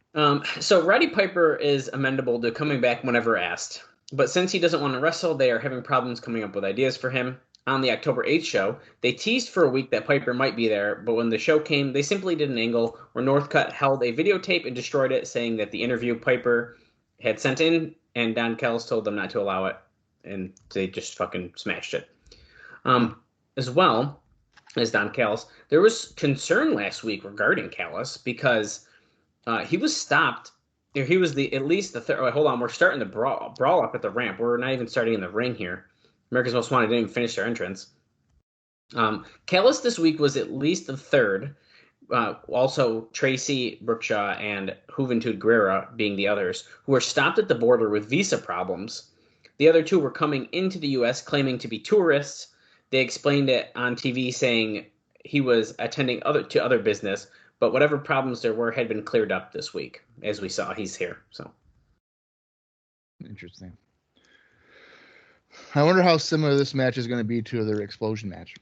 S4: So Roddy Piper is amendable to coming back whenever asked. But since he doesn't want to wrestle, they are having problems coming up with ideas for him. On the October 8th show, they teased for a week that Piper might be there, but when the show came, they simply did an angle where Northcutt held a videotape and destroyed it, saying that the interview Piper had sent in, and Don Callis told them not to allow it, and they just fucking smashed it. As well as Don Callis, there was concern last week regarding Callis because he was stopped. He was at least the third. Oh, hold on, we're starting the brawl up at the ramp. We're not even starting in the ring here. America's Most Wanted didn't even finish their entrance. Callis this week was at least the third also Tracy Brookshaw and Juventud Guerrera being the others, who were stopped at the border with visa problems. The other two were coming into the U.S. claiming to be tourists. They explained it on TV saying he was attending other business, but whatever problems there were had been cleared up this week. As we saw, he's here. So
S3: Interesting. I wonder how similar this match is going to be to their explosion match.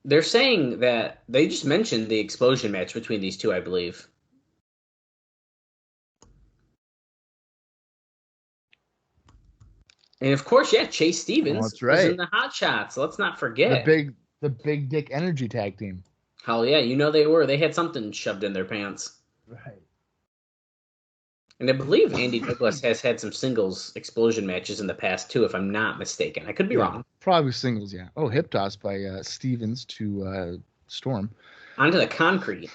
S4: they're saying that they just mentioned the explosion match between these two, I believe. And of course, yeah, Chase Stevens
S3: that's
S4: was
S3: right.
S4: in the Hot Shots. Let's not forget.
S3: The big dick energy tag team.
S4: Hell yeah, you know they were. They had something shoved in their pants.
S3: Right.
S4: And I believe Andy Douglas has had some singles explosion matches in the past too, if I'm not mistaken. I could be wrong.
S3: Probably singles, yeah. Oh, hip toss by Stevens to Storm.
S4: Onto the concrete.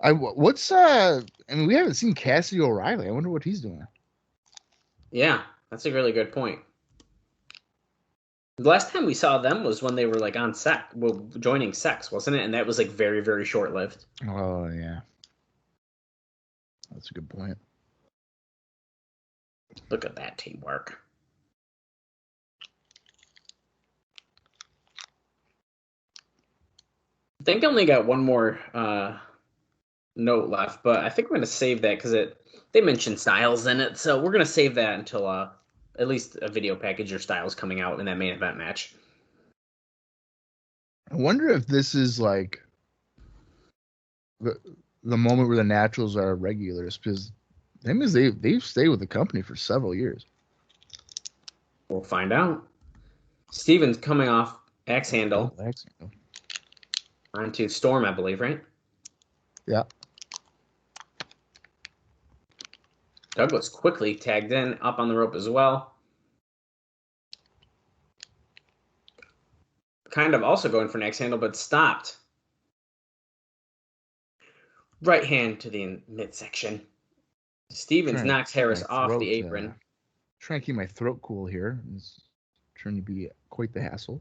S3: I mean, we haven't seen Cassidy O'Reilly. I wonder what he's doing.
S4: Yeah, that's a really good point. The last time we saw them was when they were like on joining Sex, wasn't it? And that was like very, very short lived.
S3: Oh yeah, that's a good point.
S4: Look at that teamwork. I think I only got one more note left, but I think we're going to save that because they mentioned Styles in it, so we're going to save that until at least a video package or Styles coming out in that main event match.
S3: I wonder if this is like the moment where the Naturals are regulars, because they've stayed with the company for several years.
S4: We'll find out. Stevens coming off axe handle. Onto Storm, I believe, right?
S3: Yeah.
S4: Douglas quickly tagged in, up on the rope as well. Kind of also going for an axe handle, but stopped. Right hand to the midsection. Stevens knocks Harris off the apron.
S3: Trying to keep my throat cool here. It's trying to be quite the hassle.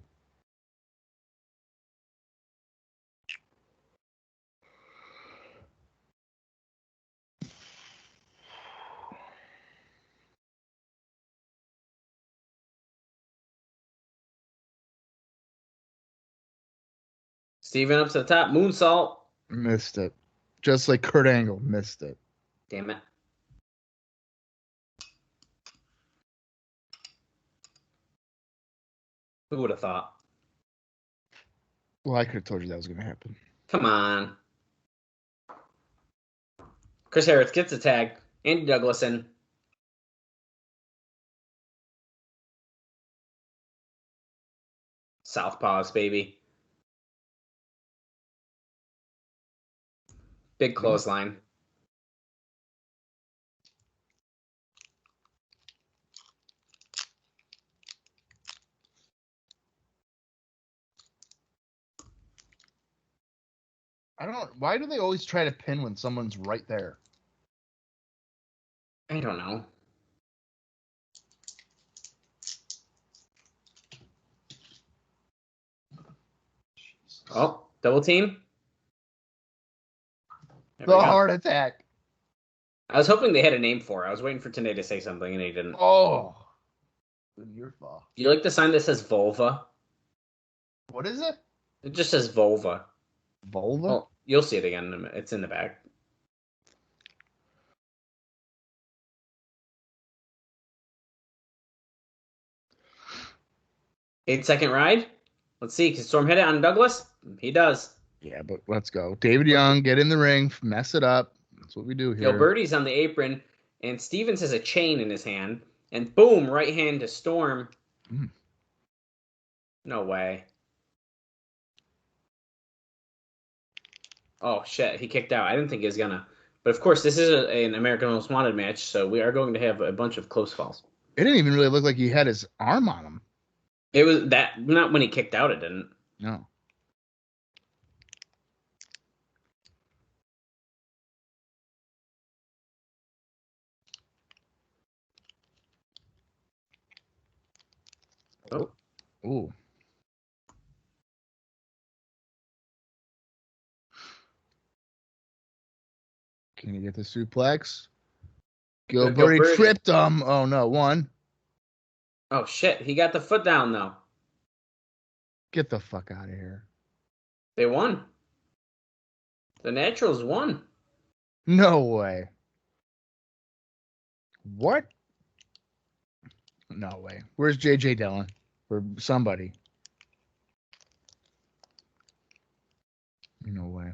S4: Steven up to the top. Moonsault.
S3: Missed it. Just like Kurt Angle. Missed it.
S4: Damn it. Who would have thought?
S3: Well, I could have told you that was going to happen.
S4: Come on. Chris Harris gets a tag. Andy Douglas in. Southpaws, baby. Big clothesline.
S3: Why do they always try to pin when someone's right there?
S4: I don't know. Jesus. Oh, double team.
S3: The heart attack.
S4: I was hoping they had a name for it. I was waiting for Tanay to say something, and he didn't.
S3: Oh. Your fault.
S4: Do you like the sign that says vulva?
S3: What is it?
S4: It just says vulva.
S3: Vulva?
S4: Oh, you'll see it again. It's in the back. Eight-second ride. Let's see. Can Storm hit it on Douglas? He does.
S3: Yeah, but let's go. David Young, get in the ring, mess it up. That's what we do here.
S4: Gilberti's on the apron, and Stevens has a chain in his hand. And boom, right hand to Storm. No way. Oh, shit. He kicked out. I didn't think he was going to. But, of course, this is an American Most Wanted match, so we are going to have a bunch of close falls.
S3: It didn't even really look like he had his arm on him.
S4: It was that. Not when he kicked out, it didn't.
S3: No.
S4: Oh.
S3: Ooh. Can you get the suplex?
S4: Gilberti.
S3: Gilberti tripped him. Oh, no. One.
S4: Oh, shit. He got the foot down, though.
S3: Get the fuck out of here.
S4: They won. The Naturals won.
S3: No way. What? No way. Where's J.J. Dillon? Or somebody? No way.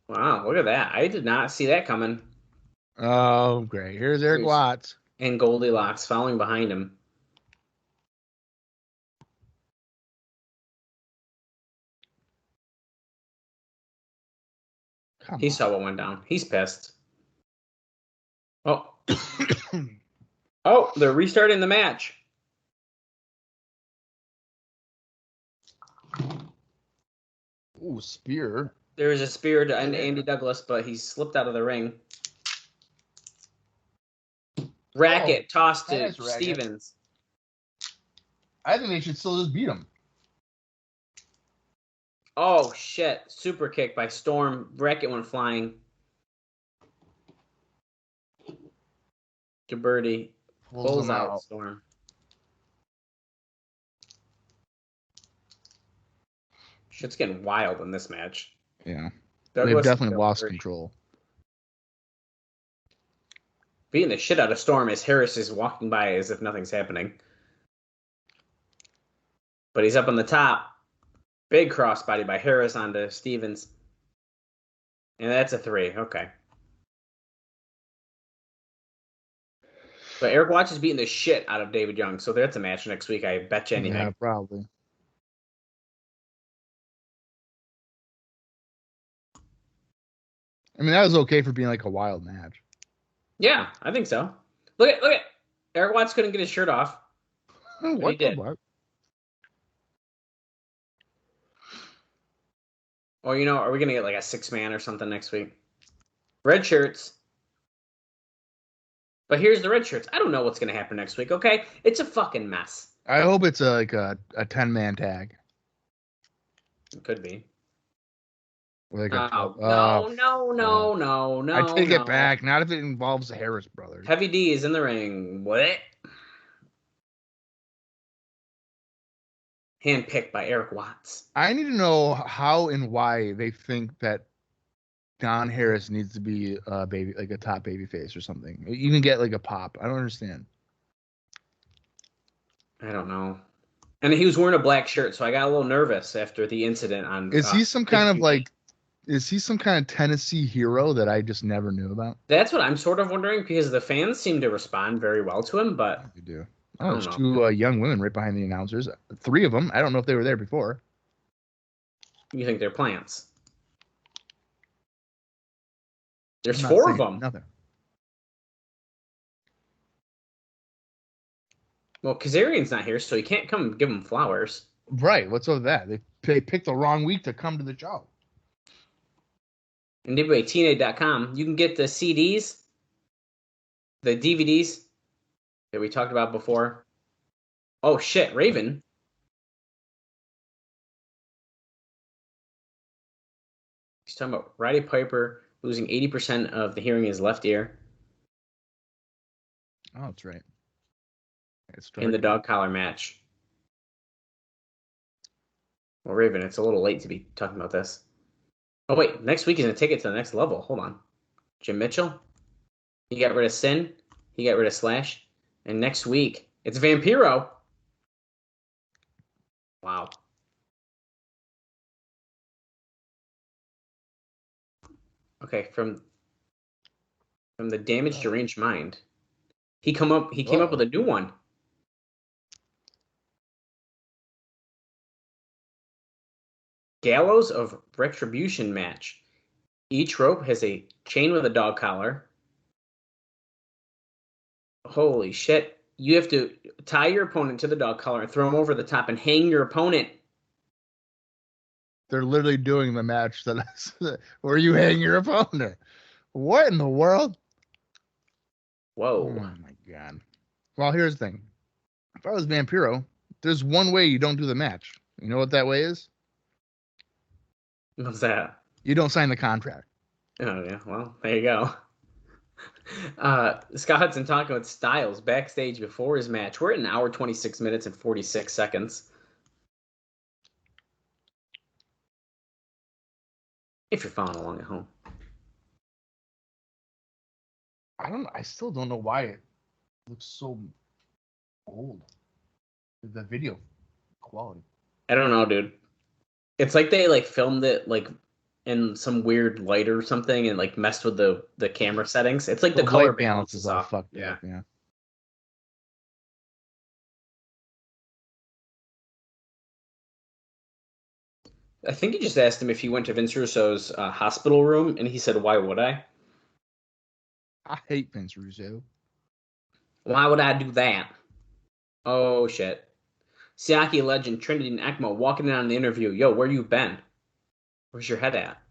S4: Wow, look at that. I did not see that coming.
S3: Oh, great. Here's Eric Watts.
S4: And Goldilocks following behind him. He saw what went down. He's pissed. Oh. Oh, they're restarting the match.
S3: Ooh, spear.
S4: There is a spear to Andy Douglas, but he slipped out of the ring. Racket tossed to Stevens.
S3: I think they should still just beat him.
S4: Oh, shit. Super kick by Storm. Racket went flying. Gilberti pulls out Storm. Shit's getting wild in this match.
S3: Yeah.
S4: Douglas
S3: They've definitely lost control.
S4: Beating the shit out of Storm as Harris is walking by as if nothing's happening. But he's up on the top. Big crossbody by Harris onto Stevens. And that's a 3. Okay. But Eric Watts is beating the shit out of David Young. So that's a match next week. I bet you anything.
S3: Yeah, probably. I mean, that was okay for being like a wild match.
S4: Yeah, I think so. Look at Eric Watts couldn't get his shirt off.
S3: What
S4: he did.
S3: What?
S4: Or, are we going to get like a 6-man or something next week? Red shirts. But here's the red shirts. I don't know what's going to happen next week, okay? It's a fucking mess.
S3: I hope it's a 10-man tag.
S4: It could be.
S3: Like
S4: no.
S3: I take it back. Not if it involves the Harris brothers.
S4: Heavy D is in the ring. What? Handpicked by Eric Watts.
S3: I need to know how and why they think that Don Harris needs to be a top baby face or something. Even get like a pop. I don't understand.
S4: I don't know. And he was wearing a black shirt, so I got a little nervous after the incident on.
S3: Is he some kind of Tennessee hero that I just never knew about?
S4: That's what I'm sort of wondering because the fans seem to respond very well to him, but
S3: they do. Oh, there's 2 young women right behind the announcers. 3 of them. I don't know if they were there before.
S4: You think they're plants? There's 4 of them.
S3: Nothing.
S4: Well, Kazarian's not here, so he can't come give him flowers.
S3: Right. What's up with that? They picked the wrong week to come to the show.
S4: NWA-TNA.com. You can get the CDs, the DVDs that we talked about before. Oh, shit. Raven. He's talking about Roddy Piper losing 80% of the hearing in his left ear.
S3: Oh, that's right.
S4: In the dog collar match. Well, Raven, it's a little late to be talking about this. Oh, wait. Next week he's going to take it to the next level. Hold on. Jim Mitchell. He got rid of Sin. He got rid of Slash. And next week, it's Vampiro. Wow. Okay, from the Damaged Deranged Mind. He came up with a new one. Gallows of Retribution match. Each rope has a chain with a dog collar. Holy shit. You have to tie your opponent to the dog collar and throw him over the top and hang your opponent.
S3: They're literally doing the match where you hang your opponent. What in the world?
S4: Whoa.
S3: Oh my God. Well, here's the thing. If I was Vampiro, there's one way you don't do the match. You know what that way is?
S4: What's that?
S3: You don't sign the contract.
S4: Oh yeah, well there you go. Scott Hudson talking with Styles backstage before his match. We're at an hour 26 minutes and 46 seconds. If you're following along at home.
S3: I still don't know why it looks so old. The video quality.
S4: I don't know, dude. It's like they like filmed it like in some weird light or something and like messed with the camera settings. It's like the color
S3: white balance is all
S4: off.
S3: fucked
S4: Yeah.
S3: up. Yeah.
S4: I think he just asked him if he went to Vince Russo's hospital room, and he said, "Why would I?
S3: I hate Vince Russo.
S4: Why would I do that?" Oh shit! Siaki legend Trinity and ECMO walking in on the interview. Yo, where you been? Where's your head at?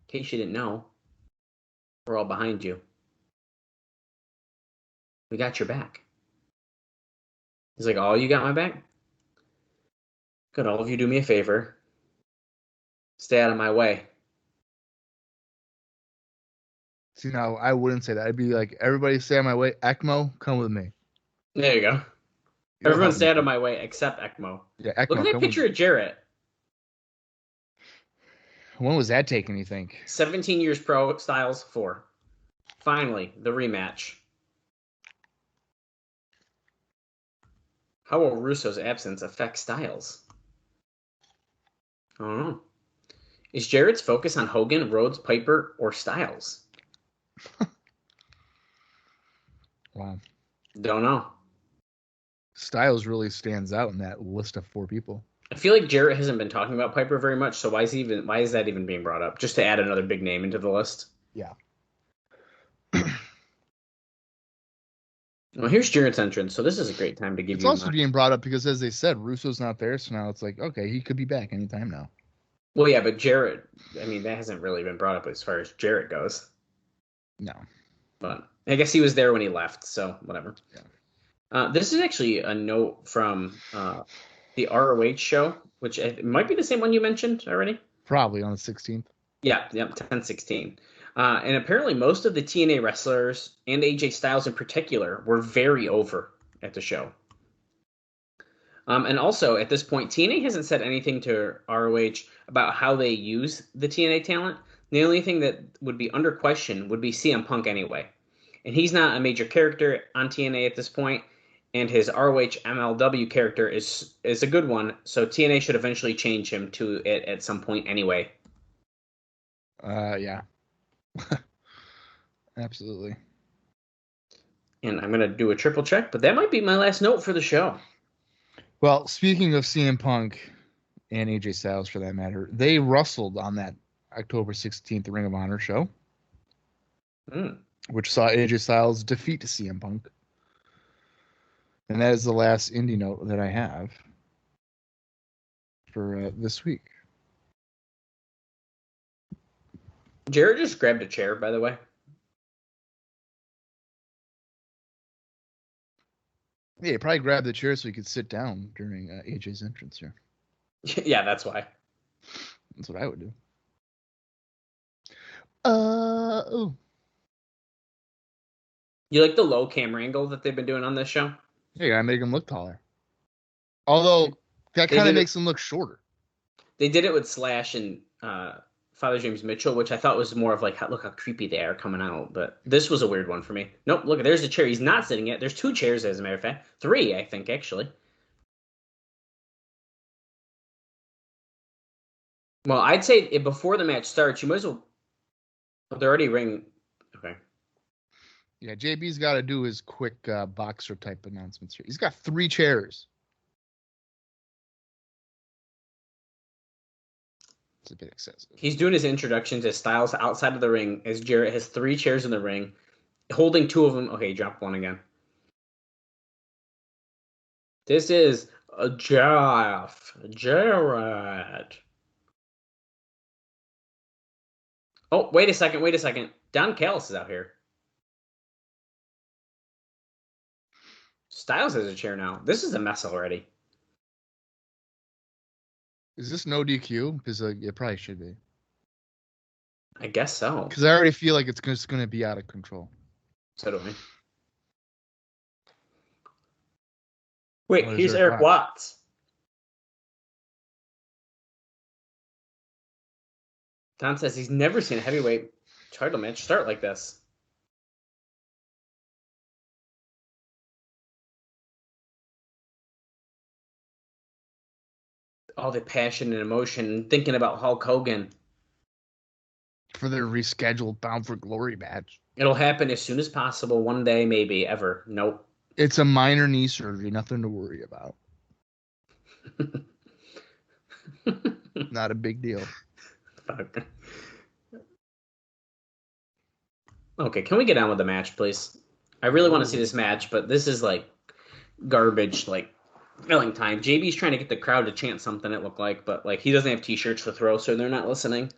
S4: In case you didn't know, we're all behind you. We got your back. He's like, "Oh, you got my back? Could all of you do me a favor? Stay out of my way."
S3: See, now I wouldn't say that. I'd be like, everybody stay on my way. ECMO, come with me.
S4: There you go.
S3: You'll
S4: Everyone
S3: help
S4: stay
S3: me.
S4: out of my way except ECMO.
S3: Yeah,
S4: Look
S3: ECMO,
S4: at that
S3: come
S4: picture
S3: with
S4: of Jarrett.
S3: me. When was that taken, you think?
S4: 17 years pro, Styles 4. Finally, the rematch. How will Russo's absence affect Styles? I don't know. Is Jarrett's focus on Hogan, Rhodes, Piper, or Styles?
S3: Wow.
S4: Don't know.
S3: Styles really stands out in that list of 4 people.
S4: I feel like Jarrett hasn't been talking about Piper very much, so why is that even being brought up? Just to add another big name into the list?
S3: Yeah.
S4: Well, here's Jarrett's entrance, so this is a great time to give
S3: It's
S4: you
S3: also being brought up because, as they said, Russo's not there, so now it's like, okay, he could be back anytime now.
S4: Well, yeah, but Jarrett, I mean, that hasn't really been brought up as far as Jarrett goes.
S3: No.
S4: But I guess he was there when he left, so whatever.
S3: Yeah.
S4: This is actually a note from the ROH show, which it might be the same one you mentioned already.
S3: Probably on the 16th.
S4: Yeah, 10/16. And apparently most of the TNA wrestlers and AJ Styles in particular were very over at the show. And also, at this point, TNA hasn't said anything to ROH about how they use the TNA talent. The only thing that would be under question would be CM Punk anyway. And he's not a major character on TNA at this point, and his ROH MLW character is a good one, so TNA should eventually change him to it at some point anyway.
S3: Yeah. Absolutely.
S4: And I'm going to do a triple check, but that might be my last note for the show.
S3: Well, speaking of CM Punk and AJ Styles, for that matter, they wrestled on that October 16th Ring of Honor show, which saw AJ Styles defeat CM Punk. And that is the last indie note that I have for this week.
S4: Jarrett just grabbed a chair, by the way.
S3: Yeah, he probably grabbed the chair so he could sit down during AJ's entrance here.
S4: Yeah, that's why.
S3: That's what I would do. Oh.
S4: You like the low camera angle that they've been doing on this show?
S3: Yeah, you gotta make him look taller. Although, that kind of makes him look shorter.
S4: They did it with Slash and Father James Mitchell, which I thought was more of like, look how creepy they are coming out. But this was a weird one for me. Nope, look, there's a chair. He's not sitting at. There's 2 chairs, as a matter of fact. 3, I think, actually. Well, I'd say before the match starts, you might as well... Oh, they're already ring... Okay.
S3: Yeah, JB's got to do his quick boxer type announcements here. He's got 3 chairs. It's a bit excessive.
S4: He's doing his introduction to Styles outside of the ring as Jarrett has 3 chairs in the ring, holding 2 of them. Okay, drop one again. This is a Jarrett. Oh, wait a second. Don Callis is out here. Styles has a chair now. This is a mess already.
S3: Is this no DQ? Because it probably should be.
S4: I guess so.
S3: Because I already feel like it's just going to be out of control.
S4: So do I. Wait,
S3: What is
S4: here's
S3: Eric
S4: Eric Watts. Don says he's never seen a heavyweight title match start like this. All the passion and emotion and thinking about Hulk Hogan.
S3: For their rescheduled Bound for Glory match.
S4: It'll happen as soon as possible, one day, maybe, ever. Nope.
S3: It's a minor knee surgery, nothing to worry about. Not a big deal.
S4: Okay, can we get on with the match, please? I really want to see this match, but this is like garbage, like filling time. JB's trying to get the crowd to chant something, it looked like, but like he doesn't have t-shirts to throw, so they're not listening.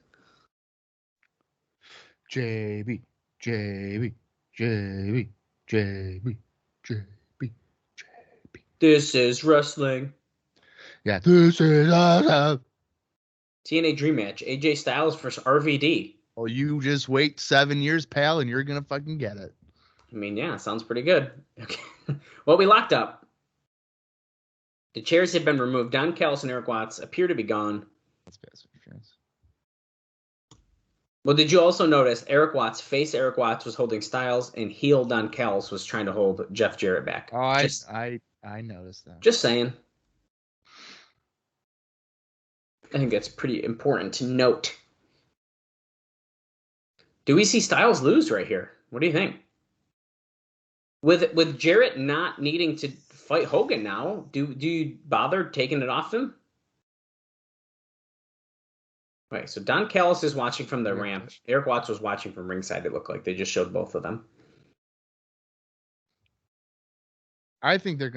S3: JB, JB, JB, JB, JB, JB.
S4: This is wrestling.
S3: Yeah, this is awesome.
S4: TNA Dream Match, AJ Styles versus RVD.
S3: Well, you just wait 7 years, pal, and you're going to fucking get it.
S4: I mean, yeah, sounds pretty good. Okay. Well, we locked up. The chairs have been removed. Don Callis and Eric Watts appear to be gone.
S3: That's pass interference.
S4: Well, did you also notice Eric Watts, face Eric Watts was holding Styles, and heel Don Callis was trying to hold Jeff Jarrett back?
S3: Oh, I noticed that.
S4: Just saying. I think that's pretty important to note. Do we see Styles lose right here? What do you think? With Jarrett not needing to fight Hogan now, do you bother taking it off him? Right, so Don Callis is watching from the ramp. Eric Watts was watching from ringside, it looked like. They just showed both of them.
S3: I think you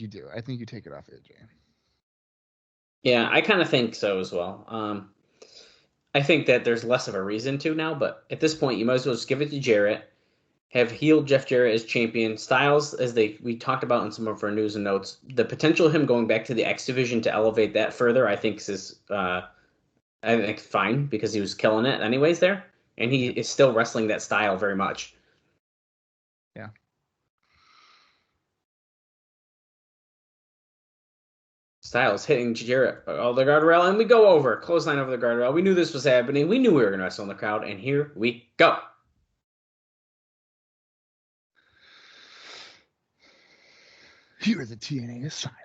S3: do. I think you take it off AJ.
S4: Yeah, I kind of think so as well. I think that there's less of a reason to now, but at this point, you might as well just give it to Jarrett. Have healed Jeff Jarrett as champion. Styles, as we talked about in some of our news and notes, the potential of him going back to the X division to elevate that further, I think is I think fine because he was killing it anyways there, and he is still wrestling that style very much.
S3: Yeah.
S4: Styles hitting Jarrett, oh, the guardrail, and we go over clothesline over the guardrail. We knew this was happening. We knew we were going to wrestle in the crowd, and here we go.
S3: Here is the TNA Asylum.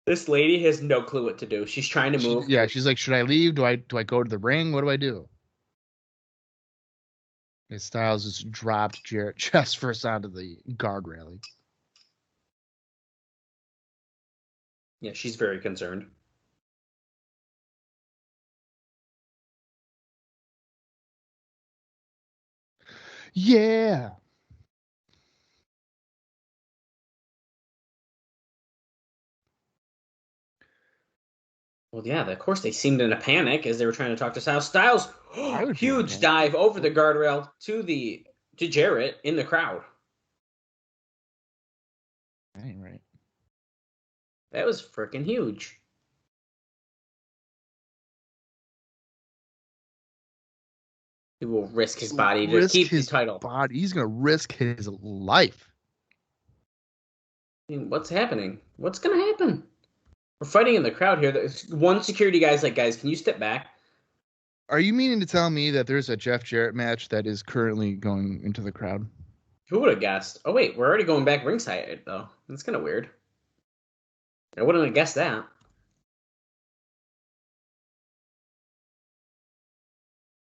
S4: This lady has no clue what to do. She's trying to move.
S3: She's like, should I leave? Do I go to the ring? What do I do? And Styles just dropped Jarrett chest first onto the guard railing.
S4: Yeah, she's very concerned.
S3: Yeah.
S4: Well, yeah, of course they seemed in a panic as they were trying to talk to Styles. Styles, huge dive over the guardrail to Jarrett in the crowd.
S3: That ain't right.
S4: That was freaking huge. He will risk his body to keep his title.
S3: He's going to risk his life.
S4: I mean, what's happening? What's going to happen? We're fighting in the crowd here. One security guy's like, guys, can you step back?
S3: Are you meaning to tell me that there's a Jeff Jarrett match that is currently going into the crowd?
S4: Who would have guessed? Oh, wait, we're already going back ringside, though. That's kind of weird. I wouldn't have guessed that.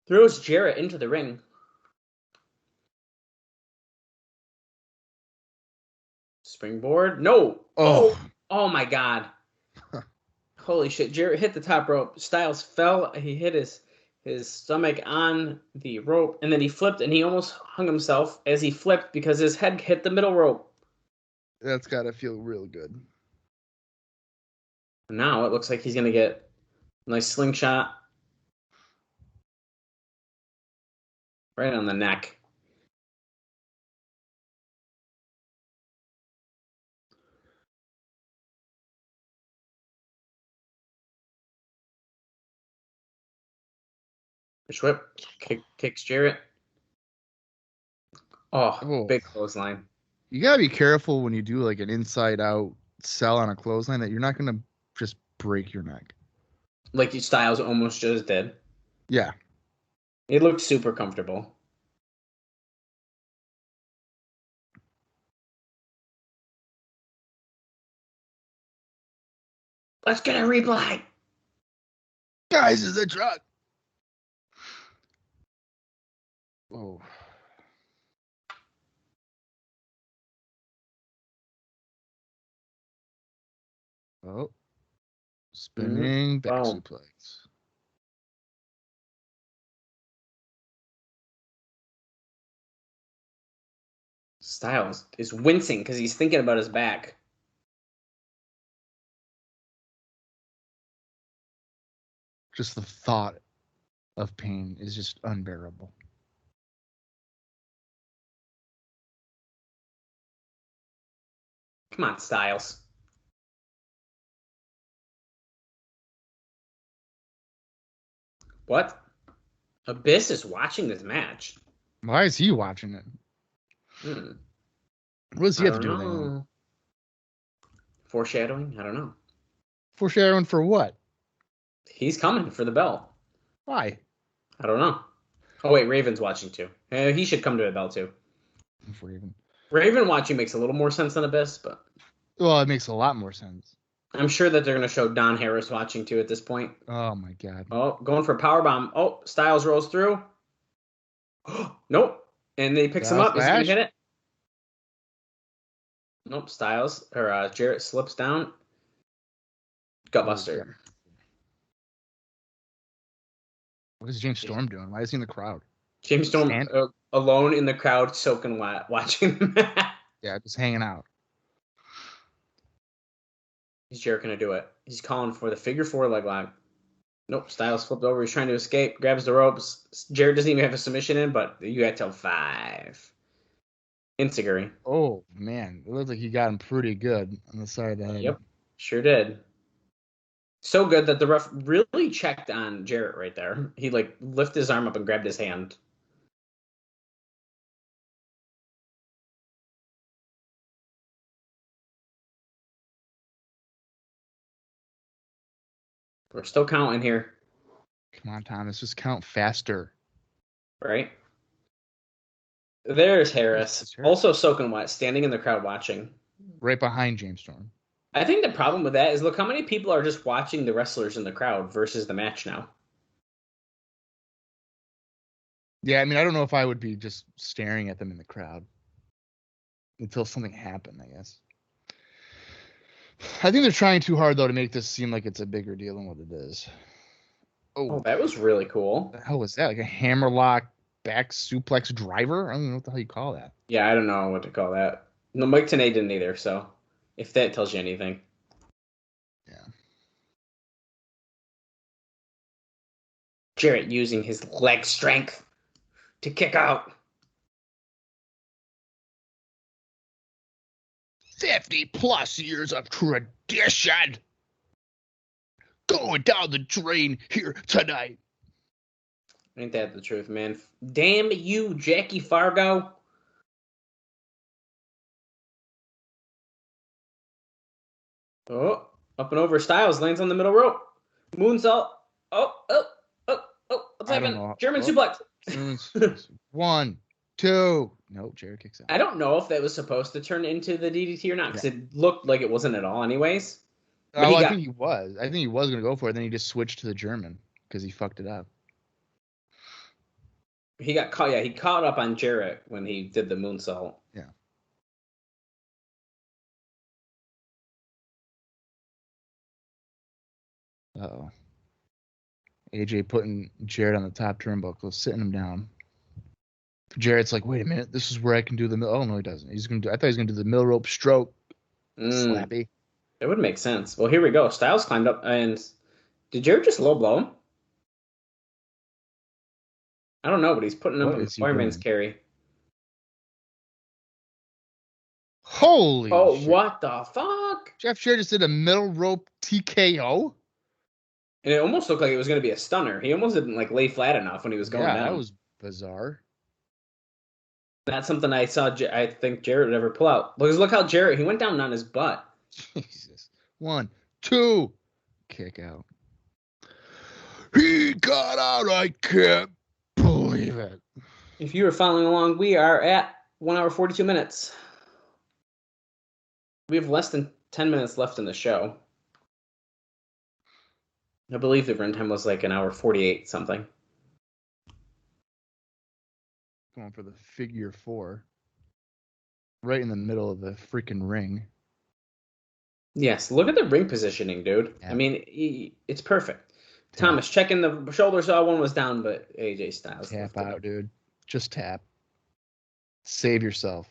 S4: Throws Jarrett into the ring. Springboard. No. Oh my God. Holy shit. Jarrett hit the top rope. Styles fell. He hit his stomach on the rope, and then he flipped, and he almost hung himself as he flipped because his head hit the middle rope.
S3: That's got to feel real good.
S4: Now it looks like he's going to get a nice slingshot right on the neck. Whip kicks Jarrett. Oh,
S3: Oh.
S4: big clothesline.
S3: You gotta be careful when you do like an inside out sell on a clothesline that you're not gonna just break your neck.
S4: Like Styles almost just did.
S3: Yeah.
S4: It looked super comfortable. Let's get a replay.
S3: Guys, is a truck. Oh. Oh. Spinning back
S4: Oh.
S3: suplex.
S4: Styles is wincing because he's thinking about his back.
S3: Just the thought of pain is just unbearable.
S4: Come on, Styles. What? Abyss is watching this match.
S3: Why is he watching it? What does he have to do with anything?
S4: Foreshadowing? I don't know.
S3: Foreshadowing for what?
S4: He's coming for the belt.
S3: Why?
S4: I don't know. Oh, wait, Raven's watching too. He should come to the belt too. Raven watching makes a little more sense than Abyss, but...
S3: Well, it makes a lot more sense.
S4: I'm sure that they're going to show Don Harris watching too at this point.
S3: Oh, my God.
S4: Oh, going for a powerbomb. Oh, Styles rolls through. Nope. And they picks him up. Is he going to hit it? Nope. Styles, or Jarrett slips down. Gutbuster.
S3: What is James Storm doing? Why is he in the crowd?
S4: James Storm alone in the crowd, soaking wet, watching the match.
S3: Yeah, just hanging out.
S4: Is Jarrett going to do it? He's calling for the figure four leg lock. Nope. Styles flipped over. He's trying to escape. Grabs the ropes. Jarrett doesn't even have a submission in, but you got till 5. Insiguri.
S3: Oh, man. It looks like he got him pretty good on the side of the head.
S4: Yep. Sure did. So good that the ref really checked on Jarrett right there. He lifted his arm up and grabbed his hand. We're still counting here.
S3: Come on, Thomas. Just count faster.
S4: Right? There's Harris. Also soaking wet, standing in the crowd watching.
S3: Right behind James Storm.
S4: I think the problem with that is look how many people are just watching the wrestlers in the crowd versus the match now.
S3: Yeah, I mean, I don't know if I would be just staring at them in the crowd until something happened, I guess. I think they're trying too hard, though, to make this seem like it's a bigger deal than what it is.
S4: Oh, that was really cool.
S3: What the hell was that? Like a hammerlock back suplex driver? I don't know what the hell you call that.
S4: Yeah, I don't know what to call that. No, Mike Tenay didn't either, so if that tells you anything.
S3: Yeah.
S4: Jarrett using his leg strength to kick out.
S3: 50+ years of tradition going down the drain here tonight.
S4: Ain't that the truth, man? Damn you, Jackie Fargo. Oh, up and over. Styles lands on the middle rope. Moonsault. What's happening? German suplex.
S3: 1, 2. Nope, Jarrett kicks out.
S4: I don't know if that was supposed to turn into the DDT or not because it looked like it wasn't at all anyways.
S3: I think he was. I think he was going to go for it. Then he just switched to the German because he fucked it up.
S4: He got caught. Yeah, he caught up on Jarrett when he did the moonsault.
S3: Yeah. Uh-oh. AJ putting Jarrett on the top turnbuckle, sitting him down. Jarrett's like, wait a minute, this is where I can do the middle. Oh, no, he doesn't. I thought he was going to do the middle rope stroke. Slappy.
S4: It would make sense. Well, here we go. Styles climbed up, and did Jarrett just low blow him? I don't know, but he's putting him in the fireman's carry.
S3: Holy shit.
S4: What the fuck?
S3: Jeff Jarrett just did a middle rope TKO?
S4: And it almost looked like it was going to be a stunner. He almost didn't like lay flat enough when he was going down.
S3: Yeah, that was bizarre.
S4: That's something I saw. I think Jarrett would ever pull out. Because look how Jarrett, he went down on his butt.
S3: Jesus. 1, 2, kick out. He got out. I can't believe it.
S4: If you were following along, we are at 1 hour 42 minutes. We have less than 10 minutes left in the show. I believe the runtime was like 1 hour 48 something.
S3: Going for the figure 4. Right in the middle of the freaking ring.
S4: Yes, look at the ring positioning, dude.
S3: Yeah.
S4: I mean, it's perfect. Thomas checking the shoulder, saw one was down, but AJ Styles
S3: tap out, dude. Just tap. Save yourself.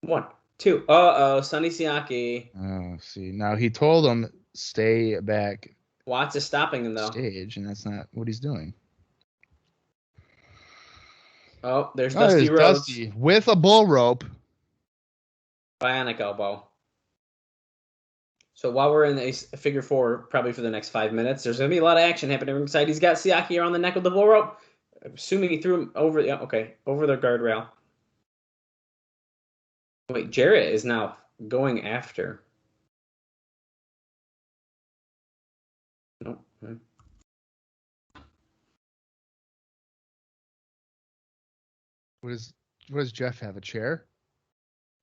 S4: 1, 2. Uh-oh, Sonny Siaki.
S3: Oh, see. Now he told him stay back
S4: Watts is stopping him, though.
S3: stage, and that's not what he's doing.
S4: Oh, there's Dusty Rhodes.
S3: Dusty with a bull rope.
S4: Bionic elbow. So while we're in a figure 4, probably for the next 5 minutes, there's going to be a lot of action happening inside. He's got Siaki around the neck with the bull rope. Assuming he threw him over the guardrail. Wait, Jarrett is now going after. Nope.
S3: What does Jeff have? A chair?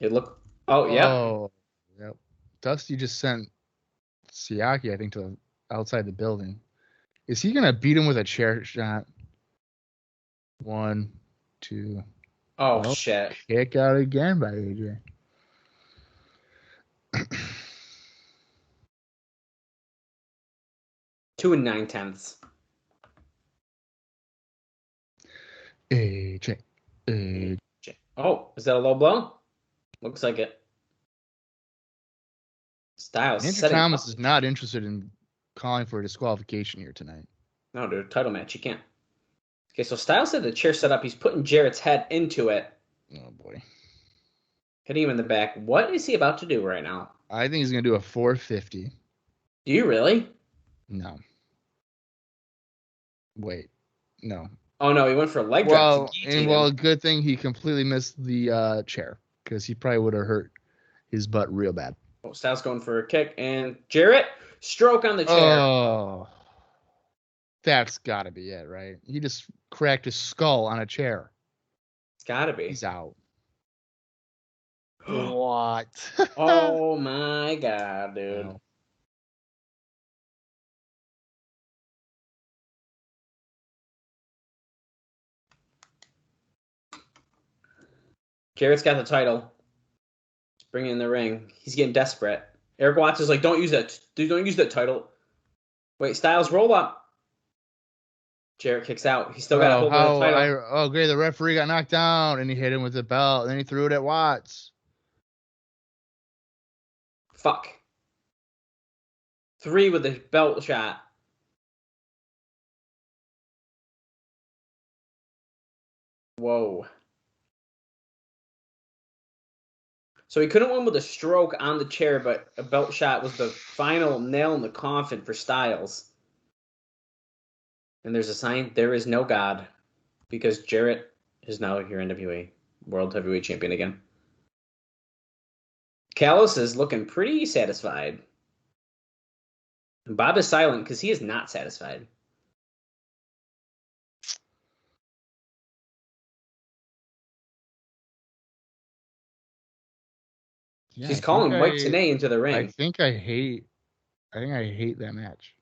S4: It look. Oh yeah.
S3: Oh, yep. Dusty just sent Siaki, I think, to outside the building. Is he gonna beat him with a chair shot? 1, 2.
S4: Oh shit.
S3: Kick out again by AJ.
S4: Two and 9/10.
S3: AJ.
S4: Oh, is that a low blow? Looks like it. Styles.
S3: Andrew Thomas is not interested in calling for a disqualification here tonight.
S4: No, dude, title match. You can't. Okay, so Styles had the chair set up. He's putting Jarrett's head into it.
S3: Oh boy.
S4: Hitting him in the back. What is he about to do right now?
S3: I think he's gonna do a 450.
S4: Do you really?
S3: No. Wait. No.
S4: Oh no, he went for a leg drop.
S3: Good thing he completely missed the chair, because he probably would have hurt his butt real bad.
S4: Oh, Styles going for a kick, and Jarrett stroke on the chair.
S3: Oh, that's got to be it, right? He just cracked his skull on a chair.
S4: It's got to be.
S3: He's out. What?
S4: Oh my god, dude.
S3: No.
S4: Jarrett's got the title. He's bringing in the ring. He's getting desperate. Eric Watts is like, don't use that. Dude, don't use that title. Wait, Styles, roll up. Jarrett kicks out. He's still got to hold the title.
S3: Great. The referee got knocked down, and he hit him with the belt, and then he threw it at Watts.
S4: Fuck. 3 with the belt shot. Whoa. So he couldn't win with a stroke on the chair, but a belt shot was the final nail in the coffin for Styles. And there's a sign, there is no God, because Jarrett is now your NWA World Heavyweight Champion again. Gallows is looking pretty satisfied. And Bob is silent because he is not satisfied.
S3: Yeah,
S4: He's calling Mike Tenay into the ring.
S3: I think I hate that match.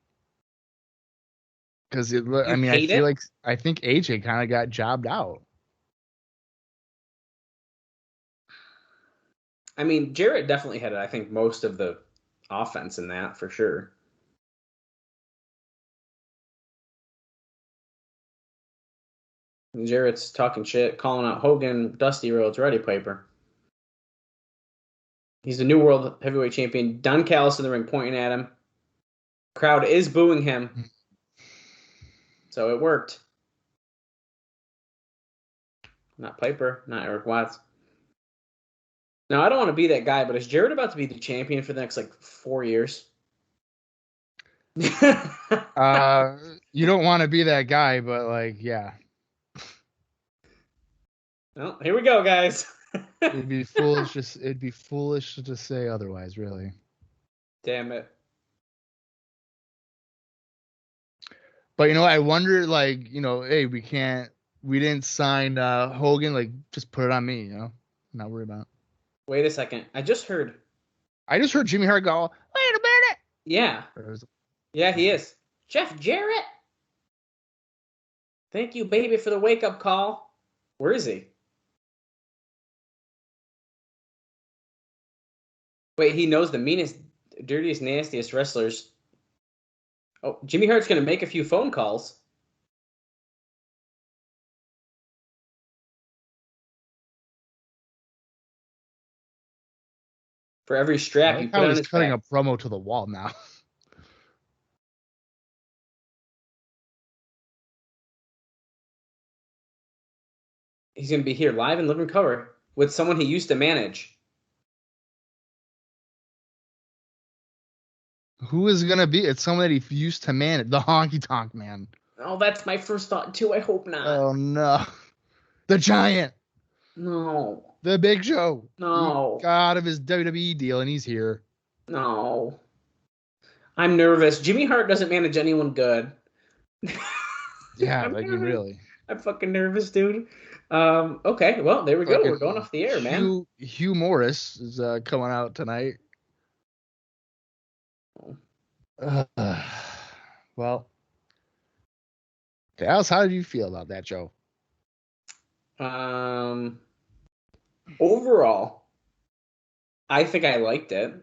S3: Because I think AJ kind of got jobbed out.
S4: I mean, Jarrett definitely had, I think, most of the offense in that, for sure. And Jarrett's talking shit, calling out Hogan, Dusty Rhodes, Roddy Piper. He's the new World Heavyweight Champion. Don Callis in the ring pointing at him. Crowd is booing him. So it worked. Not Piper, not Eric Watts. Now, I don't want to be that guy, but is Jarrett about to be the champion for the next, 4 years?
S3: You don't want to be that guy, but like, yeah,
S4: Well, here we go, guys.
S3: it'd be foolish. It'd be foolish to say otherwise, really.
S4: Damn it.
S3: But I wonder, like, hey, we didn't sign Hogan, like, just put it on me, not worry about it.
S4: Wait a second. I just heard
S3: Jimmy Hart go, wait a minute.
S4: Yeah. Yeah, he is. Jeff Jarrett. Thank you, baby, for the wake-up call. Where is he? Wait, he knows the meanest, dirtiest, nastiest wrestlers. Oh, Jimmy Hart's going to make a few phone calls. For every strap you put on his
S3: he's cutting
S4: back.
S3: a promo to the wall now.
S4: He's going to be here live in living color with someone he used to manage.
S3: Who is it going to be? It's someone that he used to manage, the Honky Tonk Man.
S4: Oh, that's my first thought, too. I hope not.
S3: Oh, no. The Giant.
S4: No.
S3: The Big Show.
S4: No.
S3: He got out of his WWE deal, and he's here.
S4: No. I'm nervous. Jimmy Hart doesn't manage anyone good.
S3: Yeah, like, really.
S4: I'm fucking nervous, dude. Okay, well, there we go. We're going off the air, man.
S3: Hugh Morris is coming out tonight. Well, Dallas, how did you feel about that show?
S4: Overall, I think I liked it.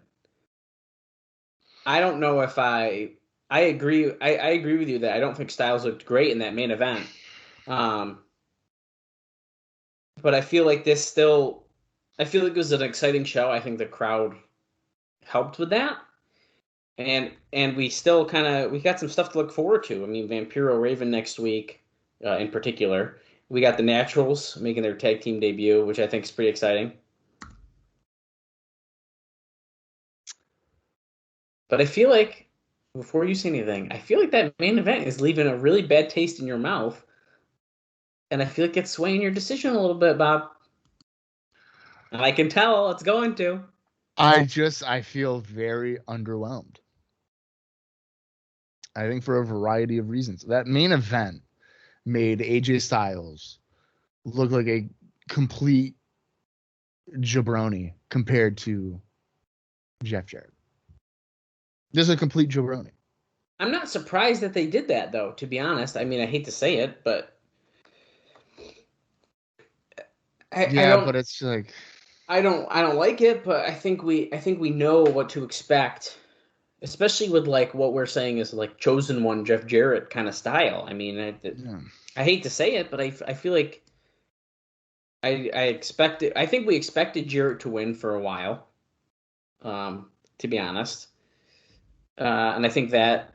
S4: I don't know if I agree. I agree with you that I don't think Styles looked great in that main event. But I feel like it was an exciting show. I think the crowd helped with that. And we still we got some stuff to look forward to. I mean, Vampiro Raven next week, in particular. We got the Naturals making their tag team debut, which I think is pretty exciting. But I feel like, before you say anything, I feel like that main event is leaving a really bad taste in your mouth. And I feel like it's swaying your decision a little bit, Bob. And I can tell it's going to.
S3: I feel very underwhelmed. I think for a variety of reasons. That main event made AJ Styles look like a complete jabroni compared to Jeff Jarrett. This is a complete jabroni.
S4: I'm not surprised that they did that, though, to be honest. I mean, I hate to say it, but
S3: but it's like
S4: I don't like it, but I think we know what to expect, especially with like what we're saying is like chosen one Jeff Jarrett kind of style. I mean, I hate to say it, but I feel like I think we expected Jarrett to win for a while, to be honest, and I think that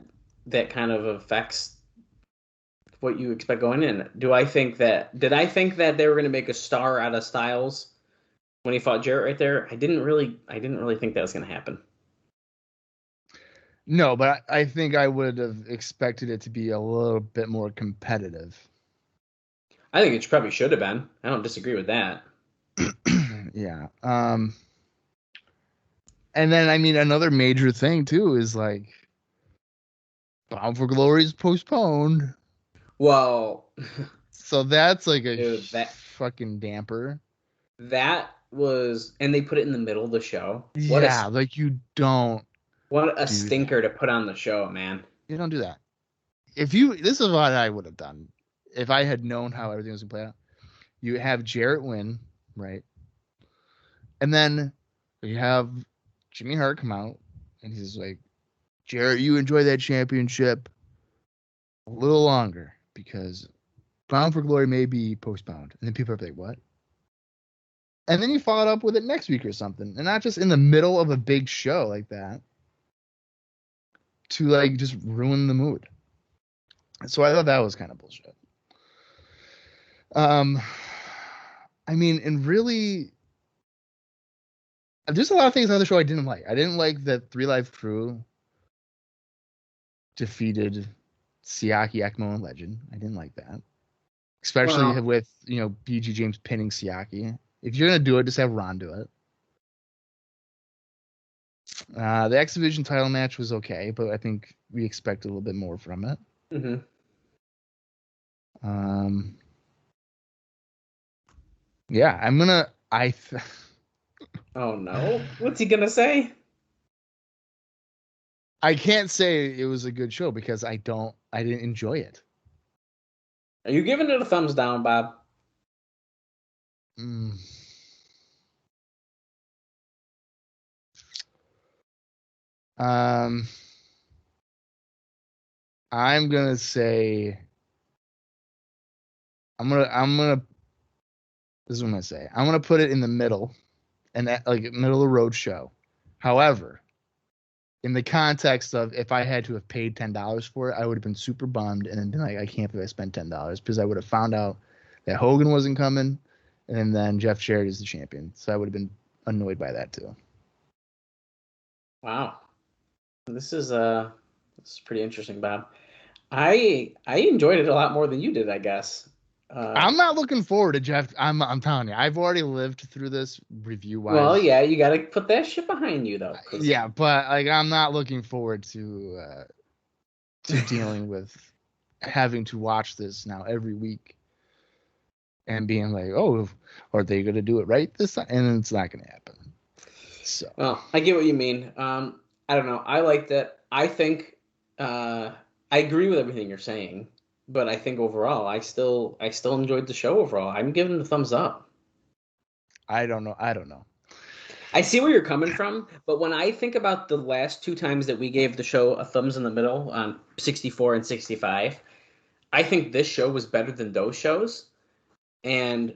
S4: kind of affects what you expect going in. Did I think that they were going to make a star out of Styles when he fought Jarrett right there? I didn't really think that was going to happen.
S3: No, but I think I would have expected it to be a little bit more competitive.
S4: I think it probably should have been. I don't disagree with that.
S3: Yeah. And then, I mean, another major thing, too, is like Bound for Glory is postponed.
S4: Well,
S3: so that's like a fucking damper.
S4: That was, and they put it in the middle of the show.
S3: Like you don't.
S4: What a stinker to put on the show, man.
S3: You don't do that. This is what I would have done if I had known how everything was going to play out. You have Jarrett win, right? And then you have Jimmy Hart come out, and he's like, Jarrett, you enjoy that championship a little longer because Bound for Glory may be postponed. And then people are like, what? And then you followed up with it next week or something. And not just in the middle of a big show like that to like just ruin the mood. So I thought that was kind of bullshit. I mean, and really, there's a lot of things on the show I didn't like. I didn't like that 3 Live Crew defeated Siaki, Ekmo, and Legend. I didn't like that. Especially with, BG James pinning Siaki. If you're going to do it, just have Ron do it. The X Division title match was okay, but I think we expected a little bit more from it.
S4: Mm-hmm.
S3: Yeah, I'm going to...
S4: Oh, no. What's he going to say?
S3: I can't say it was a good show because I didn't enjoy it.
S4: Are you giving it a thumbs down, Bob?
S3: I'm gonna say I'm gonna this is what I'm gonna say. I'm gonna put it in the middle, and that like middle of the road show. However, in the context of if I had to have paid $10 for it, I would have been super bummed and then been like, I can't believe I spent $10 because I would have found out that Hogan wasn't coming, and then Jeff Jarrett is the champion. So I would have been annoyed by that too.
S4: Wow, this is pretty interesting, Bob. I enjoyed it a lot more than you did, I guess.
S3: I'm not looking forward to Jeff. I'm telling you, I've already lived through this review wise.
S4: Well, yeah, you got to put that shit behind you, though.
S3: Yeah, but like I'm not looking forward to dealing with having to watch this now every week and being like, oh, are they going to do it right this time? And it's not going to happen. So,
S4: well, I get what you mean. I don't know. I liked it. I think I agree with everything you're saying. But I think overall, I still enjoyed the show overall. I'm giving it a thumbs up.
S3: I don't know.
S4: I see where you're coming from, but when I think about the last two times that we gave the show a thumbs in the middle on 64 and 65, I think this show was better than those shows. And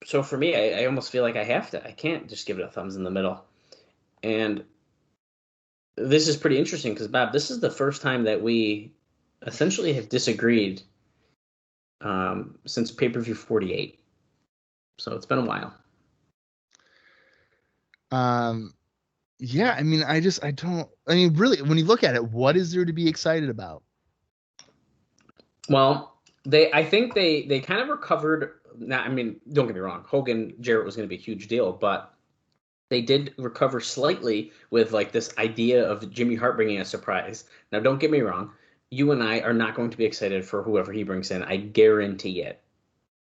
S4: so for me, I almost feel like I can't just give it a thumbs in the middle. And this is pretty interesting because, Bob, this is the first time that we essentially have disagreed since pay-per-view 48. So it's been a while.
S3: Yeah, I mean, really, when you look at it, what is there to be excited about?
S4: Well, I think they kind of recovered. Now, I mean, don't get me wrong, Hogan Jarrett was going to be a huge deal, but they did recover slightly with like this idea of Jimmy Hart bringing a surprise. Now, don't get me wrong, you and I are not going to be excited for whoever he brings in. I guarantee it.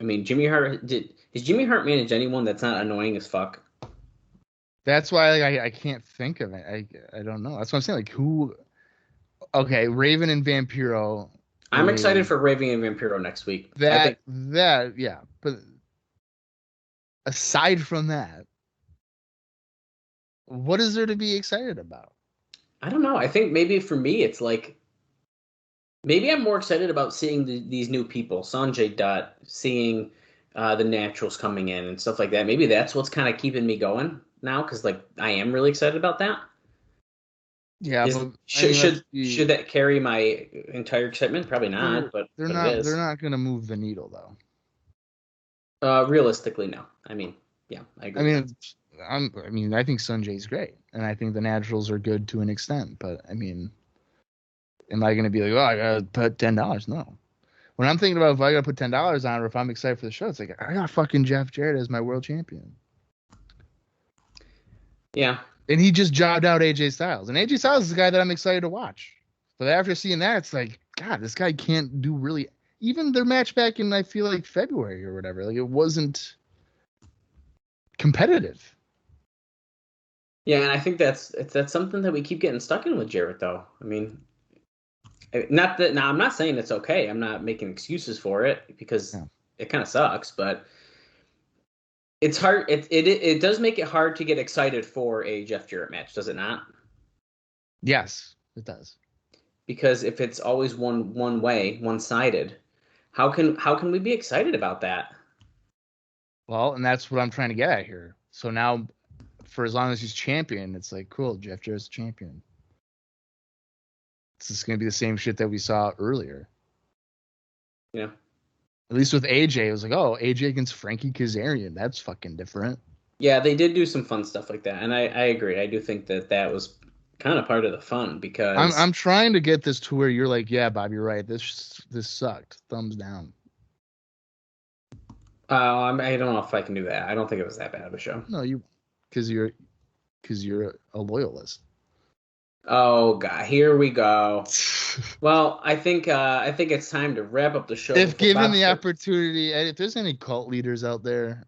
S4: I mean, has Jimmy Hart managed anyone that's not annoying as fuck?
S3: That's why I can't think of it. I don't know. That's what I'm saying. Like who? Okay, Raven and Vampiro.
S4: I'm excited for Raven and Vampiro next week.
S3: Yeah. But aside from that, what is there to be excited about?
S4: I don't know. I think maybe for me, it's like maybe I'm more excited about seeing these new people, Sonjay Dutt, seeing the Naturals coming in and stuff like that. Maybe that's what's kind of keeping me going now because like I am really excited about that.
S3: Yeah,
S4: should that carry my entire excitement? Probably not. But
S3: they're not going to move the needle
S4: though. Realistically, no. I mean, yeah, I agree.
S3: I think Sonjay's great, and I think the Naturals are good to an extent. But I mean, am I going to be like, oh, I got to put $10? No. When I'm thinking about if I got to put $10 on, or if I'm excited for the show, it's like I got fucking Jeff Jarrett as my world champion.
S4: Yeah.
S3: And he just jobbed out AJ Styles. And AJ Styles is the guy that I'm excited to watch. But after seeing that, it's like, God, this guy can't do really... Even their match back in, I feel like, February or whatever. Like, it wasn't competitive.
S4: Yeah, and I think that's something that we keep getting stuck in with Jarrett, though. I mean, not that... Now, I'm not saying it's okay. I'm not making excuses for it because it kind of sucks, but... It's hard. It does make it hard to get excited for a Jeff Jarrett match, does it not?
S3: Yes, it does.
S4: Because if it's always one way, one-sided, how can we be excited about that? Well,
S3: and that's what I'm trying to get at here. So now, for as long as he's champion, it's like, cool, Jeff Jarrett's champion. It's just going to be the same shit that we saw earlier.
S4: Yeah.
S3: At least with AJ, it was like, oh, AJ against Frankie Kazarian. That's fucking different.
S4: Yeah, they did do some fun stuff like that. And I agree. I do think that was kind of part of the fun because
S3: I'm trying to get this to where you're like, yeah, Bob, you're right. This sucked. Thumbs down.
S4: I don't know if I can do that. I don't think it was that bad of a show.
S3: No, because you're a loyalist.
S4: Oh God, here we go. Well, I think it's time to wrap up the show.
S3: If given the opportunity, and if there's any cult leaders out there,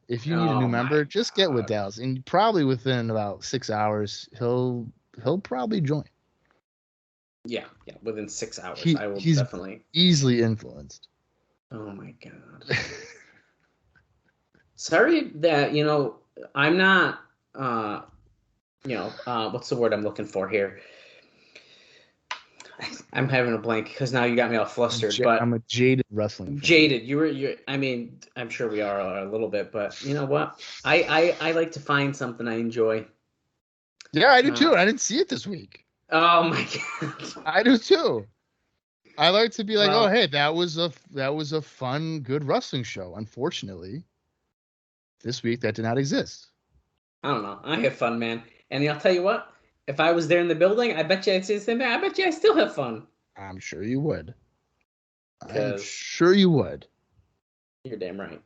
S3: if you need a new member, just get with Dallas, and probably within about 6 hours, he'll probably join.
S4: Yeah, within 6 hours, I will
S3: he's
S4: definitely
S3: easily influenced.
S4: Oh my God. Sorry that I'm not. What's the word I'm looking for here? I'm having a blank because now you got me all flustered. But
S3: I'm a jaded wrestling fan.
S4: Jaded. You're. I mean, I'm sure we are a little bit, but you know what? I like to find something I enjoy.
S3: Yeah, I do too. I didn't see it this week.
S4: Oh my God.
S3: I do too. I like to be like, oh hey, that was a fun, good wrestling show. Unfortunately, this week that did not exist.
S4: I don't know. I have fun, man. And I'll tell you what. If I was there in the building, I bet you I'd say the same thing. I bet you I still have fun.
S3: I'm sure you would. I'm sure you would.
S4: You're damn right.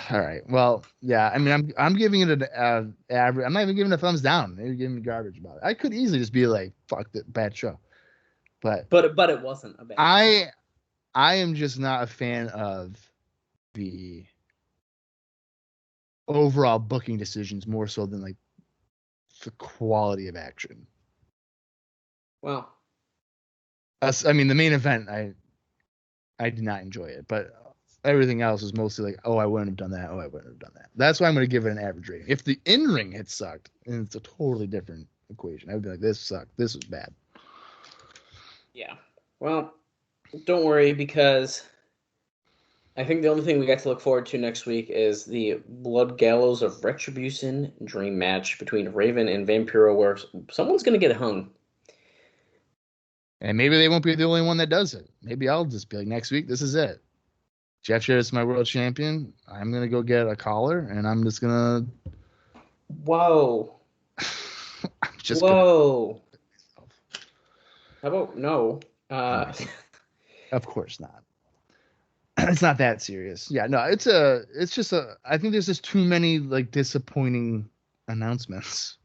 S3: All right. Well, yeah. I mean, I'm giving it an average. I'm not even giving it a thumbs down. Maybe giving me garbage about it. I could easily just be like, "Fuck that bad show," but
S4: it wasn't a bad.
S3: I am just not a fan of the overall booking decisions more so than like the quality of action.
S4: Well,
S3: I mean, the main event, I did not enjoy it, but everything else is mostly like, oh, I wouldn't have done that. Oh, I wouldn't have done that. That's why I'm going to give it an average rating. If the in-ring had sucked, and it's a totally different equation, I would be like, this sucked. This was bad.
S4: Yeah. Well, don't worry, because I think the only thing we got to look forward to next week is the Blood Gallows of Retribution dream match between Raven and Vampiro, where someone's going to get hung.
S3: And maybe they won't be the only one that does it. Maybe I'll just be like, next week, this is it. Jeff Jarrett's my world champion. I'm going to go get a collar, and I'm just going to...
S4: Whoa. Whoa. How about no?
S3: Of course not. It's not that serious. Yeah, no, it's just I think there's just too many like disappointing announcements.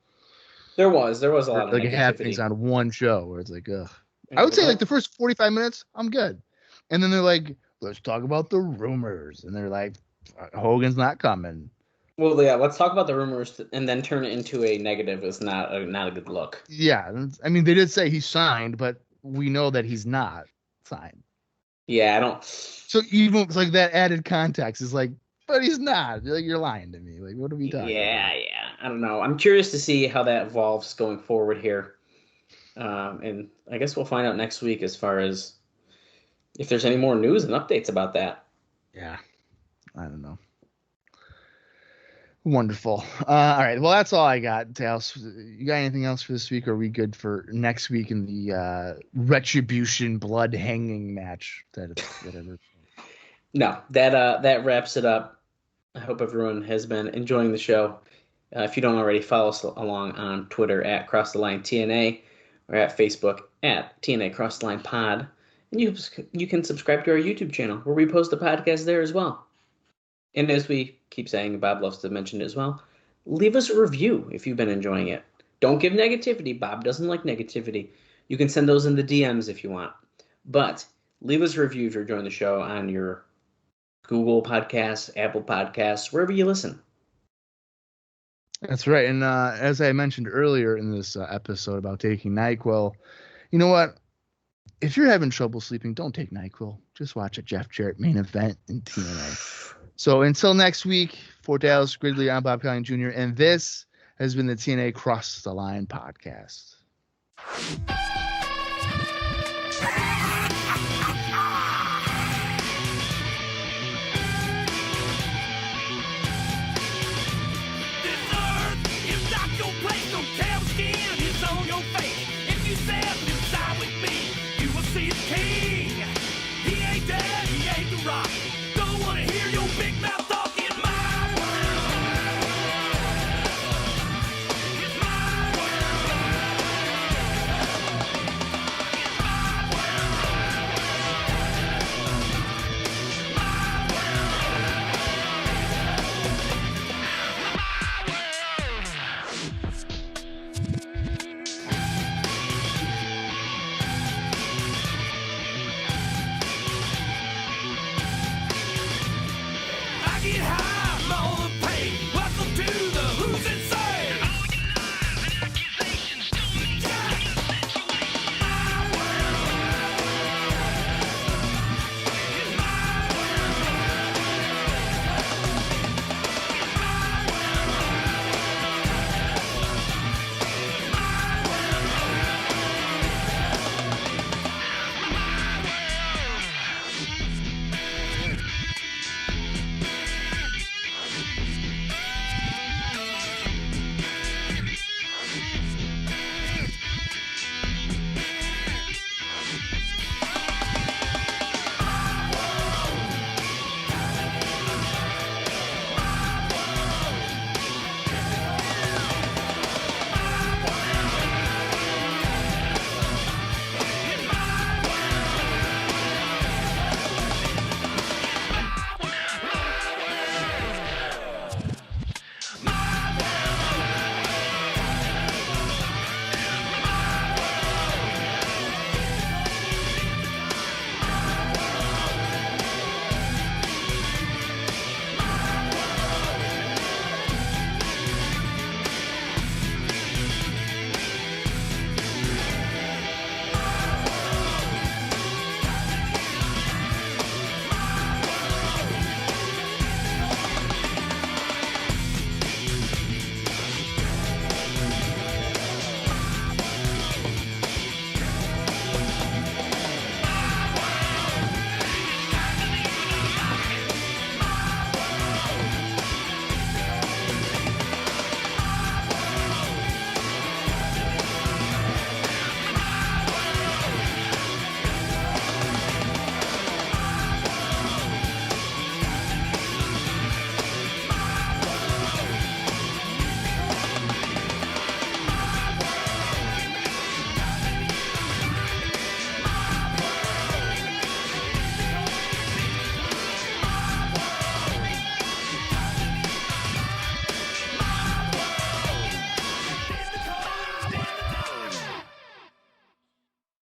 S4: There was a lot of
S3: like
S4: negativity.
S3: happenings on one show where it's like, ugh. I would say like the first 45 minutes, I'm good. And then they're like, let's talk about the rumors. And they're like, Hogan's not coming.
S4: Well, yeah, let's talk about the rumors and then turn it into a negative is not a good look.
S3: Yeah, I mean, they did say he's signed, but we know that he's not signed.
S4: Yeah, I don't.
S3: So even like that added context is like, but he's not. Like, you're lying to me. Like, what are we talking about?
S4: Yeah. I don't know. I'm curious to see how that evolves going forward here. And I guess we'll find out next week as far as if there's any more news and updates about that.
S3: Yeah. I don't know. Wonderful. All right. Well, that's all I got. Dallas, you got anything else for this week? Or are we good for next week in the Retribution blood hanging match? Whatever.
S4: No, that wraps it up. I hope everyone has been enjoying the show. If you don't already, follow us along on Twitter at CrossTheLineTNA or at Facebook at TNA Cross the Line Pod. And you can subscribe to our YouTube channel where we post the podcast there as well. And as we keep saying, Bob loves to mention it as well, leave us a review if you've been enjoying it. Don't give negativity. Bob doesn't like negativity. You can send those in the DMs if you want. But leave us a review if you're enjoying the show on your Google Podcasts, Apple Podcasts, wherever you listen.
S3: That's right. And as I mentioned earlier in this episode about taking NyQuil, you know what? If you're having trouble sleeping, don't take NyQuil. Just watch a Jeff Jarrett main event in TNA. So until next week, for Dallas Gridley, I'm Bob Colling Jr., and this has been the TNA Cross the Line podcast.
S2: See his king. He ain't dead, he ain't the rock.